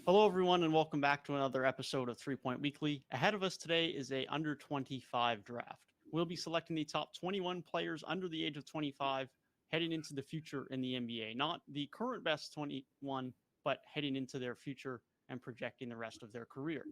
Hello, everyone, and welcome back to another episode of 3 Point Weekly. Ahead of us today is a under 25 draft. We'll be selecting the top 21 players under the age of 25 heading into the future in the NBA. Not the current best 21, but heading into their future and projecting the rest of their career.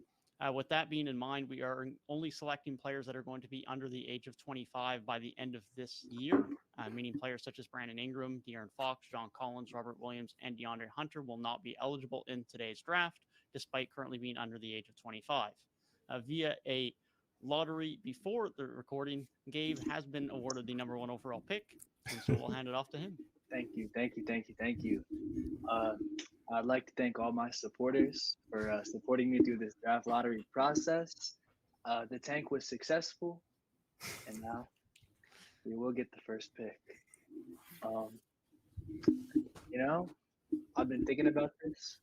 With that being in mind, we are only selecting players that are going to be under the age of 25 by the end of this year, meaning players such as Brandon Ingram, De'Aaron Fox, John Collins, Robert Williams, and DeAndre Hunter will not be eligible in today's draft, despite currently being under the age of 25. Via a lottery before the recording, Gabe has been awarded the number one overall pick, and so we'll hand it off to him. Thank you. Uh, I'd like to thank all my supporters for supporting me through this draft lottery process. The tank was successful, and now we will get the first pick. Um, you know, I've been thinking about this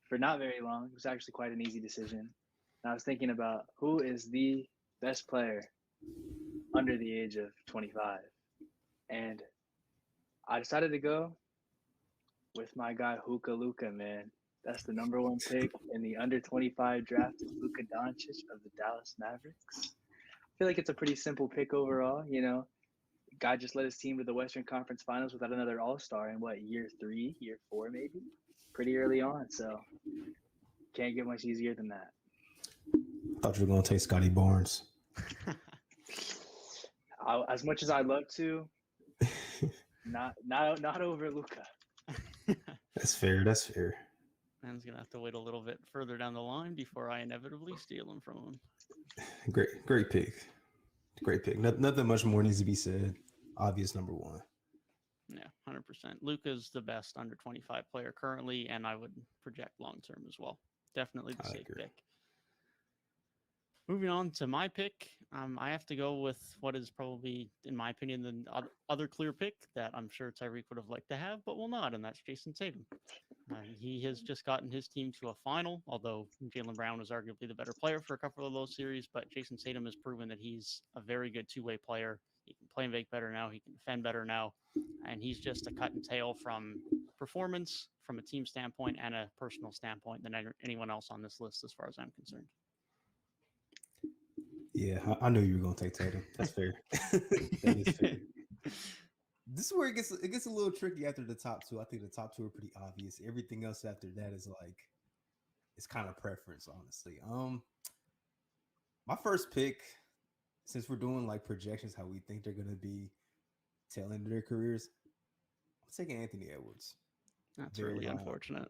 for not very long. It was actually quite an easy decision. And I was thinking about who is the best player under the age of 25. And I decided to go with my guy Hookah Luka, man. That's the number one pick in the under 25 draft is Luka Doncic of the Dallas Mavericks. I feel like it's a pretty simple pick overall. Guy just led his team to the Western Conference Finals without another All-Star in year 3, year 4, maybe, pretty early on. So can't get much easier than that. Thought you were gonna take Scotty Barnes. As much as I'd love to, not over Luka. That's fair. Man's gonna have to wait a little bit further down the line before I inevitably steal him from him. Great pick. Nothing much more needs to be said. Obvious number one. Yeah, 100%. Luka's the best under 25 player currently, and I would project long term as well. Definitely the safe pick. Moving on to my pick, I have to go with what is probably, in my opinion, the other clear pick that I'm sure Tyrik would have liked to have, but will not, and that's Jason Tatum. He has just gotten his team to a final, although Jaylen Brown was arguably the better player for a couple of those series, but Jason Tatum has proven that he's a very good two-way player. He can play and make better now. He can defend better now, and he's just a cut and tail from performance, from a team standpoint, and a personal standpoint than anyone else on this list as far as I'm concerned. Yeah, I knew you were gonna take Tatum. That's fair. That is fair. This is where it gets a little tricky after the top two. I think the top two are pretty obvious. Everything else after that is it's kind of preference, honestly. My first pick, since we're doing projections, how we think they're gonna be tail end of their careers, I'm taking Anthony Edwards. That's really unfortunate.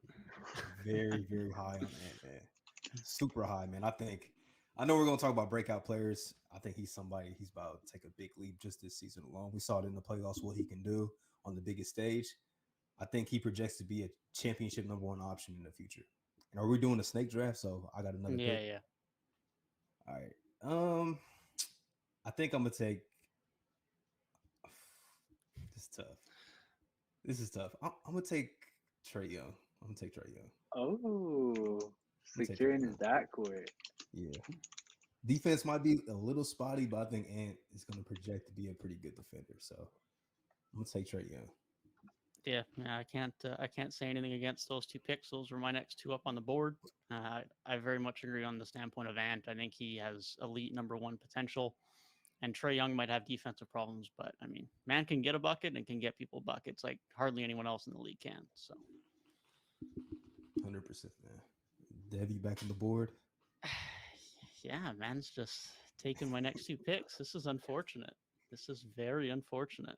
Very, very high on that, man. Super high, man. I know we're going to talk about breakout players. I think he's somebody he's about to take a big leap just this season alone. We saw it in the playoffs, what he can do on the biggest stage. I think he projects to be a championship number one option in the future. And are we doing a snake draft? So I got another pick. Yeah. All right. I think I'm going to take This is tough. I'm going to take Trae Young. Oh, securing his backcourt. Yeah. Defense might be a little spotty, but I think Ant is going to project to be a pretty good defender. So I'm going to take Trae Young. Yeah, I can't say anything against those two picks. Those were my next two up on the board. I very much agree on the standpoint of Ant. I think he has elite number one potential, and Trae Young might have defensive problems, but I mean, man can get a bucket and can get people buckets like hardly anyone else in the league can. So 100%, man. Dev, you back on the board? Yeah, man's just taking my next two picks. This is unfortunate. This is very unfortunate.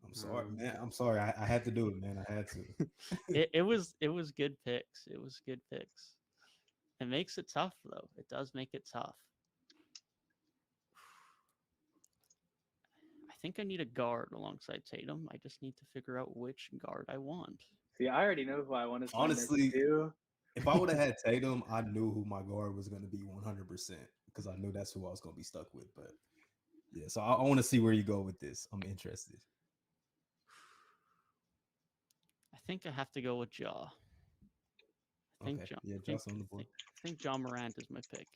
I'm sorry, man. I'm sorry. I had to do it, man. I had to. It was good picks. It was good picks. It makes it tough, though. It does make it tough. I think I need a guard alongside Tatum. I just need to figure out which guard I want. See, I already know who I want to. Honestly, if I would have had Tatum, I knew who my guard was going to be 100% because I knew that's who I was going to be stuck with. But yeah, so I want to see where you go with this. I'm interested. I think I have to go with Ja. I think Ja Morant is my pick.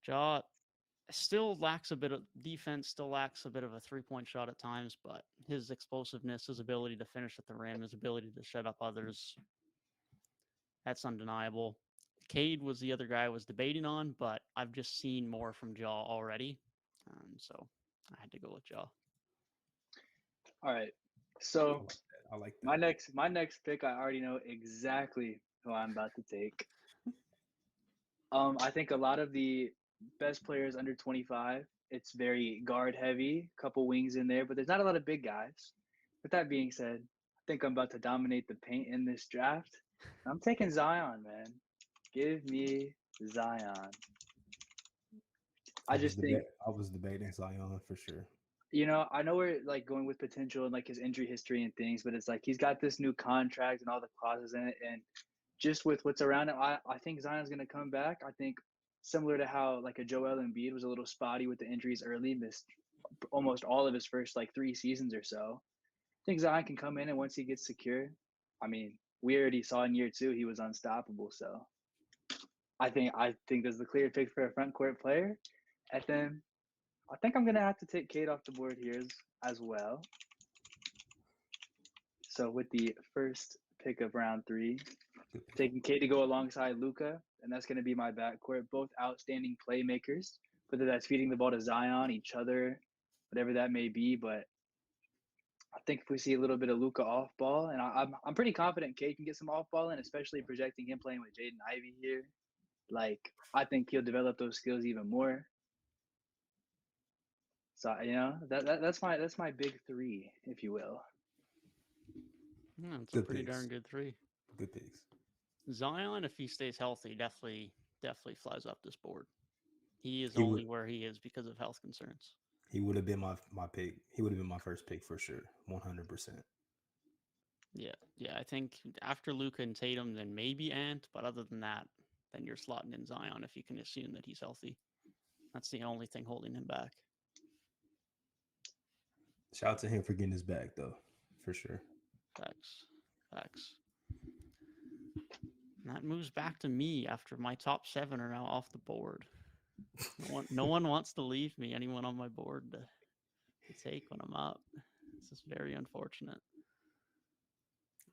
Ja still lacks a bit of defense, still lacks a bit of a three-point shot at times, but his explosiveness, his ability to finish at the rim, his ability to shut up others That's undeniable. Cade was the other guy I was debating on, but I've just seen more from Jaw already. So I had to go with Jaw. All right. I So like that. I like that. my next pick, I already know exactly who I'm about to take. I think a lot of the best players under 25, it's very guard heavy, couple wings in there, but there's not a lot of big guys. With that being said, I think I'm about to dominate the paint in this draft. I'm taking Zion, man. Give me Zion. I just think, I was debating Zion for sure. I know we're like going with potential and like his injury history and things, but it's like he's got this new contract and all the clauses in it, and just with what's around him, I think Zion's going to come back. I think similar to how like a Joel Embiid was a little spotty with the injuries early, missed almost all of his first like 3 seasons or so. I think Zion can come in, and once he gets secure, I mean, we already saw in year 2 he was unstoppable. So I think there's the clear pick for a front court player. And then I think I'm gonna have to take Cade off the board here as well. So with the first pick of round 3, taking Cade to go alongside Luka, and that's going to be my backcourt. Both outstanding playmakers, whether that's feeding the ball to Zion, each other, whatever that may be. But I think if we see a little bit of Luka off ball, and I'm pretty confident Cade can get some off ball in, especially projecting him playing with Jaden Ivey here. Like I think he'll develop those skills even more. So that's my big 3, if you will. Yeah, it's a Good pretty picks. darn good 3. Good picks. Zion, if he stays healthy, definitely flies up this board. He is He only would where he is because of health concerns. he would have been my pick. He would have been my first pick for sure. 100%. Yeah. I think after Luka and Tatum, then maybe Ant, but other than that, then you're slotting in Zion if you can assume that he's healthy. That's the only thing holding him back. Shout out to him for getting his bag though, for sure. Facts. And that moves back to me after my top 7 are now off the board. No one wants to leave me anyone on my board to take when I'm up. This is very unfortunate.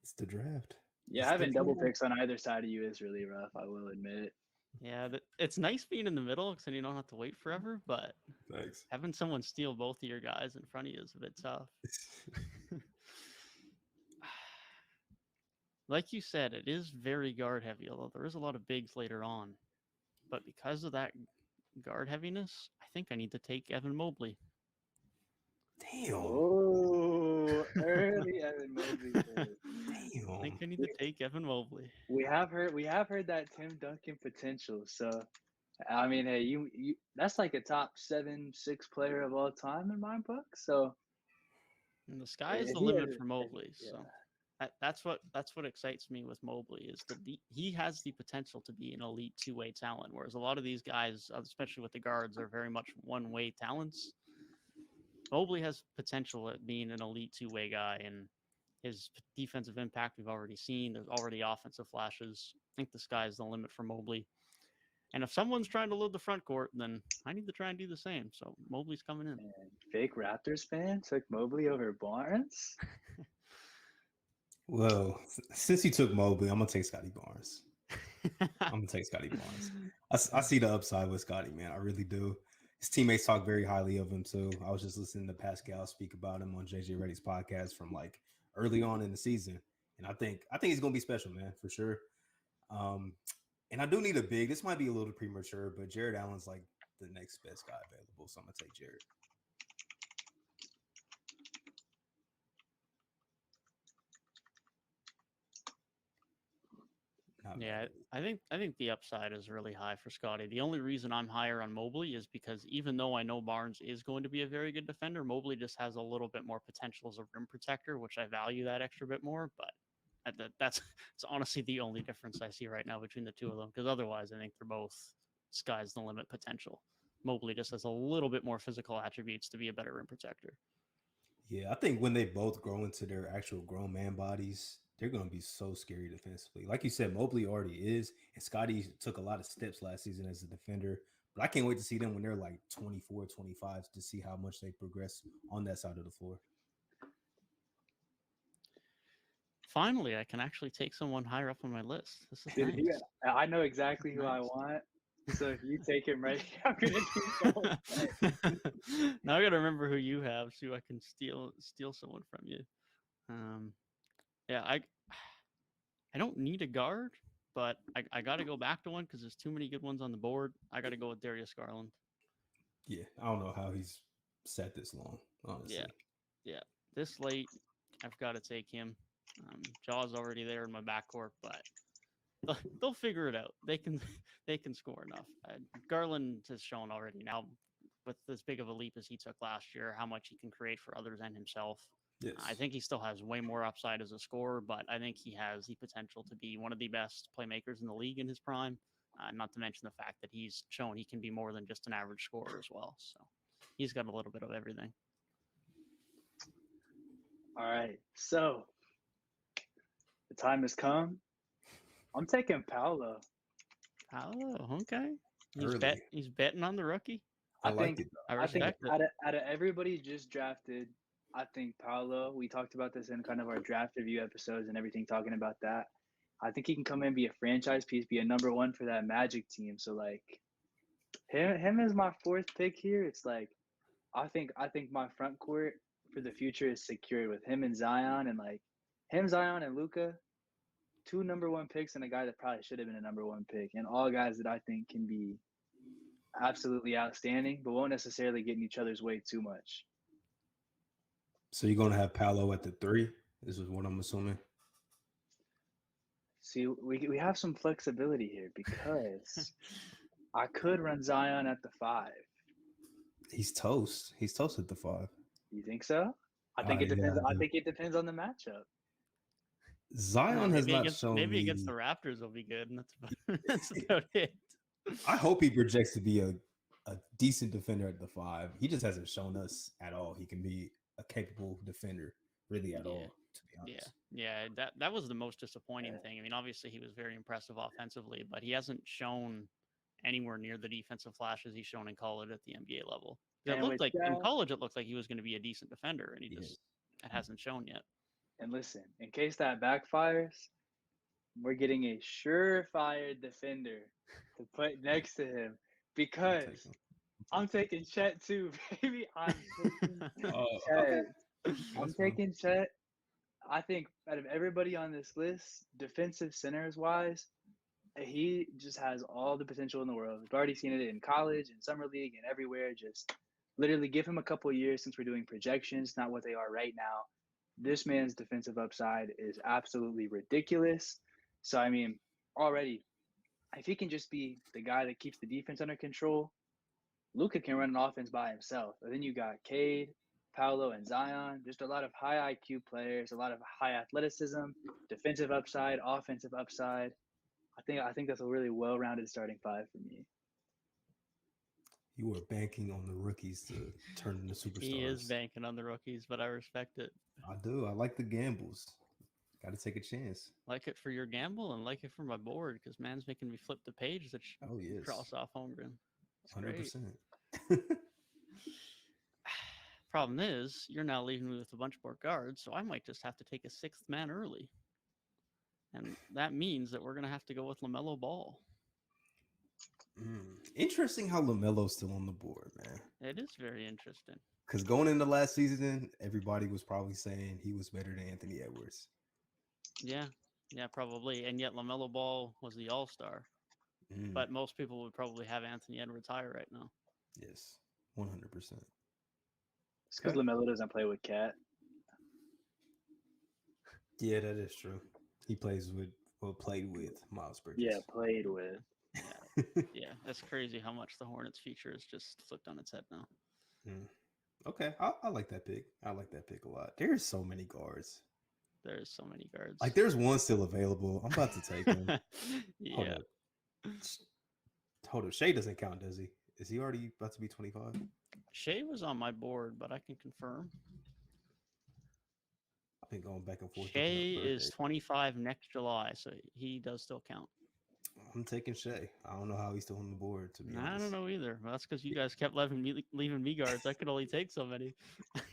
It's the draft. Yeah, having double picks on either side of you is really rough. I will admit. Yeah, it's nice being in the middle because then you don't have to wait forever. But Thanks. having someone steal both of your guys in front of you is a bit tough. Like you said, it is very guard heavy, although there is a lot of bigs later on. But because of that guard heaviness, I think I need to take Evan Mobley. Damn. Oh, early Evan Mobley. Damn. I think I need to take Evan Mobley. We have heard that Tim Duncan potential. So, I mean, hey, you that's like a top 7-6 player of all time in my book. So, And the sky is if the he limit has- for Mobley. yeah. So that's what excites me with Mobley is that he has the potential to be an elite 2-way talent, whereas a lot of these guys, especially with the guards, are very much 1-way talents. Mobley has potential at being an elite 2-way guy, and his defensive impact we've already seen. There's already offensive flashes. I think the sky's the limit for Mobley. And if someone's trying to load the front court, then I need to try and do the same. So Mobley's coming in. Man, fake Raptors fan took Mobley over Barnes. Well, since you took Mobley, I'm gonna take Scotty Barnes. I'm gonna take Scotty Barnes. I see the upside with Scotty, man. I really do. His teammates talk very highly of him too. I was just listening to Pascal speak about him on JJ Reddy's podcast from like early on in the season, and I think he's gonna be special, man, for sure. And I do need a big. This might be a little premature, but Jared Allen's like the next best guy available, so I'm gonna take Jared. Yeah, I think the upside is really high for Scotty. The only reason I'm higher on Mobley is because even though I know Barnes is going to be a very good defender, Mobley just has a little bit more potential as a rim protector, which I value that extra bit more. But that's it's honestly the only difference I see right now between the two of them, because otherwise I think they're both sky's the limit potential. Mobley just has a little bit more physical attributes to be a better rim protector. Yeah, I think when they both grow into their actual grown man bodies, they're going to be so scary defensively. Like you said, Mobley already is, and Scotty took a lot of steps last season as a defender. But I can't wait to see them when they're like 24, 25 to see how much they progress on that side of the floor. Finally, I can actually take someone higher up on my list. This is Dude, nice. I know exactly This is who I nice. want. So if you take him right, I'm gonna be so upset. Now I gotta remember who you have, so I can steal someone from you. Yeah, I don't need a guard, but I got to go back to one because there's too many good ones on the board. I got to go with Darius Garland. Yeah, I don't know how he's sat this long, honestly. Yeah. This late, I've got to take him. Jaw's already there in my backcourt, but they'll figure it out. They can they can score enough. Garland has shown already now with as big of a leap as he took last year, how much he can create for others and himself. Yes. I think he still has way more upside as a scorer, but I think he has the potential to be one of the best playmakers in the league in his prime. Not to mention the fact that he's shown he can be more than just an average scorer as well. So he's got a little bit of everything. All right, so the time has come. I'm taking Paolo. Oh, okay. Early. He's betting on the rookie. I I liked think it. I I think respect it. out of everybody just drafted, I think Paolo. We talked about this in kind of our draft review episodes and everything, talking about that. I think he can come in and be a franchise piece, be a number one for that Magic team. So like him as my fourth pick here. It's like I think my front court for the future is secured with him and Zion, and like him, Zion, and Luca, two number one picks and a guy that probably should have been a number one pick, and all guys that I think can be absolutely outstanding, but won't necessarily get in each other's way too much. So you're gonna have Paolo at the 3. This is what I'm assuming. See, we have some flexibility here because I could run Zion at the 5. He's toast. He's toast at the 5. You think so? I think it Yeah, depends. I I do. think it depends on the matchup. Zion has not shown maybe me. against the Raptors will be good, and that's about it. I hope he projects to be a decent defender at the 5. He just hasn't shown us at all he can be a capable defender, really at all. To be honest. Yeah. That was the most disappointing thing. I mean, obviously he was very impressive offensively, but he hasn't shown anywhere near the defensive flashes he's shown in college at the NBA level. It And looked with like in that, college it looked like he was going to be a decent defender, and Yeah. it hasn't shown yet. and listen, in case that backfires, we're getting a surefire defender to put next to him because I'm taking Chet too, baby. I'm taking Chet. I'm taking Chet. I think out of everybody on this list, defensive centers wise, he just has all the potential in the world. We've already seen it in college, in summer league, and everywhere. Just literally give him a couple of years since we're doing projections, not what they are right now. This man's defensive upside is absolutely ridiculous. So, I mean, already, if he can just be the guy that keeps the defense under control, Luka can run an offense by himself. And then you got Cade, Paolo, and Zion. Just a lot of high IQ players, a lot of high athleticism, defensive upside, offensive upside. I think that's a really well-rounded starting 5 for me. You were banking on the rookies to turn into superstars. He is banking on the rookies, but I respect it. I do. I like the gambles. Got to take a chance. Like it for your gamble and like it for my board because man's making me flip the page that cross off Holmgren. 100%. Problem is, you're now leaving me with a bunch more guards, so I might just have to take a 6th man early. And that means that we're going to have to go with LaMelo Ball. Interesting how LaMelo's still on the board, man. It is very interesting. Because going into last season, everybody was probably saying he was better than Anthony Edwards. Yeah, probably. And yet LaMelo Ball was the all-star. But most people would probably have Anthony Edwards higher right now. Yes, 100%. It's because LaMelo doesn't play with Cat. Yeah, that is true. He played with Miles Bridges. Yeah, played with. Yeah, that's crazy how much the Hornets feature is just flipped on its head now. Okay, I like that pick. I like that pick a lot. There's so many guards. There's so many guards. Like, there's one still available. I'm about to take him. Yeah. Hold up. Shea doesn't count, does he? Is he already about to be 25? Shea was on my board, but I can confirm. I've been going back and forth. Shea is 25 next July, so he does still count. I'm taking Shea. I don't know how he's still on the board, to be honest. I don't know either. Well, that's because you guys kept leaving me guards. I could only take so many.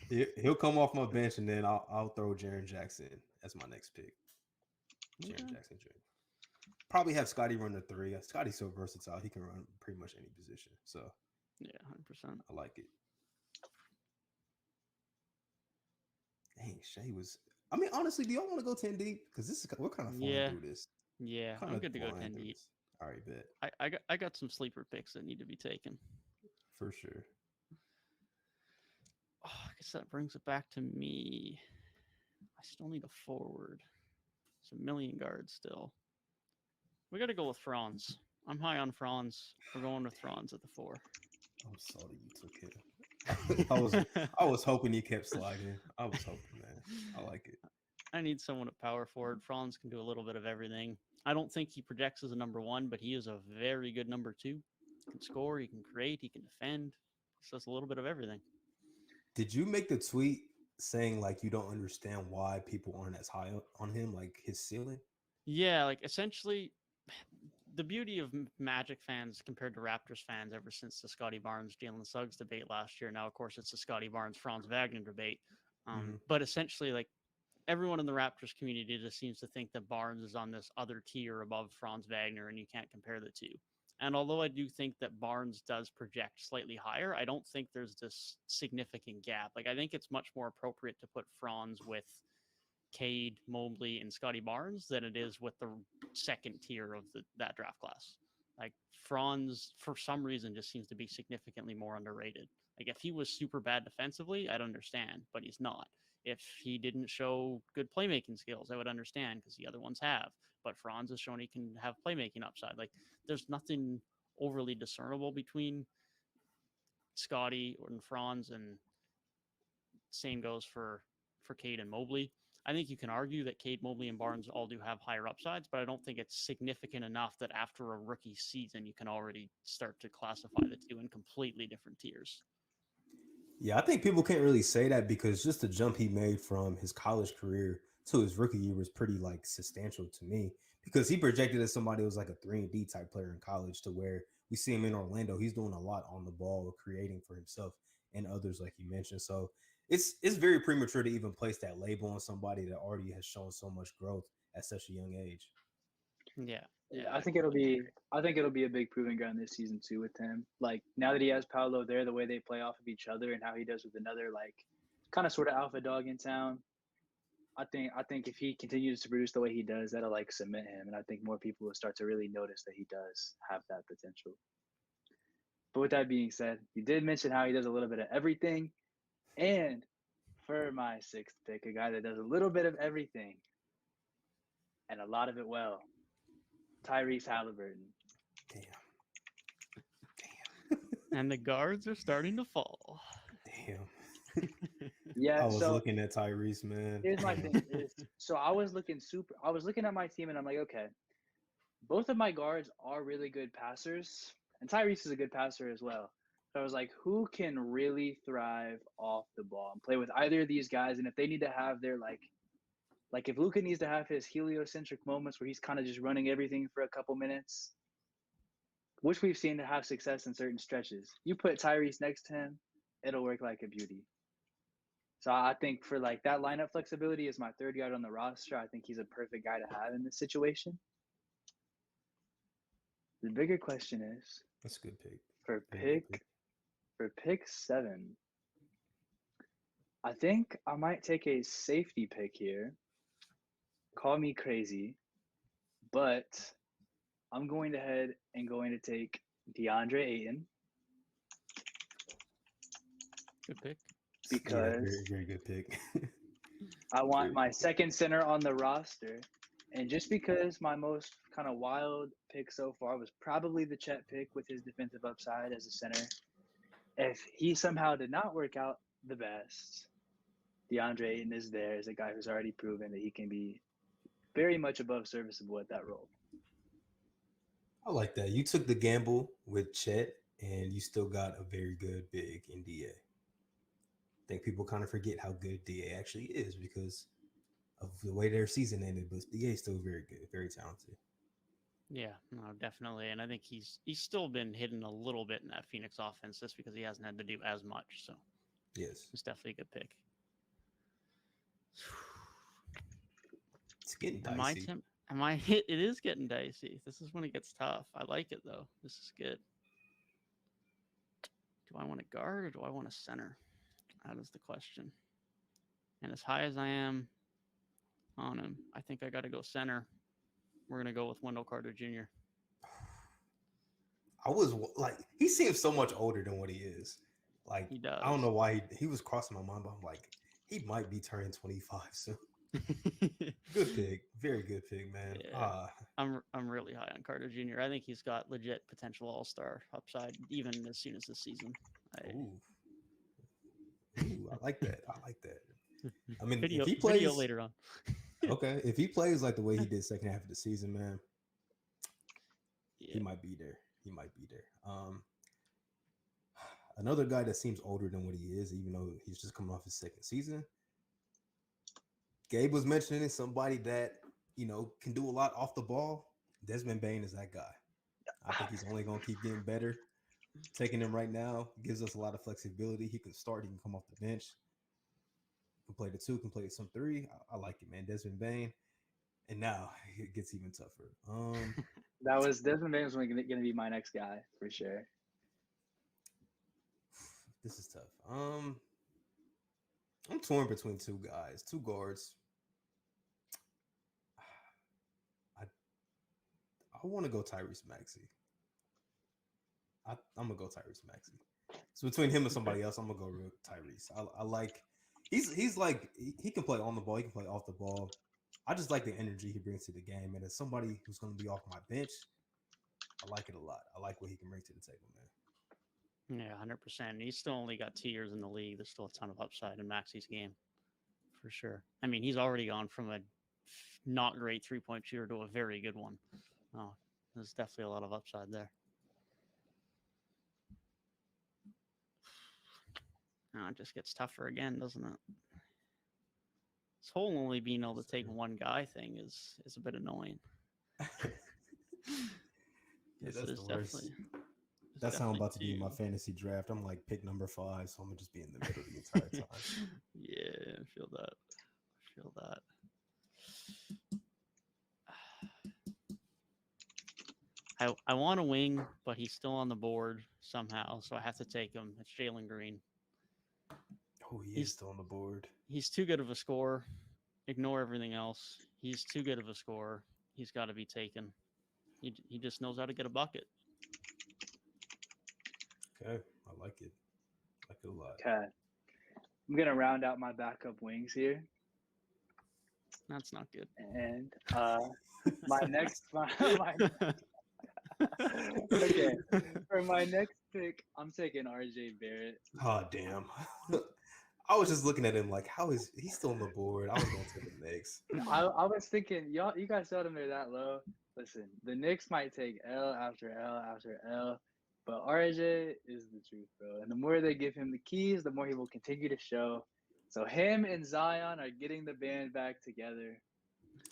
He'll come off my bench, and then I'll throw Jaren Jackson as my next pick. Jaren Jackson Jr. Probably have Scotty run the 3. Scotty's so versatile; he can run pretty much any position. So yeah, 100%. I like it. Dang, Shay was. I mean, honestly, do y'all want to go 10 deep? Because we're kind of flying through this. Yeah, I'm good to go 10 deep. All right, bet. I got some sleeper picks that need to be taken. For sure. Oh, I guess that brings it back to me. I still need a forward. It's a million guards still. We got to go with Franz. I'm high on Franz. We're going with Franz at the 4. I'm sorry you took him. I was hoping he kept sliding. I was hoping, man. I like it. I need someone at power forward. Franz can do a little bit of everything. I don't think he projects as a number 1, but he is a very good number 2. He can score, he can create, he can defend. He does a little bit of everything. Did you make the tweet saying like you don't understand why people aren't as high on him, like his ceiling? Yeah, like essentially the beauty of Magic fans compared to Raptors fans ever since the Scotty Barnes, Jalen Suggs debate last year. Now, of course, it's the Scotty Barnes, Franz Wagner debate. But essentially, like everyone in the Raptors community just seems to think that Barnes is on this other tier above Franz Wagner, and you can't compare the two. And although I do think that Barnes does project slightly higher, I don't think there's this significant gap. Like I think it's much more appropriate to put Franz with Cade, Mobley, and Scotty Barnes than it is with the second tier of that draft class. Like Franz, for some reason, just seems to be significantly more underrated. Like if he was super bad defensively, I'd understand, but he's not. If he didn't show good playmaking skills, I would understand because the other ones have. But Franz has shown he can have playmaking upside. Like there's nothing overly discernible between Scotty and Franz, and same goes for Cade and Mobley. I think you can argue that Cade, Mobley, and Barnes all do have higher upsides, but I don't think it's significant enough that after a rookie season, you can already start to classify the two in completely different tiers. Yeah, I think people can't really say that because just the jump he made from his college career to his rookie year was pretty like substantial to me because he projected as somebody who was like a 3-and-D type player in college to where we see him in Orlando. He's doing a lot on the ball, creating for himself and others like you mentioned. So it's very premature to even place that label on somebody that already has shown so much growth at such a young age. Yeah. I think it'll be a big proving ground this season too with him. Like now that he has Paolo there, the way they play off of each other and how he does with another like kind of sort of alpha dog in town. I think if he continues to produce the way he does, that'll like cement him, and I think more people will start to really notice that he does have that potential. But with that being said, you did mention how he does a little bit of everything. And for my 6th pick, a guy that does a little bit of everything and a lot of it well, Tyrese Halliburton. Damn. And the guards are starting to fall. Damn. Yeah, I was looking at Tyrese, man. Here's my thing. So I was looking at my team and I'm like, okay, both of my guards are really good passers, and Tyrese is a good passer as well. So I was like, who can really thrive off the ball and play with either of these guys? And if they need to have their like if Luka needs to have his heliocentric moments where he's kind of just running everything for a couple minutes, which we've seen to have success in certain stretches, you put Tyrese next to him, it'll work like a beauty. So I think for like that lineup flexibility is my 3rd guard on the roster. I think he's a perfect guy to have in this situation. The bigger question is, that's a good pick. For pick 7, I think I might take a safety pick here. Call me crazy, but I'm going ahead and going to take DeAndre Ayton. Good pick. Because very, very good pick. I want my 2nd center on the roster. And just because my most kind of wild pick so far was probably the Chet pick with his defensive upside as a center, if he somehow did not work out the best, DeAndre Ayton is there as a guy who's already proven that he can be very much above serviceable at that role. I like that. You took the gamble with Chet, and you still got a very good big in DA. I think people kind of forget how good DA actually is because of the way their season ended, but DA is still very good, very talented. Yeah, no, definitely. And I think he's still been hidden a little bit in that Phoenix offense just because he hasn't had to do as much. So yes, it's definitely a good pick. It's getting dicey. It is getting dicey. This is when it gets tough. I like it though. This is good. Do I want a guard or do I want a center? That is the question. And as high as I am on him, I think I got to go center. We're going to go with Wendell Carter Jr. I was like, he seems so much older than what he is. Like, He does. I don't know why he was crossing my mind, but I'm like, he might be turning 25 soon. Good pick. Very good pick, man. Yeah. I'm really high on Carter Jr. I think he's got legit potential all-star upside even as soon as this season. Ooh, I like that. I like that. I mean, video, if he plays video later on. okay, if he plays like the way he did second half of the season, man, Yeah. he might be there. He might be there. Another guy that seems older than what he is, even though he's just coming off his second season. Gabe was mentioning somebody that, you know, can do a lot off the ball. Desmond Bane is that guy. I think he's only going to keep getting better. Taking him right now gives us a lot of flexibility. He can start. He can come off the bench. Can play the 2, can play some 3. I like it, man. Desmond Bane. And now it gets even tougher. Desmond Bane was going to be my next guy for sure. This is tough. I'm torn between 2 guys, 2 guards. I want to go Tyrese Maxey. I'm gonna go Tyrese Maxey. So between him and somebody else, I'm gonna go with Tyrese. I like he's like he can play on the ball, he can play off the ball. I just like the energy he brings to the game, and as somebody who's gonna be off my bench, I like it a lot. I like what he can bring to the table, man. Yeah, 100%. He's still only got 2 years in the league. There's still a ton of upside in Maxey's game, for sure. I mean, he's already gone from a not great 3-point shooter to a very good one. Oh, there's definitely a lot of upside there. Now it just gets tougher again, doesn't it? This whole only being able to take one guy thing is a bit annoying. Yeah, that's the worst. That's how I'm about to be in my fantasy draft. I'm like pick number 5, so I'm gonna just be in the middle the entire time. Yeah, I feel that. I want a wing, but he's still on the board somehow, so I have to take him. It's Jalen Green. Oh, he's still on the board. He's too good of a scorer. Ignore everything else. He's too good of a scorer. He's got to be taken. He just knows how to get a bucket. Okay, I like it. I like it a lot. Okay, I'm gonna round out my backup wings here. That's not good. And okay, for my next pick, I'm taking RJ Barrett. Oh damn. I was just looking at him like, how is he still on the board? I was going to take the Knicks. I was thinking, you guys held him there that low. Listen, the Knicks might take L after L after L, but RJ is the truth, bro. And the more they give him the keys, the more he will continue to show. So him and Zion are getting the band back together.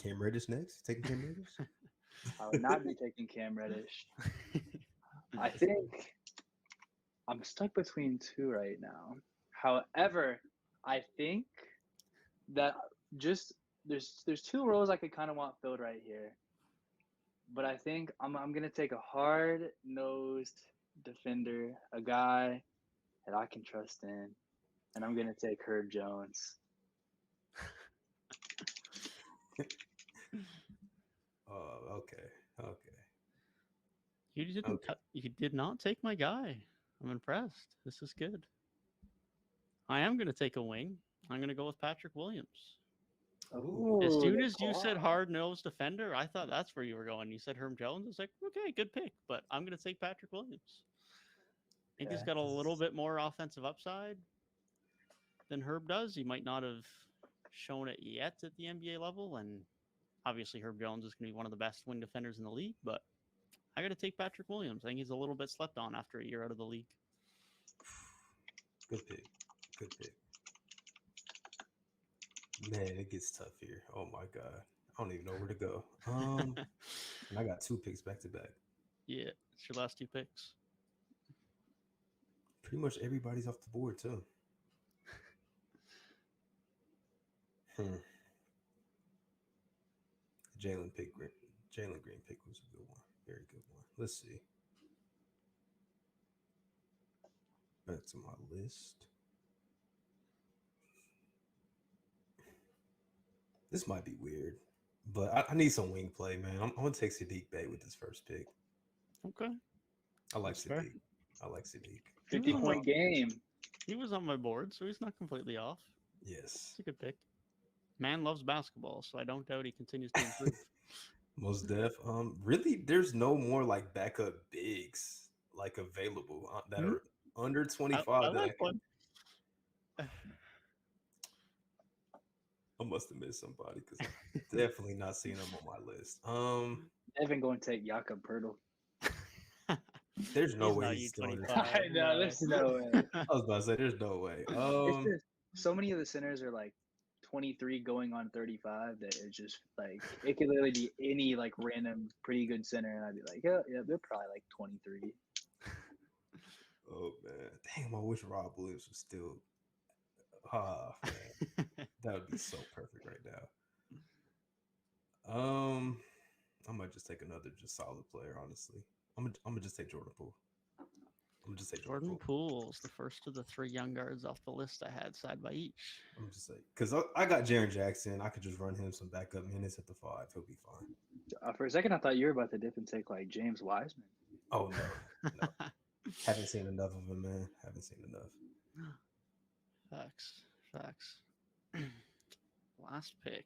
Cam Reddish next? Taking Cam Reddish? I would not be taking Cam Reddish. I think I'm stuck between 2 right now. However, I think that just there's 2 roles I could kind of want filled right here. But I think I'm gonna take a hard-nosed defender, a guy that I can trust in, and I'm gonna take Herb Jones. Oh, okay. You did not take my guy. I'm impressed. This is good. I am going to take a wing. I'm going to go with Patrick Williams. Ooh, As soon as you said hard-nosed defender, I thought that's where you were going. You said Herb Jones. I was like, okay, good pick, but I'm going to take Patrick Williams. I think he's got a little bit more offensive upside than Herb does. He might not have shown it yet at the NBA level, and obviously Herb Jones is going to be one of the best wing defenders in the league, but I got to take Patrick Williams. I think he's a little bit slept on after a year out of the league. Good pick. Man, it gets tough here. Oh my god, I don't even know where to go. And I got 2 picks back to back. Yeah, it's your last 2 picks. Pretty much everybody's off the board too. Jalen Green pick was a good one. Very good one. Let's see. Back to my list. This might be weird, but I need some wing play, man. I'm gonna take Sadiq Bey with this first pick. Okay. I like That's fair. Sadiq. I like Sadiq. 50-point game. He was on my board, so he's not completely off. Yes. It's a good pick. Man loves basketball, so I don't doubt he continues to improve. Most def. Really, there's no more like backup bigs like available that are under 25 I that like I can. one. I must have missed somebody because I'm definitely not seeing them on my list. Devin going to take Jakob Pertl. There's no He's way not he's still under U25. 25. I know, there's no way. I was about to say there's no way. It's just so many of the centers are like 23 going on 35 that it's just like it could literally be any like random pretty good center, and I'd be like, yeah, they're probably like 23. Oh man, damn! I wish Rob Williams was still. Ah man, that would be so perfect right now. I might just take another just solid player. Honestly, I'm gonna just take Jordan Poole. I'm gonna just take Jordan Poole's the first of the 3 young guards off the list I had side by each. I'm just like, because I got Jaren Jackson. I could just run him some backup minutes at the 5. He'll be fine. For a second, I thought you were about to dip and take like James Wiseman. Oh no. Haven't seen enough of him, man. Haven't seen enough. Facts. Last pick.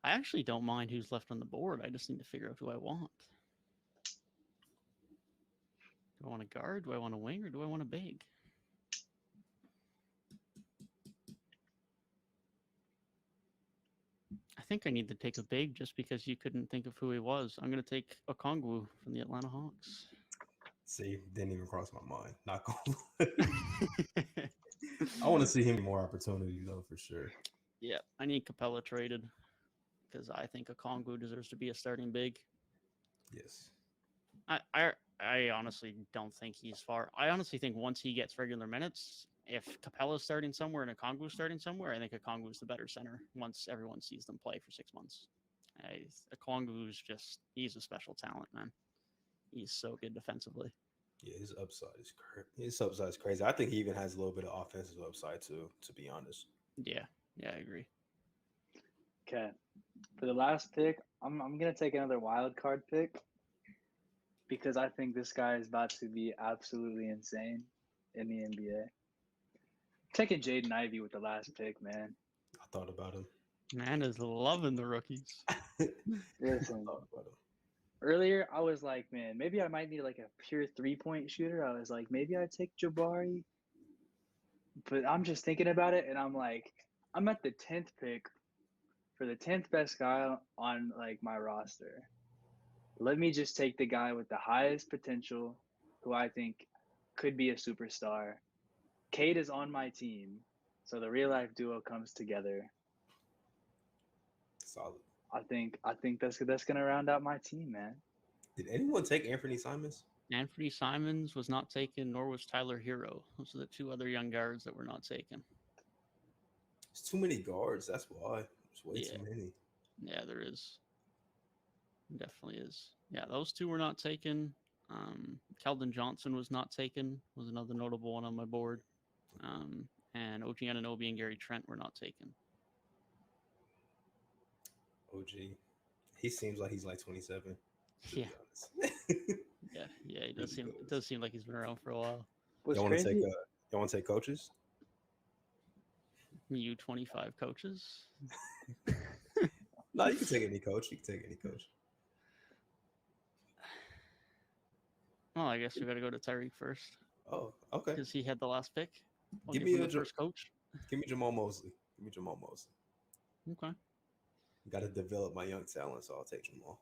I actually don't mind who's left on the board. I just need to figure out who I want. Do I want a guard? Do I want a wing? Or do I want a big? I think I need to take a big just because you couldn't think of who he was. I'm going to take Okongwu from the Atlanta Hawks. See, didn't even cross my mind. Not going. I want to see him more opportunity though, for sure. Yeah, I need Capella traded because I think Okongwu deserves to be a starting big. Yes. I honestly don't think he's far. I honestly think once he gets regular minutes, if Capella's starting somewhere and Okongwu's starting somewhere, I think Okongwu's the better center once everyone sees them play for 6 months. Okongwu's he's a special talent, man. He's so good defensively. Yeah, his upside is crazy. I think he even has a little bit of offensive upside too, to be honest. Yeah, I agree. Okay. For the last pick, I'm gonna take another wild card pick because I think this guy is about to be absolutely insane in the NBA. Taking Jaden Ivey with the last pick, man. I thought about him. Man is loving the rookies. Listen, I thought about him. Earlier, I was like, man, maybe I might need like a pure 3-point shooter. I was like, maybe I'd take Jabari. But I'm just thinking about it, and I'm like, I'm at the 10th pick for the 10th best guy on like my roster. Let me just take the guy with the highest potential, who I think could be a superstar. Cade is on my team, so the real life duo comes together. Solid. I think that's gonna round out my team, man. Did anyone take Anthony Simons? Anthony Simons was not taken, nor was Tyler Hero. Those are the 2 other young guards that were not taken. It's too many guards. That's why. There's way too many. Yeah, there is. Definitely is. Yeah, those 2 were not taken. Keldon Johnson was not taken. Was another notable one on my board. And OG Anunoby and Gary Trent were not taken. OG. He seems like he's like 27. Yeah. Yeah, it does seem like he's been around for a while. Y'all want to take coaches? U25 coaches? No, you can take any coach. Well, I guess we got to go to Tyrik first. Oh, okay. Because he had the last pick. Give me the first coach. Give me Jamal Mosley. Okay. Got to develop my young talent, so I'll take Jamal.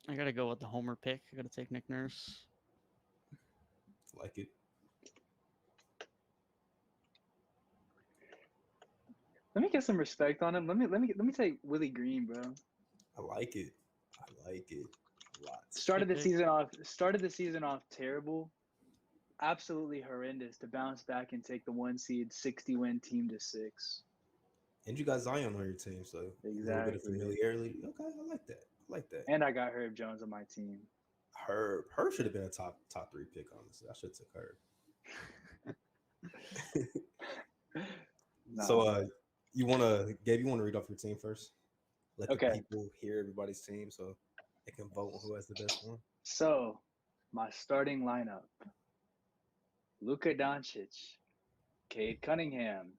I got to go with the homer pick. I got to take Nick Nurse. Like it. Let me get some respect on him. Let me take Willie Green, bro. I like it a lot. Started the season off terrible. Absolutely horrendous to bounce back and take the 1 seed 60-win team to 6. And you got Zion on your team, so a little bit of Exactly. familiarity. Okay, I like that. I like that. And I got Herb Jones on my team. Herb should have been a top 3 pick, honestly. I should have took Herb. So Gabe, you wanna read off your team first? Let the Okay. people hear everybody's team so they can vote on who has the best one. So my starting lineup: Luka Doncic, Cade Cunningham,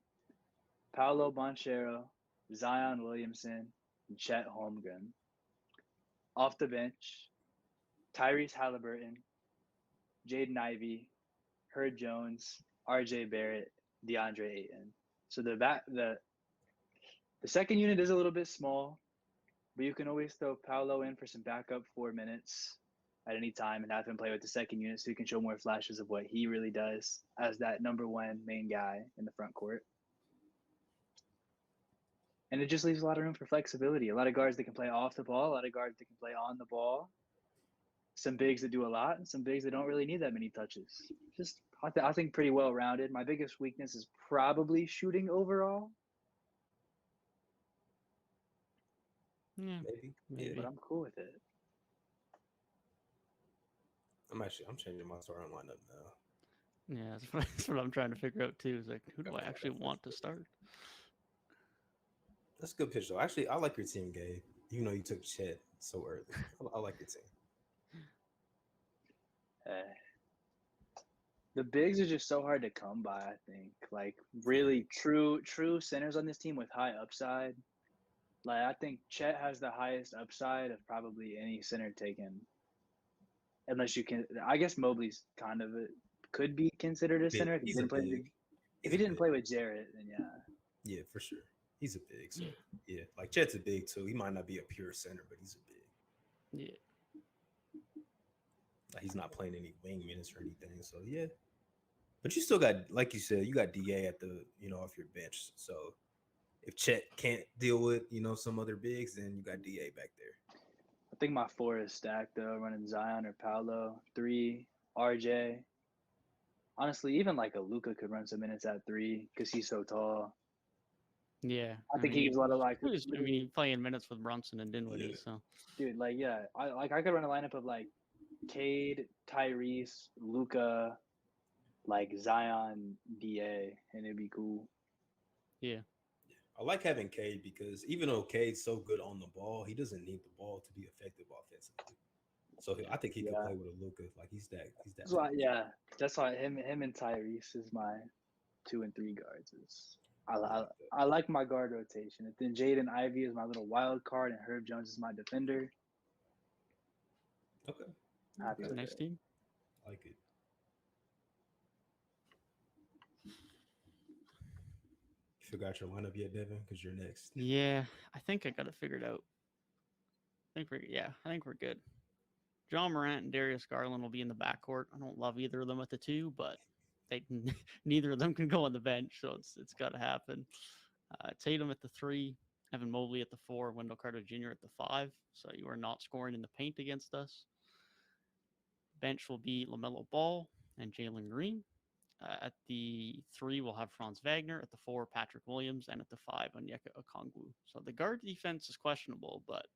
Paolo Banchero, Zion Williamson, and Chet Holmgren. Off the bench: Tyrese Halliburton, Jaden Ivey, Herb Jones, R.J. Barrett, DeAndre Ayton. So the second unit is a little bit small, but you can always throw Paolo in for some backup 4 minutes at any time and have him play with the second unit so he can show more flashes of what he really does as that number one main guy in the front court. And it just leaves a lot of room for flexibility. A lot of guards that can play off the ball, a lot of guards that can play on the ball. Some bigs that do a lot, and some bigs that don't really need that many touches. Just, I think, pretty well rounded. My biggest weakness is probably shooting overall. Yeah, Maybe. But I'm cool with it. I'm changing my starting lineup now. Yeah, that's what I'm trying to figure out too. Is like, who do I actually want to start? That's a good pitch, though. Actually, I like your team, Gabe. Even though you took Chet so early, I like your team. The bigs are just so hard to come by. I think, like, really true centers on this team with high upside. Like, I think Chet has the highest upside of probably any center taken. Unless you can, I guess Mobley's kind of could be considered a center if he didn't play. If he didn't play with Jarrett, then yeah. Yeah, for sure. He's a big, so yeah. Like Chet's a big too. He might not be a pure center, but he's a big. Yeah. Like he's not playing any wing minutes or anything. So yeah. But you still got, like you said, you got DA at the, off your bench. So if Chet can't deal with, some other bigs, then you got DA back there. I think my 4 is stacked though, running Zion or Paolo. 3, RJ. Honestly, even like a Luka could run some minutes at 3 because he's so tall. Yeah, I think he gives a lot of like. He's playing minutes with Brunson and Dinwiddie, so. Dude, like I could run a lineup of like Cade, Tyrese, Luka, like Zion, DA, and it'd be cool. Yeah. I like having Cade because even though Cade's so good on the ball, he doesn't need the ball to be effective offensively. So I think he could play with a Luka. Like he's that. That's why him and Tyrese is my 2 and 3 guards. I like my guard rotation. And then Jaden Ivey is my little wild card, and Herb Jones is my defender. Okay. Happy with next it. team. I like it. You forgot your lineup yet, Devin? Because you're next. Yeah, I think I got it figured out. I think we're good. John Morant and Darius Garland will be in the backcourt. I don't love either of them at the 2, but neither of them can go on the bench, so it's got to happen. Tatum at the 3, Evan Mobley at the 4, Wendell Carter Jr. at the 5. So you are not scoring in the paint against us. Bench will be LaMelo Ball and Jalen Green. At the 3, we'll have Franz Wagner. At the 4, Patrick Williams. And at the 5, Onyeka Okongwu. So the guard defense is questionable, but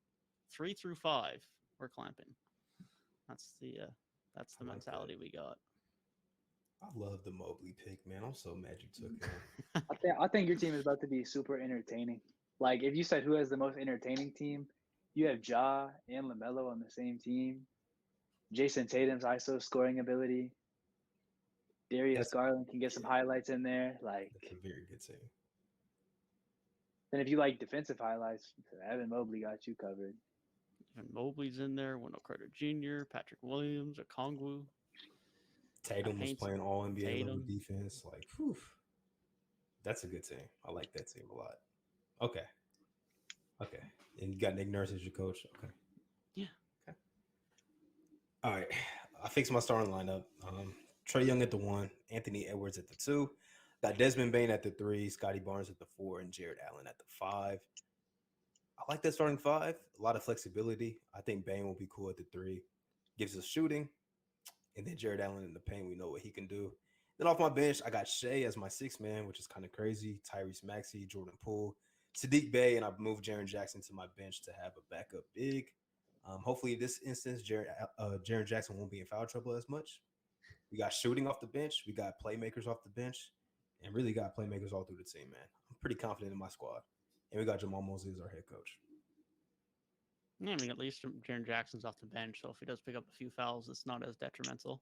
3 through 5, we're clamping. That's the mentality we got. I love the Mobley pick, man. I'm so mad you took him. I think your team is about to be super entertaining. Like if you said who has the most entertaining team, you have Ja and LaMelo on the same team. Jason Tatum's ISO scoring ability. Darius Garland can get some highlights in there. Like that's a very good team. Then if you like defensive highlights, Evan Mobley got you covered. Evan Mobley's in there. Wendell Carter Jr., Patrick Williams, Okongwu. Tatum was playing all NBA level defense. Like, whew. That's a good team. I like that team a lot. Okay. And you got Nick Nurse as your coach. Okay. Yeah. Okay. All right. I fixed my starting lineup. Trae Young at the 1, Anthony Edwards at the 2, got Desmond Bane at the 3, Scotty Barnes at the 4, and Jared Allen at the 5. I like that starting 5. A lot of flexibility. I think Bane will be cool at the 3. Gives us shooting. And then Jared Allen in the paint, we know what he can do. Then off my bench, I got Shea as my 6th man, which is kind of crazy. Tyrese Maxey, Jordan Poole, Sadiq Bey, and I've moved Jaren Jackson to my bench to have a backup big. Hopefully, in this instance, Jaren Jackson won't be in foul trouble as much. We got shooting off the bench. We got playmakers off the bench, and really got playmakers all through the team, man. I'm pretty confident in my squad. And we got Jamal Mosley as our head coach. Yeah, I mean, at least Jaren Jackson's off the bench, so if he does pick up a few fouls, it's not as detrimental.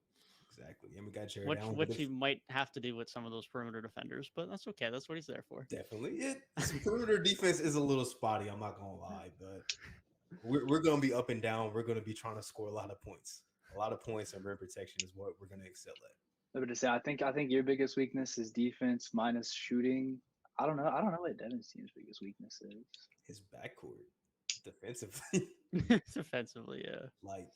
Exactly. And we got Jared Allen. Which he might have to do with some of those perimeter defenders, but that's okay. That's what he's there for. Definitely. Some perimeter defense is a little spotty, I'm not going to lie, but we're going to be up and down. We're going to be trying to score a lot of points. A lot of points and rim protection is what we're going to excel at. I would just say, I think your biggest weakness is defense minus shooting. I don't know what Devin's team's biggest weakness is. His backcourt, defensively. Defensively, yeah. Like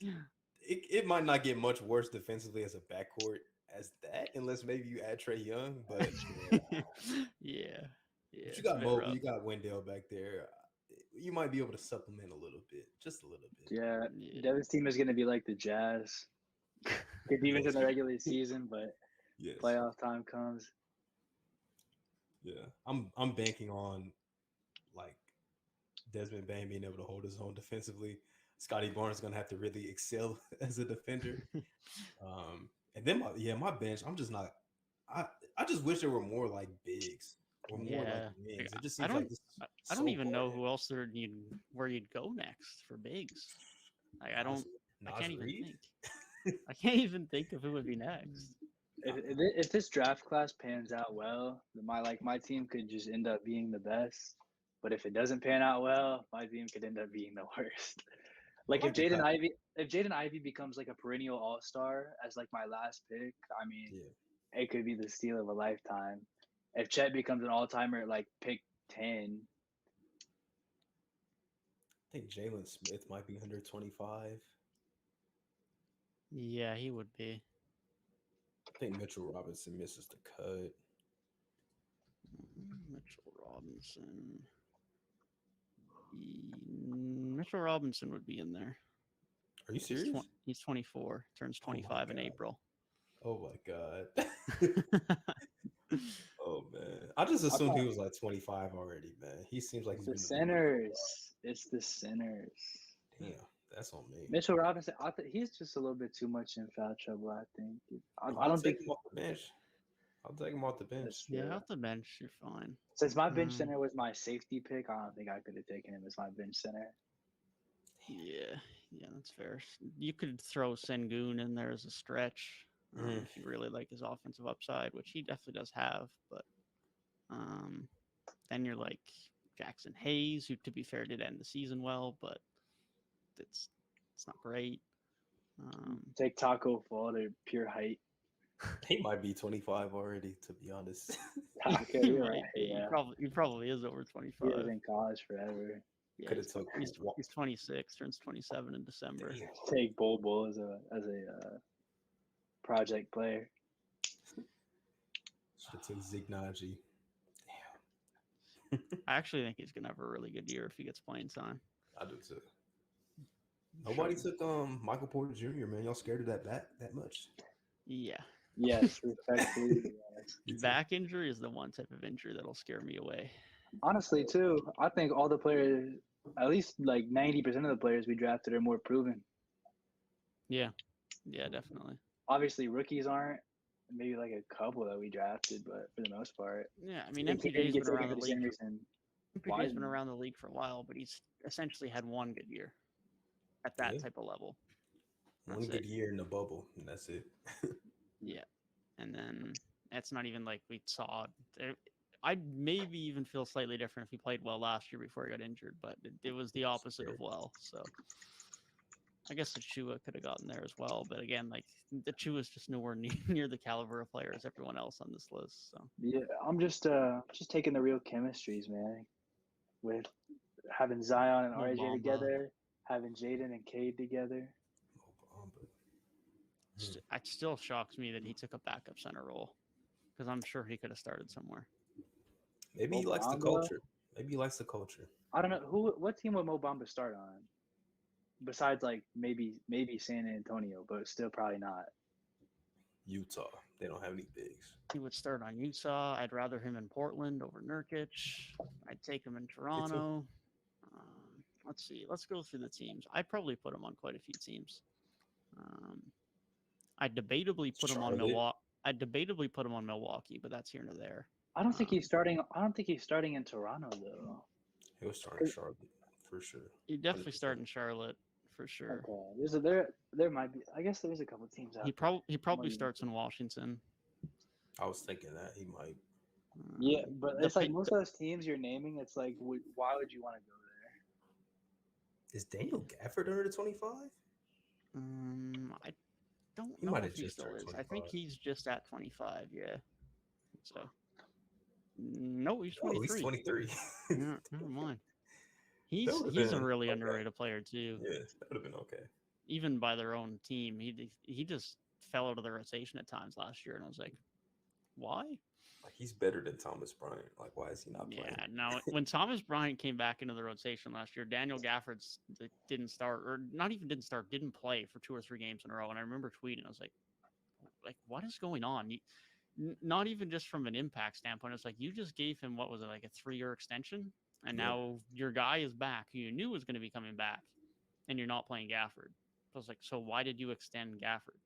it might not get much worse defensively as a backcourt as that, unless maybe you add Trae Young. But yeah. But you got Mobley, you got Wendell back there. You might be able to supplement a little bit, just a little bit. Yeah. Devin's team is going to be like the Jazz. Good defense in the regular season, but playoff time comes. Yeah, I'm banking on like Desmond Bane being able to hold his own defensively. Scotty Barnes is gonna have to really excel as a defender. And then my bench. I'm just not. I just wish there were more like bigs or more like wings. It just seems I don't even know who else where you'd go next for bigs. Like, I can't even think. I can't even think of who would be next. If this draft class pans out well, my team could just end up being the best. But if it doesn't pan out well, my team could end up being the worst. Like if Jaden Ivey becomes like a perennial all-star as like my last pick, I mean, it could be the steal of a lifetime. If Chet becomes an all-timer at like pick 10, I think Jalen Smith might be under 25. Yeah, he would be. I think Mitchell Robinson misses the cut. Mitchell Robinson would be in there. Are you serious? He's 24. Turns 25 in April. Oh my god. Oh man, I just assumed he was like 25 already, man. He seems like it's the centers. It's the centers. Damn, that's on me. Mitchell Robinson, he's just a little bit too much in foul trouble. I think. I don't think him off the bench. I'll take him off the bench. Yeah, off the bench, you're fine. Since my bench center was my safety pick, I don't think I could have taken him as my bench center. Yeah, that's fair. You could throw Sengun in there as a stretch if you really like his offensive upside, which he definitely does have. But then you're like Jackson Hayes, who, to be fair, did end the season well, but it's not great. Take Taco Fall to pure height. He might be 25 already, to be honest. He probably is over 25. He was in college forever. Yeah, he's 26, turns 27 in December. Take Bol as a project player. Should take Zignaji. Damn. I actually think he's gonna have a really good year if he gets playing time. I do too. Nobody took Michael Porter Jr., man. Y'all scared of that that much? Yeah. Yes, respectfully. Yes. Back injury is the one type of injury that'll scare me away. Honestly, too, I think all the players, at least like 90% of the players we drafted, are more proven. Yeah, definitely. Obviously, rookies aren't. Maybe like a couple that we drafted, but for the most part. Yeah, I mean, MPJ's been around the league. MPJ's been around the league for a while, but he's essentially had one good year at that type of level. One good year in the bubble, and that's it. Yeah, and then it's not even like we saw. I'd maybe even feel slightly different if he played well last year before he got injured, but it was the opposite of well. So I guess Achua could have gotten there as well, but again, like Achua is just nowhere near the caliber of player as everyone else on this list. So yeah, I'm just taking the real chemistries, man, with having Zion and RJ together, having Jaden and Cade together. It still shocks me that he took a backup center role because I'm sure he could have started somewhere. Maybe he likes the culture. I don't know what team would Mo Bamba start on, besides like maybe San Antonio, but still probably not. Utah. They don't have any bigs. He would start on Utah. I'd rather him in Portland over Nurkic. I'd take him in Toronto. Let's see. Let's go through the teams. I'd probably put him on quite a few teams. I'd debatably put him on Milwaukee. I'd debatably put him on Milwaukee, but that's here and there. I don't think he's starting. I don't think he's starting in Toronto though. He'll start in Charlotte for sure. He'd definitely start in Charlotte for sure. Okay. There might be. I guess there is a couple teams out. He probably starts in Washington. I was thinking that he might. Yeah, but it's like most of those teams you're naming. It's like, why would you want to go there? Is Daniel Gafford under the 25? I don't know if he still is. 25. I think he's just at 25. Yeah. So. No, he's 23. Oh, he's 23. Yeah, never mind. He's a really underrated player too. Yeah, that would have been okay. Even by their own team, he just fell out of the rotation at times last year, and I was like, why? Like, he's better than Thomas Bryant. Like, why is he not playing? Yeah, no. When Thomas Bryant came back into the rotation last year, Daniel Gafford didn't start, or not even didn't start, didn't play for 2 or 3 games in a row. And I remember tweeting, I was like, what is going on? Not even just from an impact standpoint. It's like you just gave him, what was it, like a 3-year extension? And now your guy is back, who you knew was going to be coming back, and you're not playing Gafford. I was like, so why did you extend Gafford?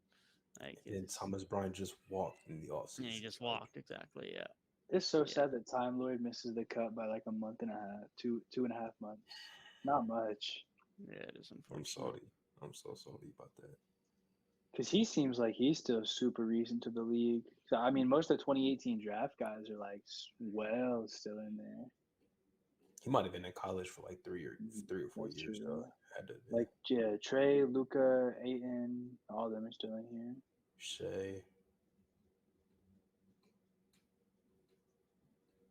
Like, and Thomas Bryant just walked in the offseason. Yeah, he just walked, exactly, yeah. It's so sad that Time Lord misses the cut by like a month and a half, 2.5 months. Not much. Yeah, it is unfortunate. I'm so salty about that. Because he seems like he's still super recent to the league. So, I mean, most of the 2018 draft guys are like, still in there. He might have been in college for like 3 or 4 years. Like, yeah, Trey, Luka, Ayton, all of them are still in here. Shea.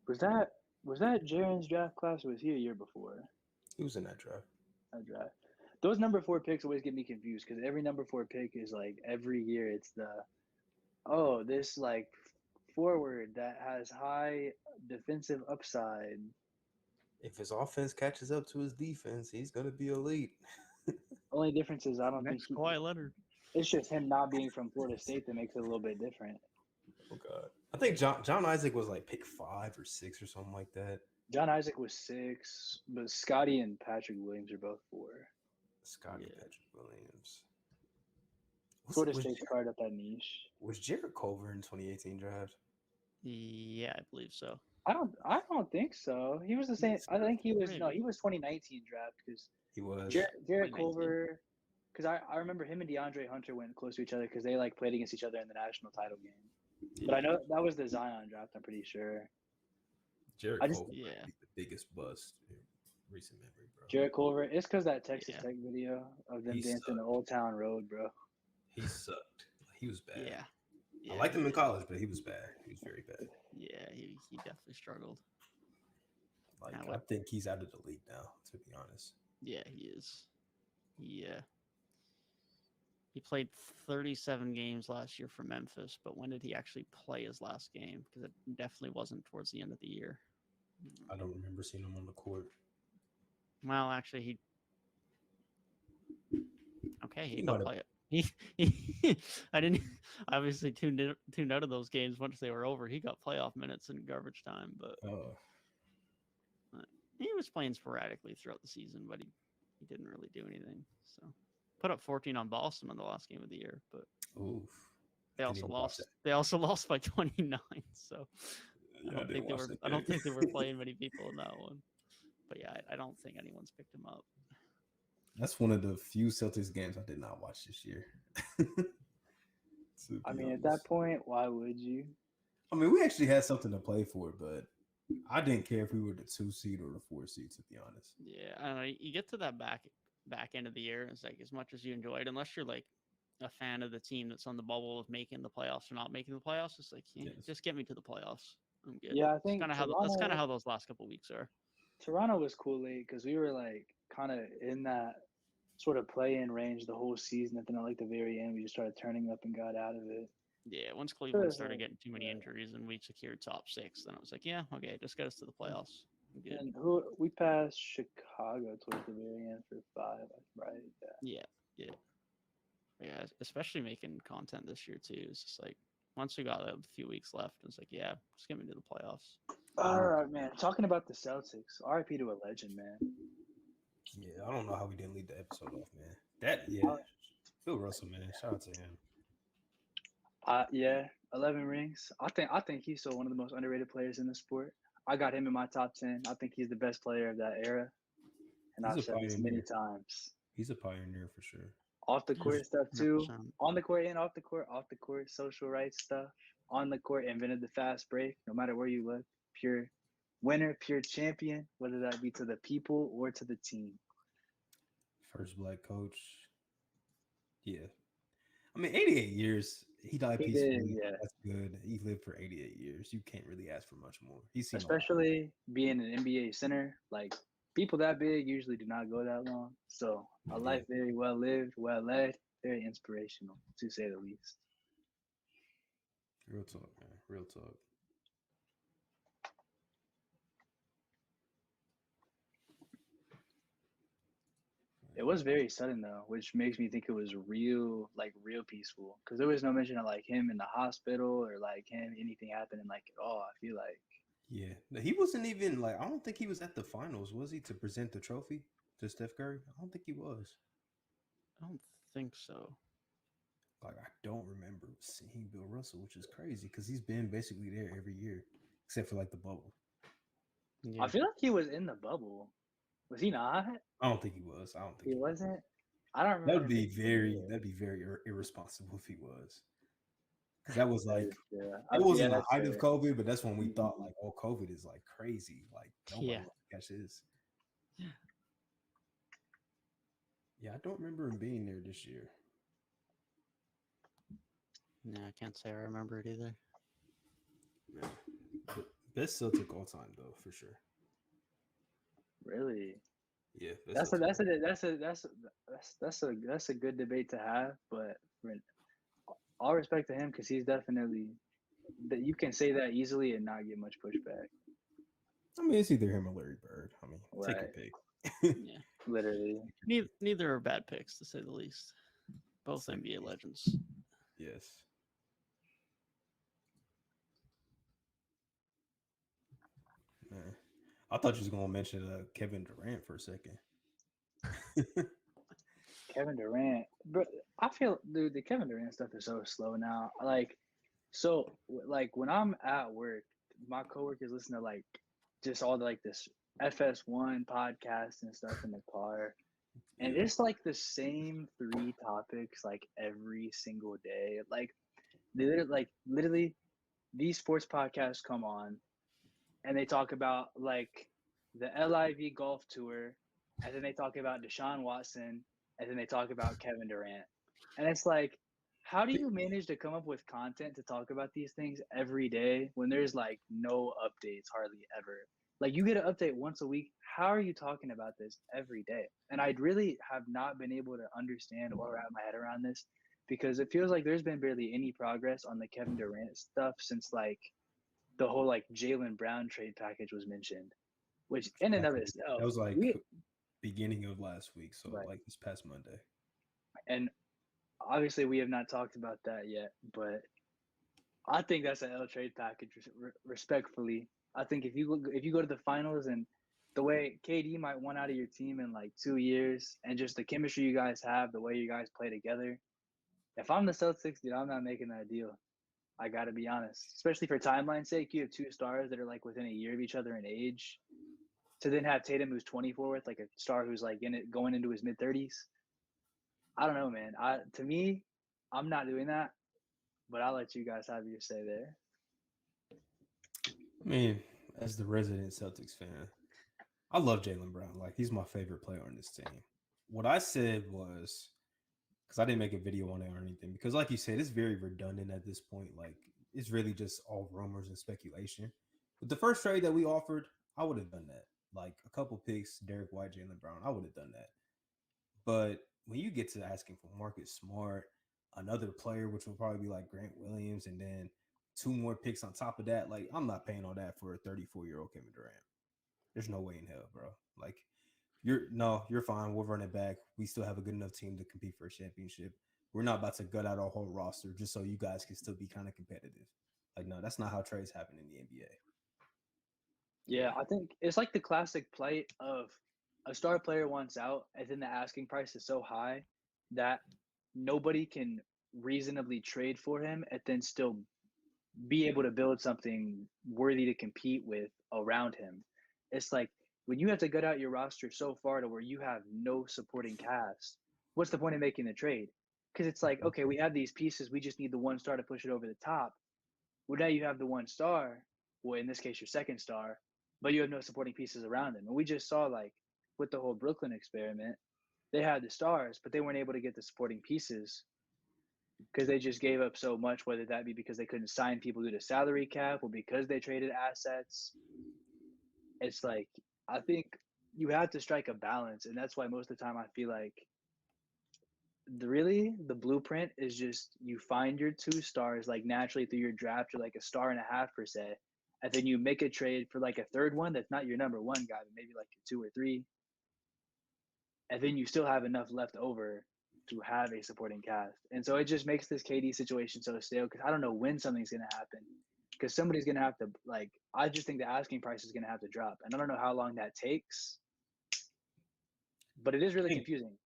Was that Jaren's draft class, or was he a year before? He was in that draft. Those number 4 picks always get me confused because every number 4 pick is like every year it's this like forward that has high defensive upside. If his offense catches up to his defense, he's gonna be elite. Only difference is I don't think Kawhi Leonard. It's just him not being from Florida State that makes it a little bit different. Oh God, I think John Isaac was like pick 5 or 6 or something like that. John Isaac was 6, but Scotty and Patrick Williams are both 4. Patrick Williams. Florida State's carved up that niche. Was Jarrett Culver in 2018 draft? Yeah, I believe so. I don't think so. He was the same. I think he was he was 2019 draft because he was Jarrett Culver. Because I remember him and DeAndre Hunter went close to each other because they like played against each other in the national title game. Yeah. But I know that was the Zion draft. I'm pretty sure. Jarrett Culver is the biggest bust in recent memory, bro. Jarrett Culver. It's because that Texas Tech video of them dancing the Old Town Road, bro. He sucked. He was bad. Yeah. I liked him in college, but he was bad. He was very bad. Yeah, he definitely struggled. Like, I think he's out of the league now, to be honest. Yeah, he is. He played 37 games last year for Memphis, but when did he actually play his last game? Because it definitely wasn't towards the end of the year. I don't remember seeing him on the court. Well, actually, he got play it. I didn't obviously tuned out of those games once they were over. He got playoff minutes in garbage time, but he was playing sporadically throughout the season, but he didn't really do anything. So put up 14 on Boston on the last game of the year, but they also lost. They also lost by 29. So I don't think they were playing many people in that one. But yeah, I don't think anyone's picked him up. That's one of the few Celtics games I did not watch this year. I mean, at that point, why would you? I mean, we actually had something to play for, but I didn't care if we were the 2 seed or the 4 seed, to be honest. Yeah, I don't know. You get to that back end of the year, it's like as much as you enjoy it, unless you're like a fan of the team that's on the bubble of making the playoffs or not making the playoffs, it's like, just get me to the playoffs. I'm good. Yeah, I think that's kind of how those last couple of weeks are. Toronto was cool late because we were like kind of in that sort of play-in range the whole season. And then at like the very end, we just started turning up and got out of it. Yeah, once Cleveland started getting too many injuries and we secured top 6, then I was like, yeah, okay, just get us to the playoffs. Good. And we passed Chicago towards the very end for 5, right? Yeah. Yeah, especially making content this year too. It's just like once we got a few weeks left, it's like, yeah, just get me to the playoffs. All right, man. Talking about the Celtics, RIP to a legend, man. Yeah, I don't know how we didn't lead the episode off, man. Phil Russell, man. Shout out to him. Yeah, 11 rings. I think he's still one of the most underrated players in the sport. I got him in my top 10. I think he's the best player of that era, and He's I've a said this many pioneer. times. He's a pioneer for sure. Off the court stuff too, 100%. on the court and off the court. Off the court, social rights stuff. On the court, invented the fast break. No matter where you look, pure winner, pure champion. Whether that be to the people or to the team. First black coach. Yeah. I mean, 88 years. He died He peacefully. did, yeah. That's good. He lived for 88 years. You can't really ask for much more. He's seen Especially being an NBA center, like people that big usually do not go that long. So a life very well lived, well led, very inspirational to say the least. Real talk, man. Real talk. It was very sudden though, which makes me think it was real, like real peaceful. Because there was no mention of like him in the hospital or like him anything happening like at all. I feel like Yeah. He wasn't even like, I don't think he was at the finals, was he, to present the trophy to Steph Curry? I don't think he was. I don't think so. Like, I don't remember seeing Bill Russell, which is crazy because he's been basically there every year, except for like the bubble. Yeah. I feel like he was in the bubble. Was he not? I don't think he was. I don't think He wasn't. I don't remember. That'd be very irresponsible if he was. Because that was like, it wasn't the height of COVID, but that's when we thought like, oh, COVID is like crazy. Like nobody Yeah. catch this. Yeah, I don't remember him being there this year. Yeah, I can't say I remember it either. Yeah. But best Celtic all time though, for sure. Really? Yeah, That's a good debate to have, but all respect to him because he's definitely that you can say that easily and not get much pushback. I mean, it's either him or Larry Bird. I mean, take your pick. Yeah, Literally. Neither are bad picks to say the least. Both Same. NBA legends. Yes. Man. I thought you was gonna mention Kevin Durant for a second. Kevin Durant, bro. I feel, dude, the Kevin Durant stuff is so slow now. Like when I'm at work, my coworkers listen to like just all the, like this FS1 podcast and stuff in the car, and it's like the same 3 topics like every single day. Like literally, these sports podcasts come on, and they talk about like the LIV golf tour, and then they talk about Deshaun Watson, and then they talk about Kevin Durant. And it's like, how do you manage to come up with content to talk about these things every day when there's like no updates hardly ever? Like you get an update once a week. How are you talking about this every day? And I really have not been able to understand or wrap my head around this because it feels like there's been barely any progress on the Kevin Durant stuff since like the whole like Jaylen Brown trade package was mentioned, which in and of itself, that was like beginning of last week, so like this past Monday. And obviously, we have not talked about that yet, but I think that's an L trade package. Respectfully, I think if you go to the finals and the way KD might want out of your team in like 2 years, and just the chemistry you guys have, the way you guys play together, if I'm the Celtics, dude, I'm not making that deal. I got to be honest, especially for timeline's sake. You have 2 stars that are like within a year of each other in age. To then have Tatum, who's 24, with like a star who's like going into his mid 30s. I don't know, man. To me, I'm not doing that, but I'll let you guys have your say there. I mean, as the resident Celtics fan, I love Jaylen Brown. Like, he's my favorite player on this team. What I said was, because I didn't make a video on it or anything, because like you said, it's very redundant at this point. Like, it's really just all rumors and speculation. But the first trade that we offered, I would have done that. Like, a couple picks, Derek White, Jaylen Brown, I would have done that. But when you get to asking for Marcus Smart, another player, which will probably be like Grant Williams, and then 2 more picks on top of that, like, I'm not paying all that for a 34-year-old Kevin Durant. There's no way in hell, bro. Like, you're fine. We'll run it back. We still have a good enough team to compete for a championship. we're not about to gut out our whole roster just so you guys can still be kind of competitive. Like, no, that's not how trades happen in the NBA. Yeah, I think it's like the classic plight of a star player wants out, and then the asking price is so high that nobody can reasonably trade for him and then still be able to build something worthy to compete with around him. It's like when you have to gut out your roster so far to where you have no supporting cast, what's the point of making the trade? Because it's like, okay, we have these pieces, we just need the one star to push it over the top. Well, now you have the one star, well, in this case, your second star, but you have no supporting pieces around them. And we just saw, like, with the whole Brooklyn experiment, they had the stars, but they weren't able to get the supporting pieces because they just gave up so much, whether that be because they couldn't sign people due to salary cap or because they traded assets. It's like, I think you have to strike a balance. And that's why most of the time I feel like the blueprint is just you find your two stars like naturally through your draft, or like a star and a half per se, and then you make a trade for like a third one that's not your number one guy, but maybe like your two or three, and then you still have enough left over to have a supporting cast. And so it just makes this KD situation so stale because I don't know when something's gonna happen. Because somebody's gonna have to, like, I just think the asking price is gonna have to drop, and I don't know how long that takes, but it is really confusing.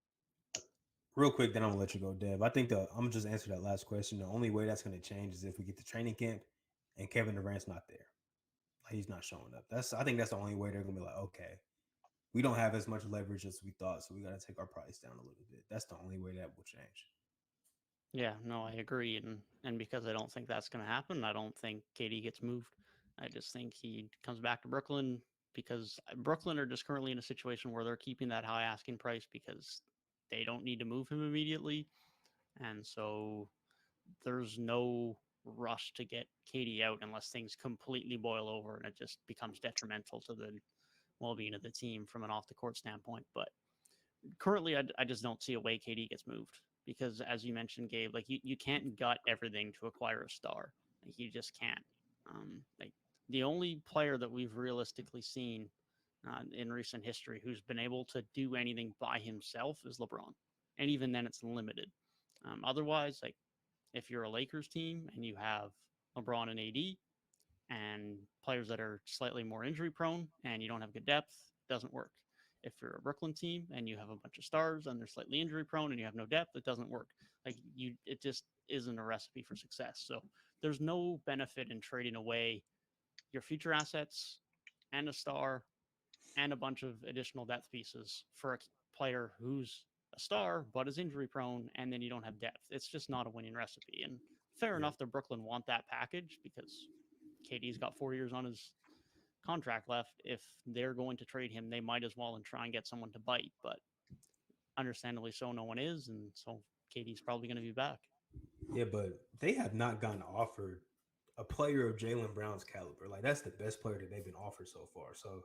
Real quick, then I'm gonna let you go, Dev. I think I'm gonna just answer that last question. The only way that's gonna change is if we get to training camp and Kevin Durant's not there. Like, he's not showing up. I think that's the only way they're gonna be like, okay, we don't have as much leverage as we thought, so we gotta take our price down a little bit. That's the only way that will change. Yeah, no, I agree, and because I don't think that's going to happen, I don't think KD gets moved. I just think he comes back to Brooklyn because Brooklyn are just currently in a situation where they're keeping that high asking price because they don't need to move him immediately, and so there's no rush to get KD out unless things completely boil over and it just becomes detrimental to the well-being of the team from an off-the-court standpoint. But currently, I just don't see a way KD gets moved because, as you mentioned, Gabe, like you can't gut everything to acquire a star. Like you just can't. Like the only player that we've realistically seen in recent history who's been able to do anything by himself is LeBron, and even then, it's limited. Otherwise, like if you're a Lakers team and you have LeBron and AD and players that are slightly more injury prone and you don't have good depth, doesn't work. If you're a Brooklyn team and you have a bunch of stars and they're slightly injury prone and you have no depth, it doesn't work. It just isn't a recipe for success. So there's no benefit in trading away your future assets and a star and a bunch of additional depth pieces for a player who's a star but is injury prone, and then you don't have depth. It's just not a winning recipe. And fair enough, the Brooklyn want that package because KD's got 4 years on his contract left. If they're going to trade him, they might as well and try and get someone to bite. But understandably so, no one is, and so KD's probably going to be back. Yeah, but they have not gotten offered a player of Jaylen Brown's caliber. Like that's the best player that they've been offered so far. So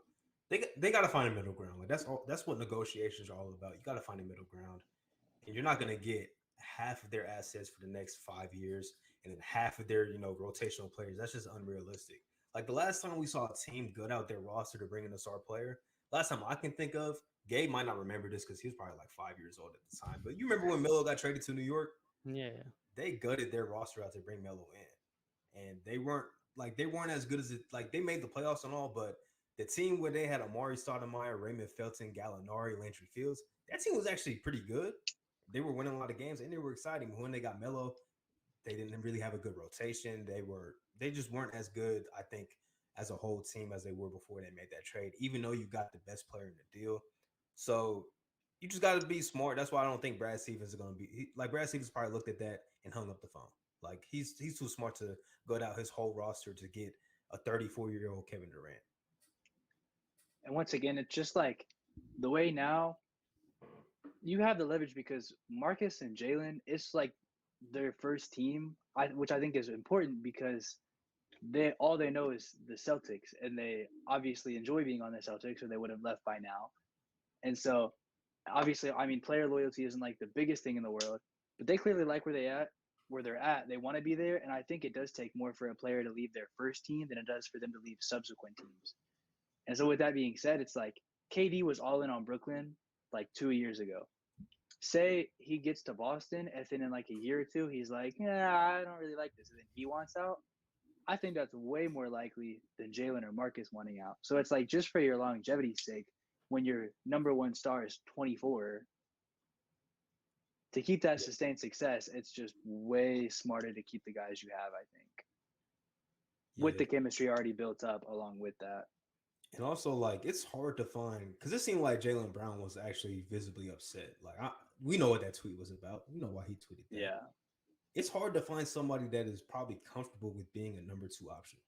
they got to find a middle ground. Like that's what negotiations are all about. You got to find a middle ground, and you're not going to get half of their assets for the next 5 years and then half of their rotational players. That's just unrealistic. Like the last time we saw a team gut out their roster to bring in a star player, last time I can think of, Gabe might not remember this because he was probably like 5 years old at the time. But you remember when Melo got traded to New York? Yeah. They gutted their roster out to bring Melo in, and they weren't as good as it. Like they made the playoffs and all, but the team where they had Amari Stoudemire, Raymond Felton, Gallinari, Landry Fields, that team was actually pretty good. They were winning a lot of games and they were exciting. But when they got Melo, they didn't really have a good rotation. They just weren't as good, I think, as a whole team as they were before they made that trade, even though you got the best player in the deal. So you just got to be smart. That's why I don't think Brad Stevens is going to be like Brad Stevens probably looked at that and hung up the phone. Like he's too smart to gut out his whole roster to get a 34-year-old Kevin Durant. And once again, it's just like the way now you have the leverage because Marcus and Jalen, it's like their first team, which I think is important because all they know is the Celtics, and they obviously enjoy being on the Celtics, or they would have left by now. And so, obviously, I mean, player loyalty isn't like the biggest thing in the world, but they clearly like where they're at. They want to be there, and I think it does take more for a player to leave their first team than it does for them to leave subsequent teams. And so, with that being said, it's like KD was all in on Brooklyn like 2 years ago. say he gets to Boston and then in like a year or two, he's like, yeah, I don't really like this. And then he wants out. I think that's way more likely than Jalen or Marcus wanting out. So it's like just for your longevity's sake, when your number one star is 24, to keep that sustained success, it's just way smarter to keep the guys you have, I think, with the chemistry already built up along with that. And also, like, it's hard to find because it seemed like Jalen Brown was actually visibly upset. Like, we know what that tweet was about. We know why he tweeted that. Yeah. It's hard to find somebody that is probably comfortable with being a number 2 option.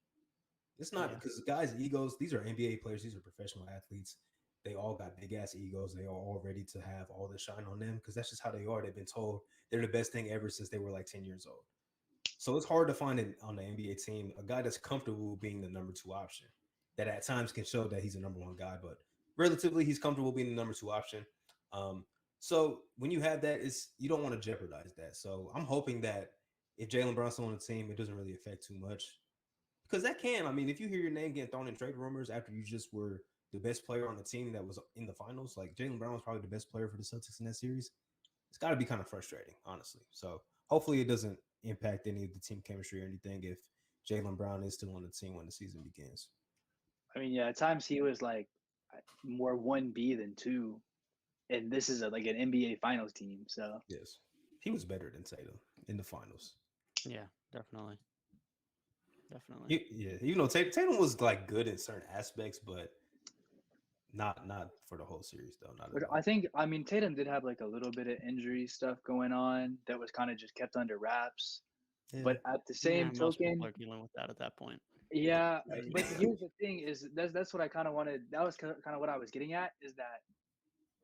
It's not because guys' egos, these are NBA players, these are professional athletes. They all got big ass egos. They are all ready to have all the shine on them because that's just how they are. They've been told they're the best thing ever since they were like 10 years old. So it's hard to find it on the NBA team a guy that's comfortable being the number 2 option that at times can show that he's a number 1 guy, but relatively he's comfortable being the number 2 option. So when you have that, you don't want to jeopardize that. So I'm hoping that if Jalen Brown's on the team, it doesn't really affect too much. Because that can, I mean, if you hear your name getting thrown in trade rumors after you just were the best player on the team that was in the finals, like Jalen Brown was probably the best player for the Celtics in that series, it's got to be kind of frustrating, honestly. So hopefully it doesn't impact any of the team chemistry or anything if Jalen Brown is still on the team when the season begins. I mean, yeah, at times he was like more 1B than 2. And this is like an NBA Finals team. So, yes, he was better than Tatum in the finals. Yeah, definitely. Yeah, you know, Tatum was like good in certain aspects, but not for the whole series though. Not but at all. I mean, Tatum did have like a little bit of injury stuff going on that was kind of just kept under wraps. Yeah. But at the same token, most people are dealing with that at that point. Yeah, but here's the thing: is that's what I kind of wanted. That was kind of what I was getting at. Is that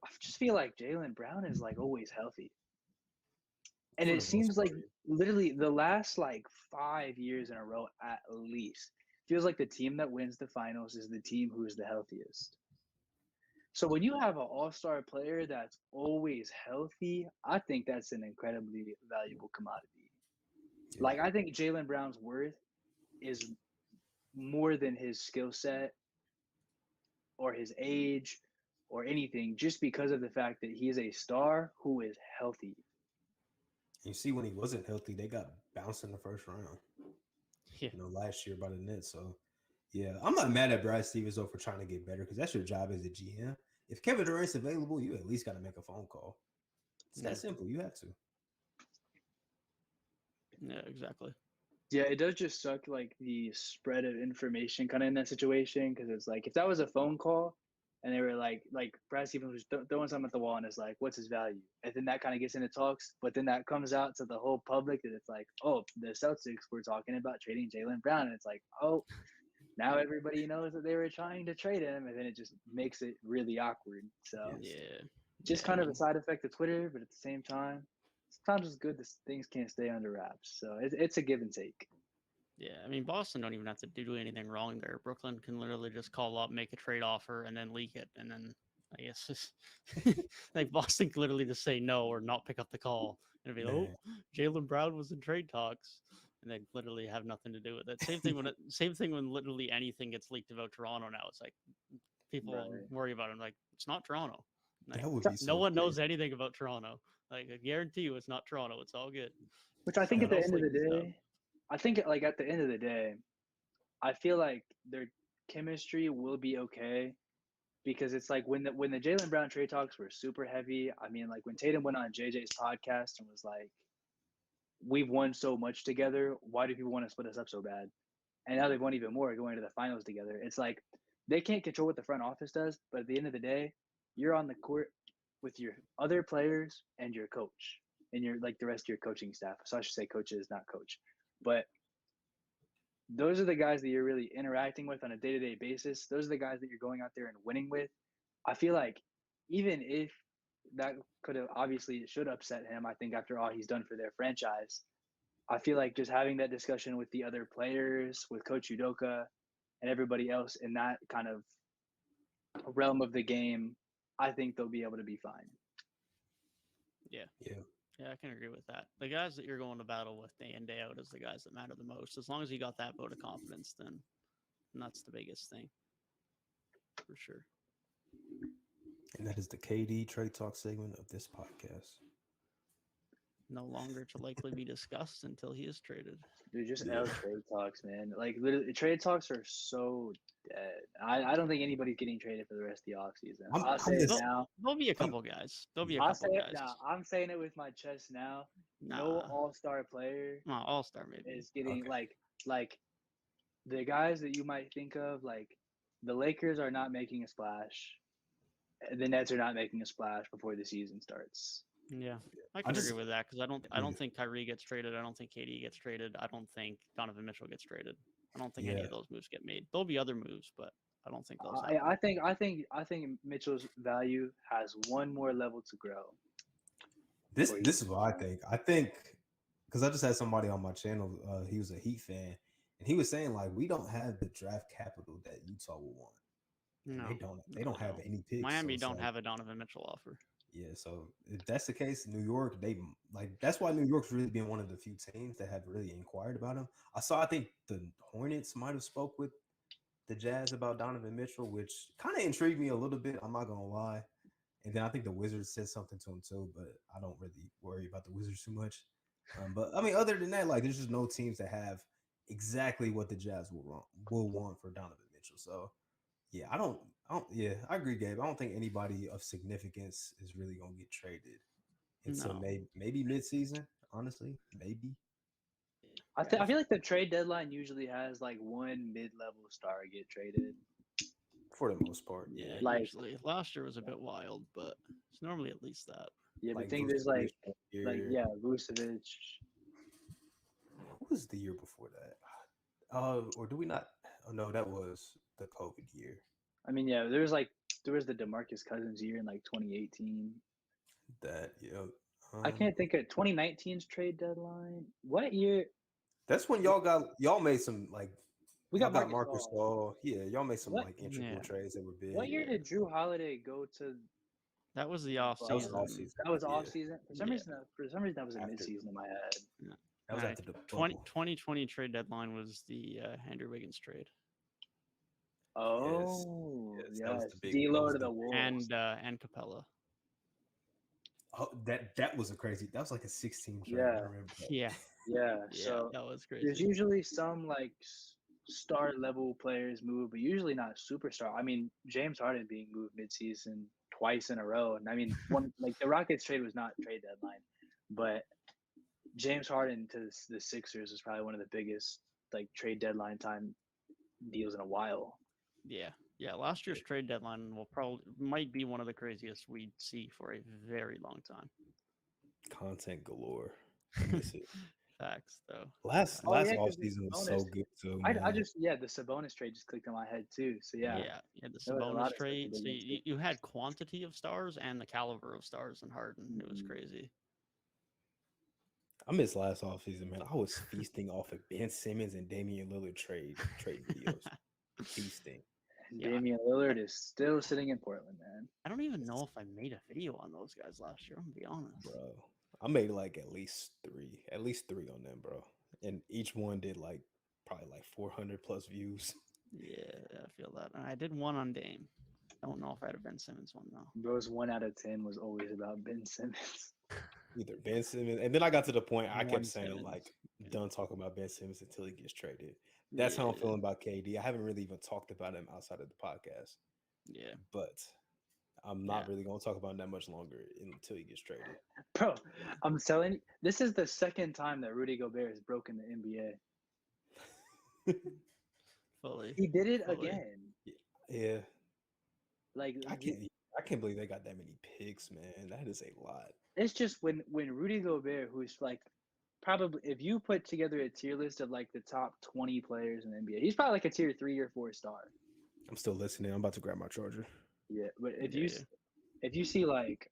I just feel like Jalen Brown is like always healthy. And it seems like literally the last like 5 years in a row, at least, feels like the team that wins the finals is the team who is the healthiest. So when you have an all-star player that's always healthy, I think that's an incredibly valuable commodity. Yeah. Like, I think Jalen Brown's worth is more than his skill set or his age or anything, just because of the fact that he is a star who is healthy. You see, when he wasn't healthy, they got bounced in the first round. Yeah. You know, last year by the Nets. So, yeah, I'm not mad at Brad Stevens though for trying to get better because that's your job as a GM. If Kevin Durant's available, you at least got to make a phone call. It's that simple. You have to. Yeah, exactly. Yeah, it does just suck, like, the spread of information kind of in that situation, because it's like, if that was a phone call and they were like Brad Stevens was throwing something at the wall and it's like, what's his value? And then that kind of gets into talks, but then that comes out to the whole public that it's like, oh, the Celtics were talking about trading Jalen Brown. And it's like, oh, now everybody knows that they were trying to trade him, and then it just makes it really awkward. So, just kind of a side effect of Twitter, but at the same time, sometimes it's good that things can't stay under wraps. So it's a give and take. Yeah, I mean, Boston don't even have to do anything wrong there. Brooklyn can literally just call up, make a trade offer, and then leak it. And then I guess just, like Boston can literally just say no or not pick up the call and be like, oh, Jalen Brown was in trade talks, and they literally have nothing to do with it. Same thing when literally anything gets leaked about Toronto now. It's like people worry about it. Like, it's not Toronto. Like, that would be no one knows anything about Toronto. Like, I guarantee you, it's not Toronto. It's all good. Which I think at the end of the day, I feel like their chemistry will be okay, because it's like when the Jalen Brown trade talks were super heavy. I mean, like when Tatum went on JJ's podcast and was like, "We've won so much together. Why do people want to split us up so bad?" And now they've won even more going to the finals together. It's like they can't control what the front office does, but at the end of the day, you're on the court with your other players and your coach and your like the rest of your coaching staff. So I should say coaches, not coach. But those are the guys that you're really interacting with on a day-to-day basis. Those are the guys that you're going out there and winning with. I feel like even if that could have obviously it should upset him, I think after all he's done for their franchise, I feel like just having that discussion with the other players, with Coach Udoka and everybody else in that kind of realm of the game, I think they'll be able to be fine. Yeah, I can agree with that. The guys that you're going to battle with day in, day out is the guys that matter the most. As long as you got that vote of confidence, then that's the biggest thing. For sure. And that is the KD trade talk segment of this podcast. No longer to likely be discussed until he is traded. Dude, just Yeah. L trade talks, man. Like literally, trade talks are so dead. I don't think anybody's getting traded for the rest of the offseason. I'm- I'll I'm say it just- now. There'll be a couple guys. There'll be a I'll couple say it guys. now. I'm saying it with my chest now. No Nah. all-star player Well, All-Star maybe. is getting Okay. like the guys that you might think of. Like the Lakers are not making a splash. The Nets are not making a splash before the season starts. Yeah, I I can just- agree with that because I don't Yeah. think Kyrie gets traded. I don't think KD gets traded. I don't think Donovan Mitchell gets traded. I don't think any Yeah. of those moves get made. There'll be other moves, but I don't think those. I think Mitchell's value has one more level to grow. This is what I think. I think because I just had somebody on my channel. He was a Heat fan, and he was saying like we don't have the draft capital that Utah will want. And No, they don't have any picks. Miami so don't like, have a Donovan Mitchell offer. Yeah, so if that's the case, New York, that's why New York's really been one of the few teams that have really inquired about him. I think the Hornets might have spoke with the Jazz about Donovan Mitchell, which kind of intrigued me a little bit. I'm not gonna lie. And then I think the Wizards said something to him too, but I don't really worry about the Wizards too much. But I mean, other than that, like there's just no teams that have exactly what the Jazz will want for Donovan Mitchell. So yeah, yeah, I agree, Gabe. I don't think anybody of significance is really gonna get traded until No. maybe midseason. Honestly, maybe. I feel like the trade deadline usually has like one mid-level star get traded. For the most part, Yeah, Like- usually. Last year was a bit wild, but it's normally at least that. Yeah, like the thing is like Vucevic yeah, Vucevic. What was the year before that? Or do we not? Oh no, that was the COVID year. I mean, yeah, there was the DeMarcus Cousins year in like 2018. That yeah. I can't think of 2019's trade deadline. What year? That's when y'all made some like We y'all got got Marcus Marcus Gasol. Yeah, y'all made some What- like integral Yeah. trades that were big. What year Yeah. did Drew Holiday go to? That was the off That was season. off season. That was Yeah. off season. For some Yeah. reason, that was a After. mid-season in my head. That was Alright, after the 2020 trade deadline was the Andrew Wiggins trade, Oh, Yes, yes, that was the big- D'Lo that to the was Wolves. and Capella. Oh, that was that was like a 16 trade. Yeah. I remember that. Yeah, Yeah, yeah, so that was there's crazy. usually some like star level players move, but usually not superstar. I mean, James Harden being moved midseason twice in a row, and I mean, one like the Rockets trade was not trade deadline, but James Harden to the Sixers is probably one of the biggest like trade deadline time deals in a while. Yeah. Last year's trade deadline might be one of the craziest we'd see for a very long time. Content galore. I miss it. Facts, though. Last Oh, yeah, 'cause off the season was Sabonis- so good too. I man. just the Sabonis trade just clicked in my head too. So yeah, The There was a Sabonis lot of stuff trade. to So dig into. you had quantity of stars and the caliber of stars in Harden. It was Mhm. crazy. I missed last offseason, man. I was feasting off of Ben Simmons and Damian Lillard trade videos. Feasting. Yeah. Damian Lillard is still sitting in Portland, man. I don't even know if I made a video on those guys last year. I'm gonna be honest. Bro. I made like at least three on them, bro. And each one did like probably like 400 plus views. Yeah, I feel that. And I did one on Dame. I don't know if I had a Ben Simmons one though. Bro's 1 out of 10 was always about Ben Simmons. Either Ben Simmons, and then I got to the point I One kept saying Simmons. like, Yeah. done talking about Ben Simmons until he gets traded. That's how I'm Yeah, feeling about KD. I haven't really even talked about him outside of the podcast, Yeah. but I'm not Yeah. really going to talk about him that much longer until he gets traded. Bro, I'm telling you, this is the second time that Rudy Gobert has broken the NBA. Fully. He did it Fully. again. Yeah, Like I can't believe they got that many picks, man. That is a lot. it's just when Rudy Gobert, who's like probably if you put together a tier list of like the top 20 players in the NBA, he's probably like a tier 3 or 4 star. I'm still listening. I'm about to grab my charger. Yeah, but Yeah. if you see like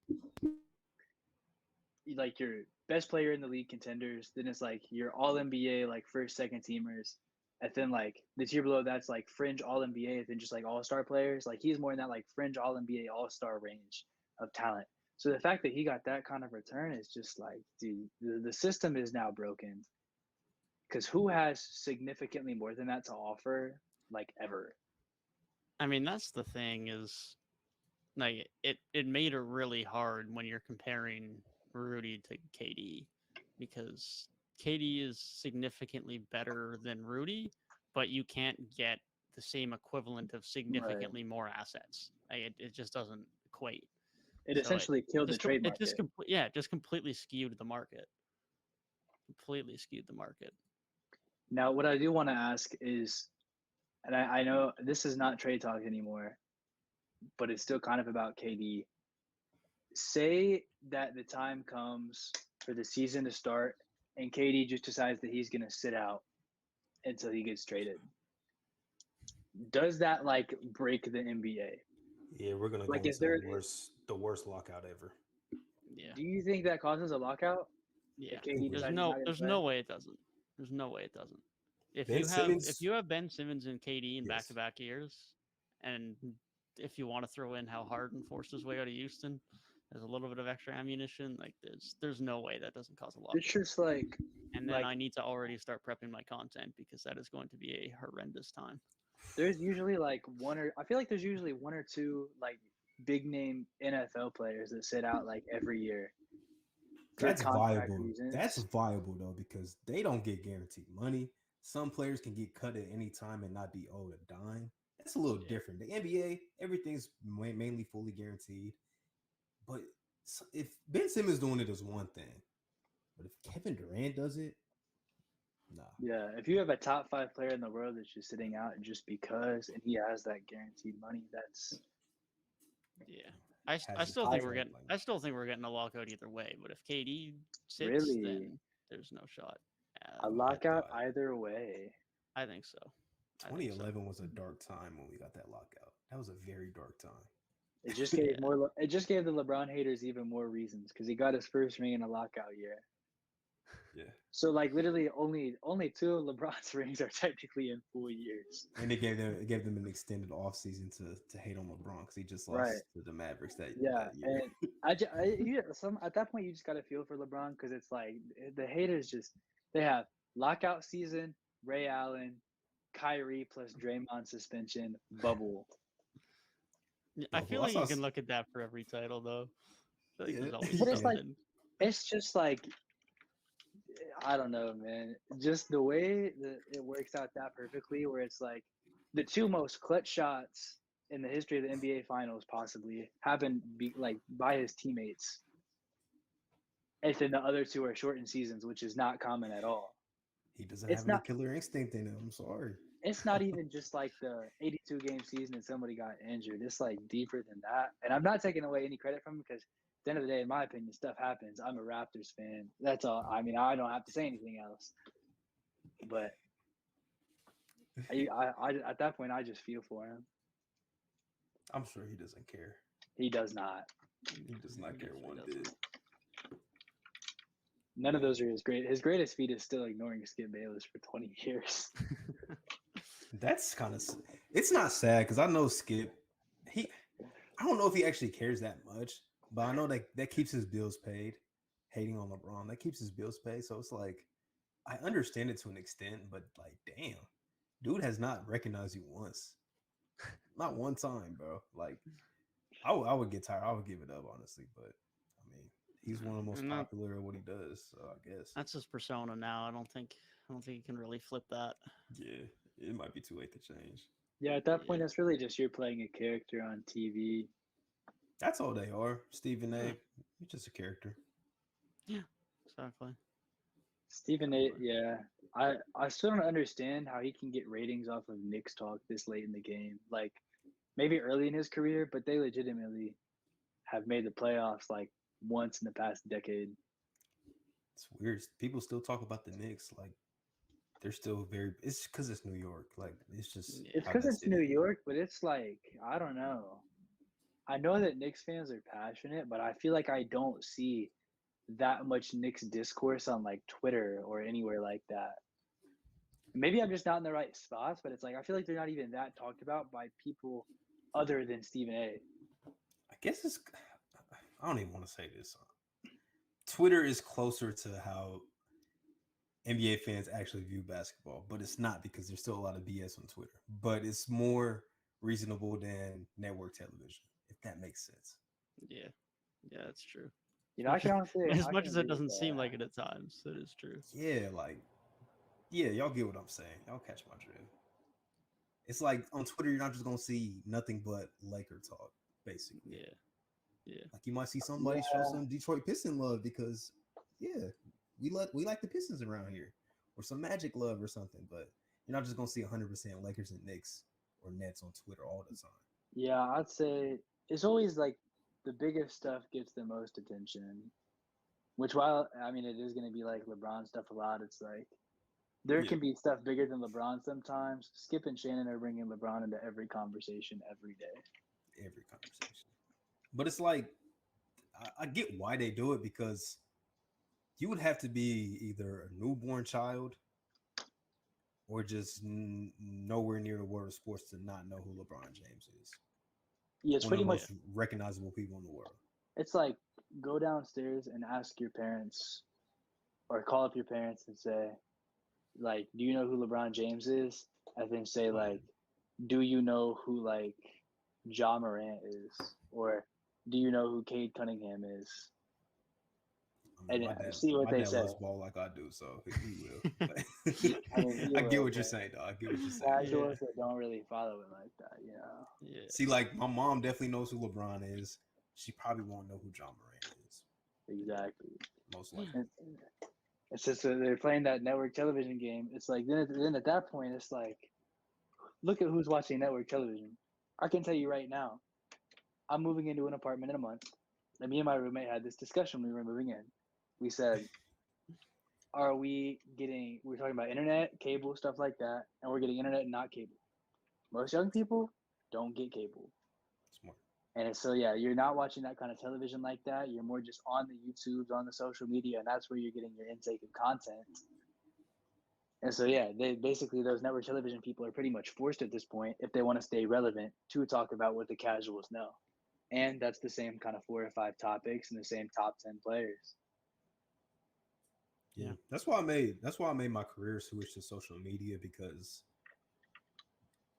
your best player in the league contenders, then it's like your all NBA like first, second teamers, and then like the tier below that's like fringe all NBA, and then just like all star players. Like he's more in that like fringe all NBA all star range of talent. So the fact that he got that kind of return is just like, dude, the system is now broken. Because who has significantly more than that to offer, like ever? I mean, that's the thing is like it made it really hard when you're comparing Rudy to KD because KD is significantly better than Rudy, but you can't get the same equivalent of Right. significantly more assets. Like, it just doesn't equate. It So essentially killed the trade it just market. it just completely skewed the market. Completely skewed the market. Now, what I do want to ask is, and I know this is not trade talk anymore, but it's still kind of about KD. Say that the time comes for the season to start and KD just decides that he's going to sit out until he gets traded. Does that like break the NBA? Yeah, we're gonna Like, go is into there, the worst lockout ever. Yeah. do you think that causes a lockout? Yeah. If KD decides he's not going to There's play? no way it doesn't. There's no way it doesn't. Ben If Simmons, you have Ben Simmons and KD in back yes. to back years, and if you want to throw in how Harden forced his way out of Houston, there's a little bit of extra ammunition. Like there's no way that doesn't cause a lockout. It's just like, And then I need to already start prepping my content because that is going to be a horrendous time. there's usually like I feel like there's usually one or two like big name NFL players that sit out like every year. For That's contract viable. reasons. That's viable though because they don't get guaranteed money. Some players can get cut at any time and not be owed a dime. That's a little Yeah. different. The NBA, everything's mainly fully guaranteed. But if Ben Simmons doing it is one thing, but if Kevin Durant does it, nah. Yeah, if you have a top 5 player in the world that's just sitting out just because, and he has that guaranteed money, that's Yeah. I Has still his think we're contract getting money. I still think we're getting a lockout either way. But if KD sits, really then there's no shot. a I lockout thought either way. I think so. I think so. 2011 was a dark time when we got that lockout. That was a very dark time. It just gave Yeah. more. It just gave the LeBron haters even more reasons because he got his first ring in a lockout year. Yeah. So like literally only 2 of LeBron's rings are technically in full years. And it gave them an extended offseason to hate on LeBron because he just lost Right. to the Mavericks that Yeah, year. and at that point you just gotta feel for LeBron because it's like the haters just they have lockout season, Ray Allen, Kyrie plus Draymond suspension, bubble. I feel like saw you can look at that for every title though. I feel like Yeah. there's always But it's like something. it's just like I don't know, man. Just the way that it works out that perfectly, where it's like the 2 most clutch shots in the history of the NBA Finals possibly happened by his teammates, and then the other 2 are shortened seasons, which is not common at all. He doesn't It's have any not. killer instinct in him. I'm sorry. It's not even just like the 82 game season and somebody got injured. It's like deeper than that. And I'm not taking away any credit from him because at the end of the day, in my opinion, stuff happens. I'm a Raptors fan. That's all. I mean, I don't have to say anything else. But I at that point, I just feel for him. I'm sure he doesn't care. He does not. He does not care Definitely one doesn't. bit. None of those are his great. His greatest feat is still ignoring Skip Bayless for 20 years. That's kind of it's not sad because I know Skip. I don't know if he actually cares that much, but I know that keeps his bills paid. Hating on LeBron, that keeps his bills paid. So it's like I understand it to an extent, but like, damn, dude has not recognized you once, not one time, bro. Like, I would get tired. I would give it up honestly, but I mean, he's one of the most popular at what he does. So I guess That's his persona now. I don't think you can really flip that. yeah, it might be too late to change. Yeah, at that point, it's really just you're playing a character on TV. That's all they are. Stephen A. Yeah. He's just a character. Yeah, exactly. Stephen A. Yeah, I still don't understand how he can get ratings off of Knicks talk this late in the game. Like maybe early in his career, but they legitimately have made the playoffs like once in the past decade. It's weird. People still talk about the Knicks like they're still very. It's because it's New York. Like it's just. It's how because that it's city New is. York, but it's like I don't know. I know that Knicks fans are passionate, but I feel like I don't see that much Knicks discourse on like Twitter or anywhere like that. Maybe I'm just not in the right spots, but it's like I feel like they're not even that talked about by people other than Stephen A. I guess it's. I don't even want to say this. Twitter is closer to how NBA fans actually view basketball, but it's not because there's still a lot of BS on Twitter. But it's more reasonable than network television, if that makes sense. Yeah, that's true. I can honestly, As I much can as it agree with doesn't seem that. like it at times, it is true. Yeah, like, yeah, y'all get what I'm saying. Y'all catch my drift. It's like on Twitter, you're not just gonna see nothing but Laker talk, basically. Yeah. Like you might see somebody show Yeah, some Detroit Piston love because, yeah, we like the Pistons around here, or some Magic love or something. But you're not just gonna see 100% Lakers and Knicks or Nets on Twitter all the time. yeah, I'd say it's always like the biggest stuff gets the most attention. Which, while I mean, it is going to be like LeBron stuff a lot. It's like there Yeah, can be stuff bigger than LeBron sometimes. Skip and Shannon are bringing LeBron into every conversation every day. every conversation. But it's like I get why they do it because you would have to be either a newborn child or just nowhere near the world of sports to not know who LeBron James is. Yeah, it's One of pretty the much. most recognizable people in the world. It's like go downstairs and ask your parents, or call up your parents and say, like, do you know who LeBron James is? And then say like, do you know who like Ja Morant is, or do you know who Cade Cunningham is? I mean, And see what my they dad say. loves ball like I do, so he will. But I mean, you I get will, what you're but saying, though. I get what you're saying. casuals that don't really follow it like that. Yeah. See, like my mom definitely knows who LeBron is. She probably won't know who John Morant is. Exactly. Most likely. And it's just they're playing that network television game. It's like then at that point, it's like, look at who's watching network television. I can tell you right now, I'm moving into an apartment in a month. And me and my roommate had this discussion when we were moving in. We said, we're talking about internet, cable, stuff like that, and we're getting internet and not cable. Most young people don't get cable. Smart. And so, yeah, you're not watching that kind of television like that. You're more just on the YouTubes, on the social media, and that's where you're getting your intake of content. And so, yeah, those network television people are pretty much forced at this point, if they want to stay relevant, to talk about what the casuals know. And that's the same kind of 4 or 5 topics and the same top 10 players. Yeah. That's why I made my career switch to social media because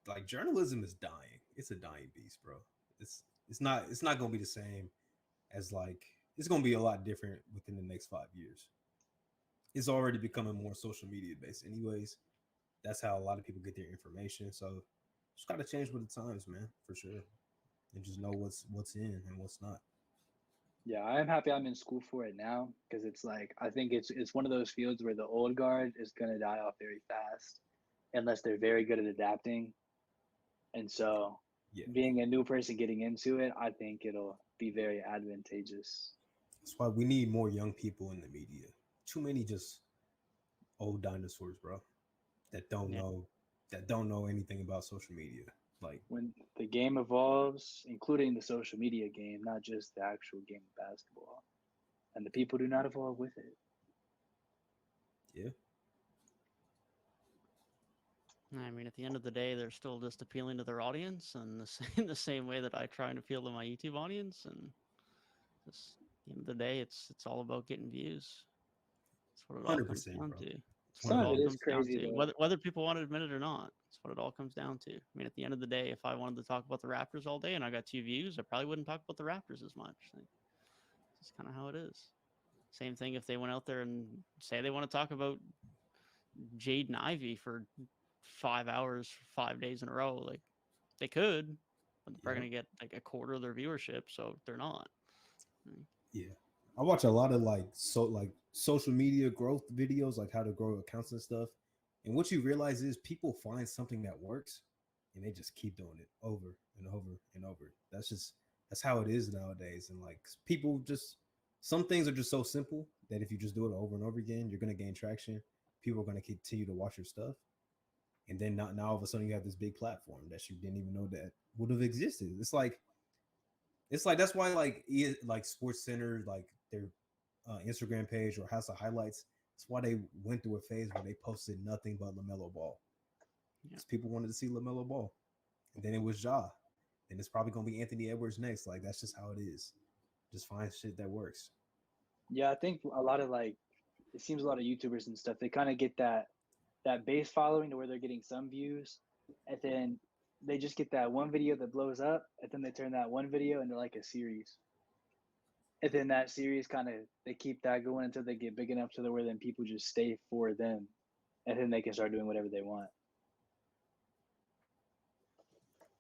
like journalism is dying. It's a dying beast, bro. It's not gonna be the same as like it's gonna be a lot different within the next 5 years. It's already becoming more social media based, anyways. That's how a lot of people get their information. So just gotta change with the times, man, for sure. And just know what's in and what's not. Yeah, I am happy I'm in school for it now because it's like I think it's one of those fields where the old guard is gonna die off very fast unless they're very good at adapting. And so Yeah. being a new person getting into it, I think it'll be very advantageous. That's why we need more young people in the media. Too many just old dinosaurs, bro, that don't know anything about social media. Like, When the game evolves, including the social media game, not just the actual game of basketball, and the people do not evolve with it. yeah, I mean, at the end of the day, they're still just appealing to their audience, and the same way that I try and appeal to my YouTube audience. And just at the end of the day, it's all about getting views. That's what it all comes 100%, down bro. to. That's what Some it of all it is comes down crazy to. though. Whether people want to admit it or not, that's what it all comes down to. I mean, at the end of the day, if I wanted to talk about the Raptors all day and I got 2 views, I probably wouldn't talk about the Raptors as much. Like, it's just kind of how it is. Same thing if they went out there and say they want to talk about Jaden Ivey for 5 hours, 5 days in a row. Like, they could, but they're probably going to get like a quarter of their viewership, so they're not. Yeah, I watch a lot of like social media growth videos, like how to grow accounts and stuff. And what you realize is people find something that works, and they just keep doing it over and over and over. That's how it is nowadays. And like people just some things are just so simple that if you just do it over and over again, you're gonna gain traction. People are gonna continue to watch your stuff, and then now all of a sudden you have this big platform that you didn't even know that would have existed. It's like that's why like Sports Center, like their Instagram page or House of Highlights. That's why they went through a phase where they posted nothing but LaMelo Ball. Because people wanted to see LaMelo Ball, and then it was Ja, and it's probably gonna be Anthony Edwards next. Like that's just how it is. Just find shit that works. Yeah, I think a lot of it seems a lot of YouTubers and stuff, they kind of get that base following to where they're getting some views, and then they just get that one video that blows up, and then they turn that one video into like a series. And then that series kind of they keep that going until they get big enough to the where then people just stay for them, and then they can start doing whatever they want.